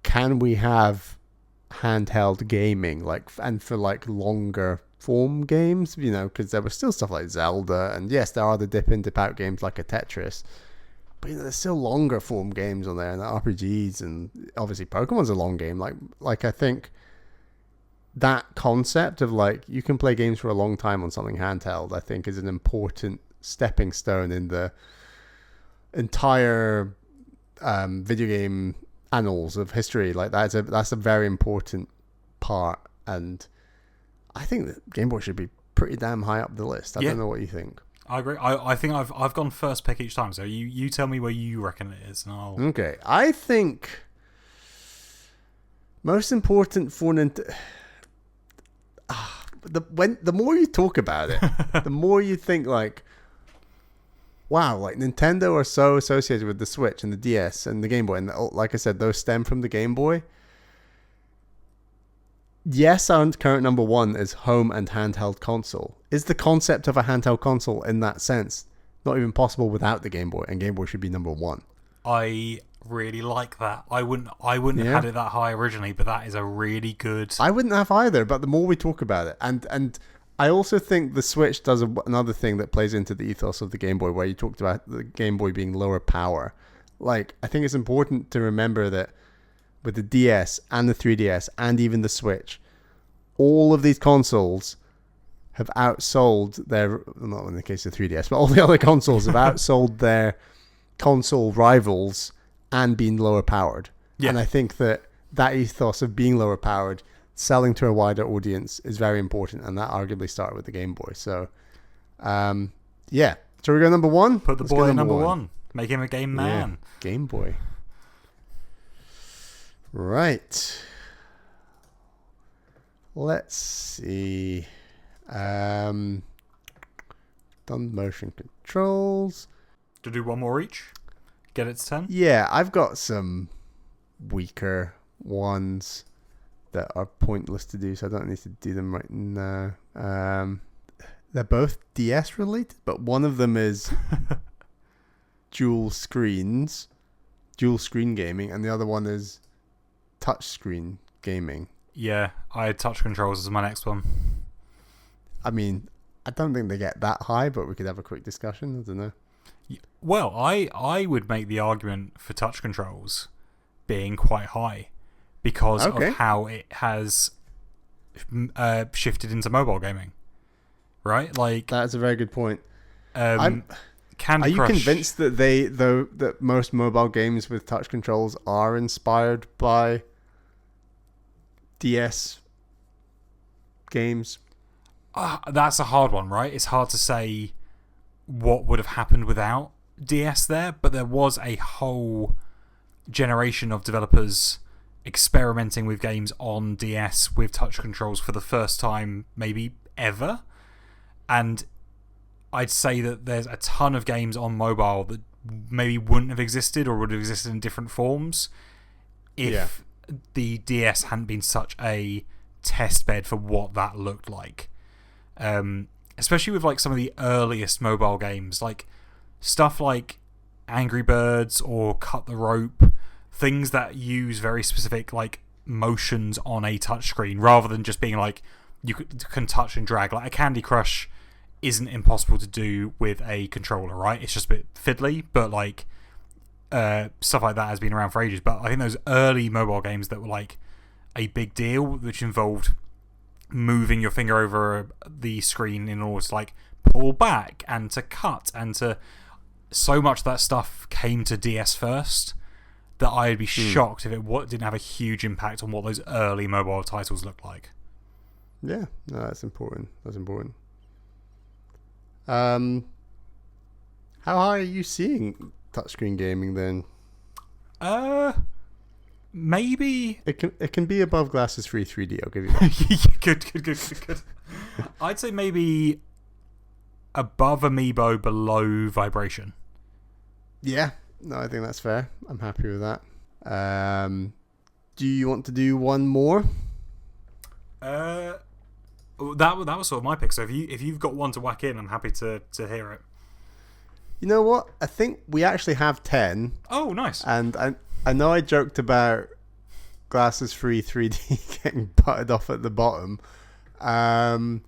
Speaker 1: can we have handheld gaming and for like longer form games, you know, because there was still stuff like Zelda, and yes, there are the dip in dip out games like a Tetris, but you know, there's still longer form games on there and the RPGs, and obviously Pokemon's a long game. Like I think that concept of like you can play games for a long time on something handheld, I think is an important stepping stone in the entire video game annals of history. Like that's a very important part, and I think that Game Boy should be pretty damn high up the list. I don't know what you think.
Speaker 2: I agree. I think I've gone first pick each time, so you tell me where you reckon it is, and I'll...
Speaker 1: Okay, I think most important for Nintendo. The more you talk about it, the more you think like, wow, like Nintendo are so associated with the Switch and the DS and the Game Boy, and like I said, those stem from the Game Boy. Yes, our current number one is home and handheld console. Is the concept of a handheld console in that sense not even possible without the Game Boy, and Game Boy should be number one?
Speaker 2: I really like that. I wouldn't have had it that high originally, but that is a really good...
Speaker 1: I wouldn't have either, but the more we talk about it, and I also think the Switch does another thing that plays into the ethos of the Game Boy, where you talked about the Game Boy being lower power. Like, I think it's important to remember that with the DS and the 3DS and even the Switch, all of these consoles have outsold their... Not in the case of 3DS, but all the other consoles have outsold their console rivals and been lower powered. Yeah. And I think that ethos of being lower powered, selling to a wider audience, is very important, and that arguably started with the Game Boy. So, so we go number one?
Speaker 2: Put the boy at number one. Make him a game man.
Speaker 1: Yeah. Game Boy. Right. Let's see. Done motion controls.
Speaker 2: To do one more each? Get it to 10?
Speaker 1: Yeah, I've got some weaker ones that are pointless to do, so I don't need to do them right now. They're both DS related, but one of them is dual screen gaming, and the other one is touchscreen gaming.
Speaker 2: Yeah, I had touch controls as my next one.
Speaker 1: I mean, I don't think they get that high, but we could have a quick discussion. I don't know.
Speaker 2: Well, I would make the argument for touch controls being quite high because of how it has shifted into mobile gaming, right? Like
Speaker 1: that's a very good point.
Speaker 2: Are
Speaker 1: you convinced that that most mobile games with touch controls are inspired by DS games?
Speaker 2: That's a hard one, right? It's hard to say what would have happened without DS there, but there was a whole generation of developers experimenting with games on DS with touch controls for the first time maybe ever, and I'd say that there's a ton of games on mobile that maybe wouldn't have existed or would have existed in different forms if the DS hadn't been such a test bed for what that looked like. Especially with like some of the earliest mobile games, like stuff like Angry Birds or Cut the Rope, things that use very specific like motions on a touchscreen rather than just being like you can touch and drag. Like a Candy Crush isn't impossible to do with a controller, right? It's just a bit fiddly, but like stuff like that has been around for ages. But I think those early mobile games that were like a big deal, which involved moving your finger over the screen in order to like pull back and to cut and to, so much of that stuff came to DS first that I'd be shocked if it didn't have a huge impact on what those early mobile titles looked like.
Speaker 1: Yeah, no, that's important. That's important. How high are you seeing touchscreen gaming then?
Speaker 2: Maybe
Speaker 1: it can be above glasses free 3D. I'll give you that.
Speaker 2: good. I'd say maybe above Amiibo, below Vibration.
Speaker 1: Yeah, no, I think that's fair. I'm happy with that. Do you want to do one more?
Speaker 2: That was sort of my pick. So if you've got one to whack in, I'm happy to hear it.
Speaker 1: You know what? I think we actually have 10.
Speaker 2: Oh, nice.
Speaker 1: And I know I joked about glasses free 3D getting butted off at the bottom. But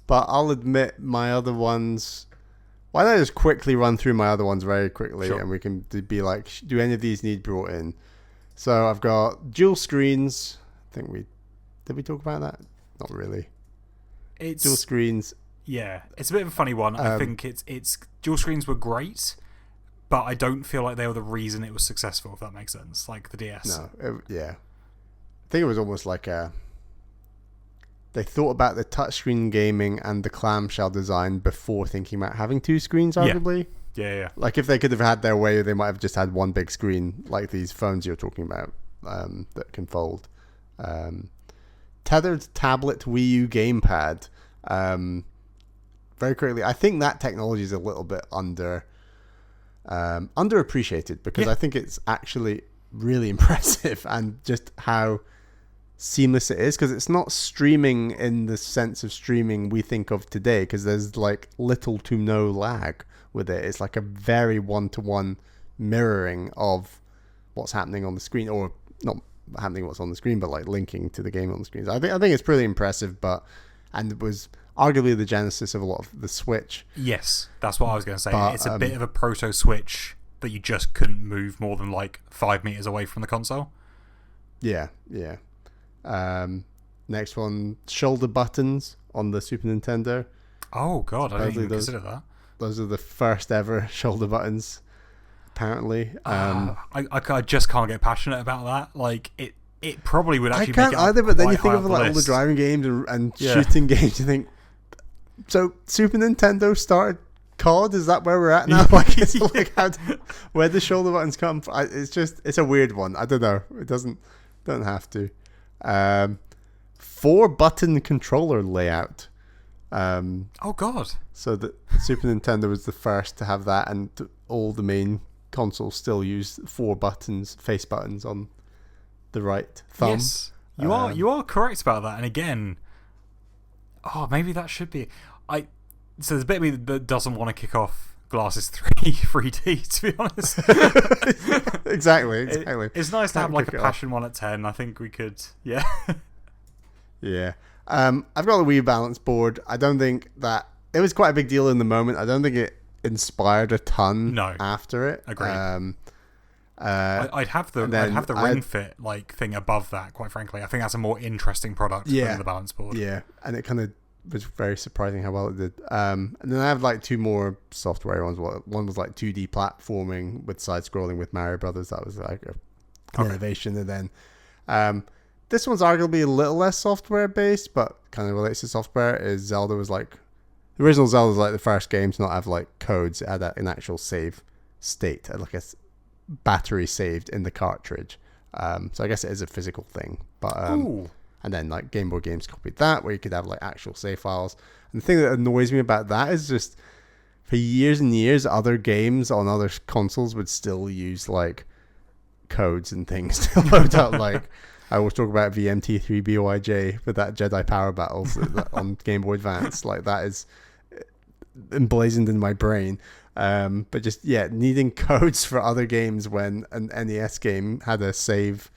Speaker 1: I'll admit my other ones. Why don't I just quickly run through my other ones very quickly,
Speaker 2: sure.
Speaker 1: And we can be like, do any of these need brought in? So I've got dual screens. I think did we talk about that? Not really.
Speaker 2: It's
Speaker 1: dual screens.
Speaker 2: Yeah, it's a bit of a funny one. I think it's dual screens were great, but I don't feel like they were the reason it was successful. If that makes sense, like the DS.
Speaker 1: No, yeah. I think it was almost like they thought about the touchscreen gaming and the clamshell design before thinking about having two screens, arguably.
Speaker 2: Yeah.
Speaker 1: Like if they could have had their way, they might have just had one big screen, like these phones you're talking about, that can fold. Tethered tablet Wii U gamepad. Very quickly, I think that technology is a little bit underappreciated because I think it's actually really impressive and just how seamless it is, because it's not streaming in the sense of streaming we think of today, because there's like little to no lag with it. It's like a very one-to-one mirroring of what's happening on the screen, or not happening what's on the screen, but like linking to the game on the screen. So I think it's pretty impressive, and it was arguably the genesis of a lot of the Switch.
Speaker 2: Yes, that's what I was going to say.
Speaker 1: But,
Speaker 2: it's a bit of a proto Switch that you just couldn't move more than like 5 meters away from the console.
Speaker 1: Yeah. Next one, shoulder buttons on the Super Nintendo.
Speaker 2: Oh god, I didn't even consider that.
Speaker 1: Those are the first ever shoulder buttons, apparently.
Speaker 2: I just can't get passionate about that. Like it probably would actually.
Speaker 1: I can't
Speaker 2: make it
Speaker 1: either, but then you think of
Speaker 2: the
Speaker 1: like all the driving games and shooting games. You think, so Super Nintendo started COD. Is that where we're at now? Like, it's like where the shoulder buttons come from? It's a weird one. I don't know. It don't have to. 4-button controller layout.
Speaker 2: Oh god!
Speaker 1: So the Super Nintendo was the first to have that, and all the main consoles still use 4 buttons, face buttons on the right thumb.
Speaker 2: Yes, you are correct about that. And again, maybe that should be. So there's a bit of me that doesn't want to kick off Glasses 3D, to be honest.
Speaker 1: Exactly.
Speaker 2: It's nice to have like a passion one at 10. I think we could, yeah.
Speaker 1: Yeah. I've got the Wii Balance board. I don't think that it was quite a big deal in the moment. I don't think it inspired a ton after it.
Speaker 2: Agreed. I'd have the Ring Fit like thing above that, quite frankly. I think that's a more interesting product than the balance board.
Speaker 1: Yeah, and it kind of was very surprising how well it did. And then I have like 2 more software ones. One was like 2D platforming with side scrolling with Mario Brothers. That was like an innovation. And then this one's arguably a little less software based, but kind of relates to software. Is Zelda was like the original Zelda was like the first game to not have like codes. It had an actual save state, like a battery saved in the cartridge. So I guess it is a physical thing, but and then like Game Boy games copied that, where you could have like actual save files. And the thing that annoys me about that is just for years and years, other games on other consoles would still use like codes and things to load up. Like I always talk about VMT3BYJ with that Jedi Power Battles on Game Boy Advance. Like that is emblazoned in my brain. But just needing codes for other games when an NES game had a save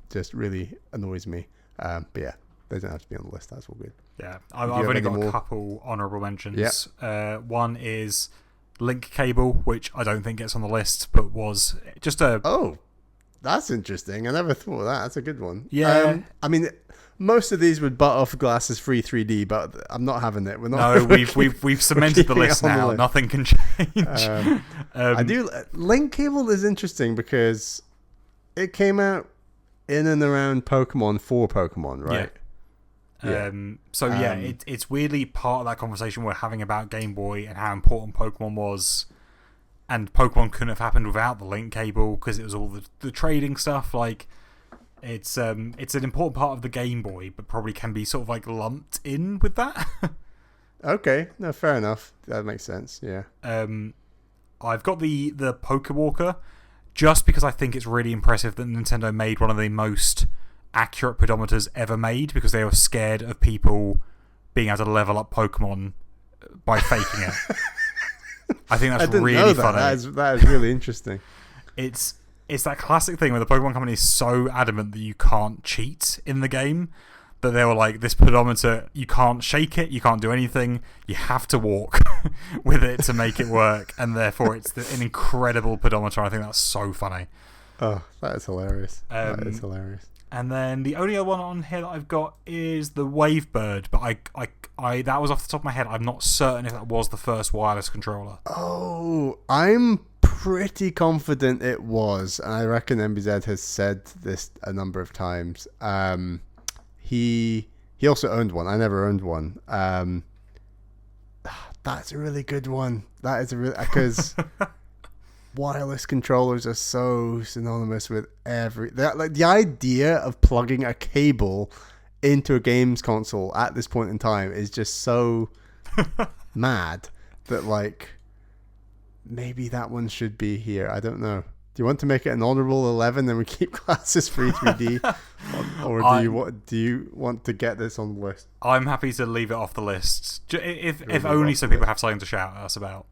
Speaker 1: just really annoys me. But yeah, they don't have to be on the list. That's all good.
Speaker 2: Yeah, I've only got a couple honourable mentions. Yep. One is link cable, which I don't think gets on the list, but was just a...
Speaker 1: Oh, that's interesting. I never thought of that. That's a good one.
Speaker 2: Yeah.
Speaker 1: I mean, most of these would butt off Glasses Free 3D, but I'm not having it. We're not.
Speaker 2: No, we've cemented the list now. Nothing can change.
Speaker 1: I do. Link cable is interesting because it came out in and around Pokemon for Pokemon, right?
Speaker 2: Yeah. It's weirdly part of that conversation we're having about Game Boy and how important Pokemon was, and Pokemon couldn't have happened without the link cable because it was all the trading stuff. Like, it's an important part of the Game Boy, but probably can be sort of like lumped in with that.
Speaker 1: Okay, no, fair enough. That makes sense. Yeah.
Speaker 2: I've got the Pokewalker just because I think it's really impressive that Nintendo made one of the most accurate pedometers ever made because they were scared of people being able to level up Pokemon by faking it. I think that's really funny.
Speaker 1: That is really interesting.
Speaker 2: It's that classic thing where the Pokemon company is so adamant that you can't cheat in the game that they were like, this pedometer, you can't shake it, you can't do anything, you have to walk with it to make it work, and therefore it's an incredible pedometer. I think that's so funny.
Speaker 1: Oh, that is hilarious. That is hilarious.
Speaker 2: And then the only other one on here that I've got is the Wavebird, but I that was off the top of my head. I'm not certain if that was the first wireless controller.
Speaker 1: Oh, I'm pretty confident it was, and I reckon MBZ has said this a number of times. He also owned one. I never owned one. That's a really good one. That is a really, because wireless controllers are so synonymous with like the idea of plugging a cable into a games console at this point in time is just so mad that like maybe that one should be here. I don't know. Do you want to make it an honorable 11 and we keep Glasses Free 3D, or do you want to get this on the list?
Speaker 2: I'm happy to leave it off the list, if only so people have something to shout at us about.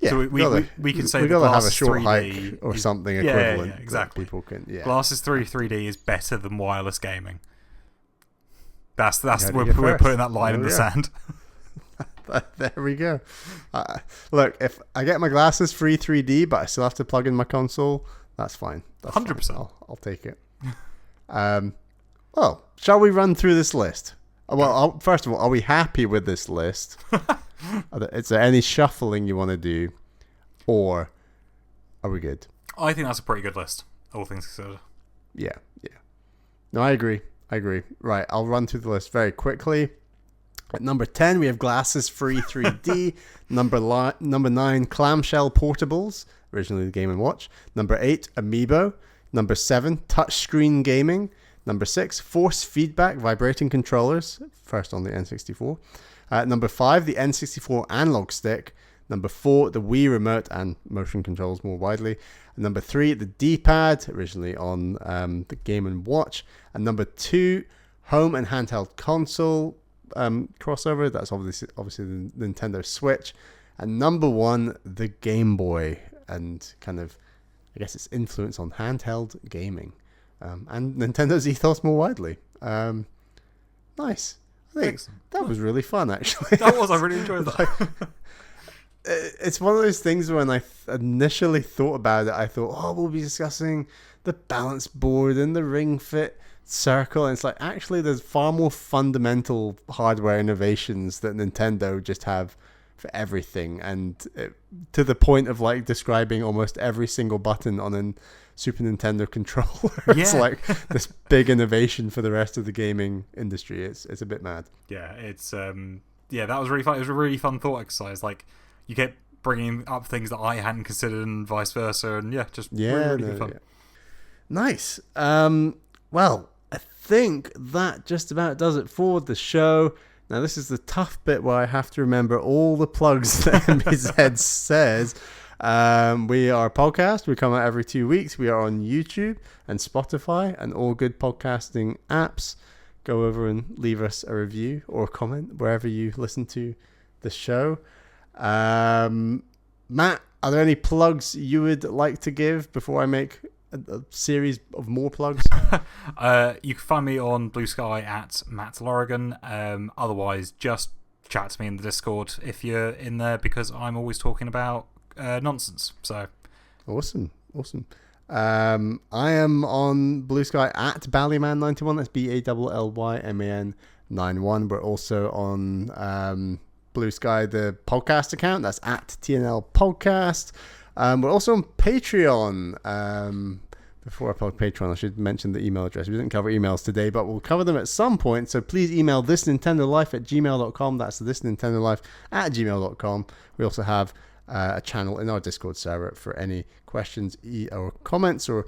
Speaker 1: Yeah,
Speaker 2: so we can say
Speaker 1: we
Speaker 2: that
Speaker 1: gotta have a
Speaker 2: Glasses
Speaker 1: short
Speaker 2: 3D
Speaker 1: hike or something equivalent.
Speaker 2: Yeah, exactly.
Speaker 1: People can. Yeah.
Speaker 2: Glasses 3D is better than wireless gaming. That's we're putting that line in the sand.
Speaker 1: There we go. Look, if I get my Glasses Free 3D, but I still have to plug in my console, that's fine.
Speaker 2: 100%.
Speaker 1: I'll take it. Well, shall we run through this list? Well, first of all, are we happy with this list? Is there any shuffling you want to do, or are we good?
Speaker 2: I think that's a pretty good list, all things considered.
Speaker 1: Yeah. No, I agree. Right, I'll run through the list very quickly. At number 10, we have Glasses Free 3D. Number 9, Clamshell Portables, originally the Game & Watch. Number 8, Amiibo. Number 7, Touchscreen Gaming. Number 6, Force Feedback Vibrating Controllers, first on the N64. Number 5, the N64 Analog Stick. Number 4, the Wii Remote and motion controls more widely. And number 3, the D-Pad, originally on the Game & Watch. And number 2, Home and Handheld Console crossover. That's obviously the Nintendo Switch. And number 1, the Game Boy, and kind of, I guess, its influence on handheld gaming, and Nintendo's ethos more widely. Nice. I think that was really fun, actually.
Speaker 2: That was. I really enjoyed that.
Speaker 1: It's one of those things when I initially thought about it, I thought, we'll be discussing the balance board and the Ring Fit circle, and it's like, actually there's far more fundamental hardware innovations that Nintendo just have for everything, and to the point of like describing almost every single button on a Super Nintendo controller. It's like this big innovation for the rest of the gaming industry. It's a bit mad.
Speaker 2: Yeah, it's that was really fun. It was a really fun thought exercise. Like, you kept bringing up things that I hadn't considered and vice versa, and really fun.
Speaker 1: Nice. Well, I think that just about does it for the show. Now, this is the tough bit where I have to remember all the plugs that MBZ says. We are a podcast. We come out every 2 weeks. We are on YouTube and Spotify and all good podcasting apps. Go over and leave us a review or a comment wherever you listen to the show. Matt, are there any plugs you would like to give before I make a series of more plugs?
Speaker 2: You can find me on Blue Sky at Matt Lorigan. Otherwise, just chat to me in the Discord if you're in there, because I'm always talking about nonsense. So
Speaker 1: awesome. I am on Blue Sky at Ballyman91. That's BALLYMAN 91. We're also on Blue Sky, the podcast account. That's at TNL Podcast. We're also on Patreon. Before I plug Patreon, I should mention the email address. We didn't cover emails today, but we'll cover them at some point. So please email ThisNintendoLife at gmail.com. That's ThisNintendoLife at gmail.com. We also have a channel in our Discord server for any questions or comments or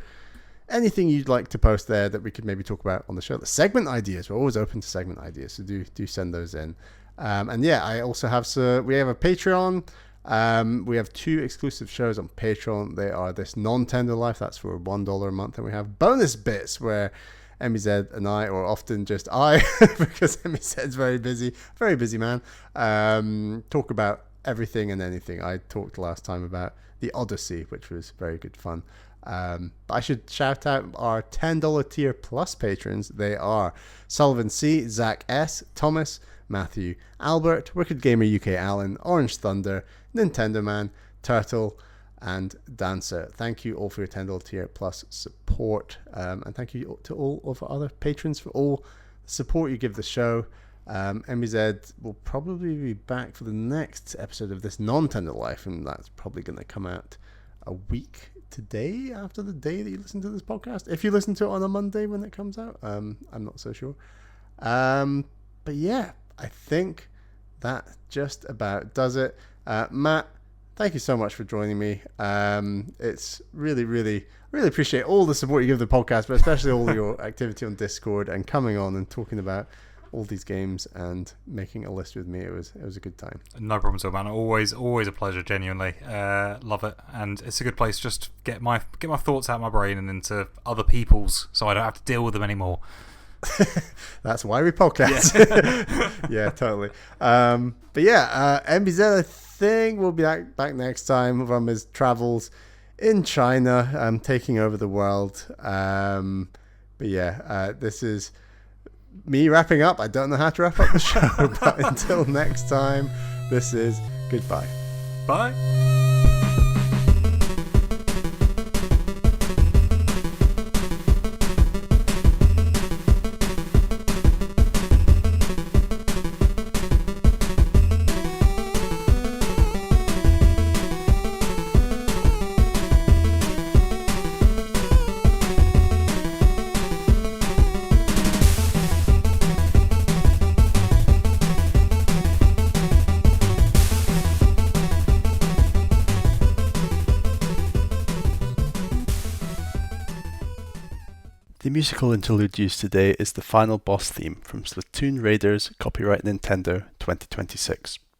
Speaker 1: anything you'd like to post there that we could maybe talk about on the show. The segment ideas, we're always open to segment ideas, so do send those in. And yeah, I also have we have a Patreon. We have 2 exclusive shows on Patreon. They are ThisNintendoLife, that's for $1 a month, and we have bonus bits where MBZ and I, or often just I, because MBZ's very busy man, talk about everything and anything. I talked last time about the Odyssey, which was very good fun. But I should shout out our $10 tier plus patrons. They are Sullivan C, Zach S, Thomas, Matthew, Albert, Wicked Gamer UK Alan, Orange Thunder, Nintendo Man, Turtle, and Dancer. Thank you all for your $10 tier plus support, and thank you to all of our other patrons for all the support you give the show. MBZ will probably be back for the next episode of ThisNintendoLife, and that's probably going to come out a week today, after the day that you listen to this podcast. If you listen to it on a Monday when it comes out, I'm not so sure. But yeah, I think that just about does it. Matt, thank you so much for joining me. It's really appreciate all the support you give the podcast, but especially all your activity on Discord and coming on and talking about all these games and making a list with me. It was a good time.
Speaker 2: No problem at all, man. Always a pleasure, genuinely. Love it. And it's a good place just to get my thoughts out of my brain and into other people's, so I don't have to deal with them anymore.
Speaker 1: That's why we podcast. Yeah, totally. But yeah, MBZ, I think we'll be back next time from his travels in China, taking over the world. But yeah, this is me wrapping up. I don't know how to wrap up the show, but until next time, this is goodbye.
Speaker 2: Bye.
Speaker 1: The musical interlude used today is the final boss theme from Splatoon Raiders, copyright Nintendo 2026.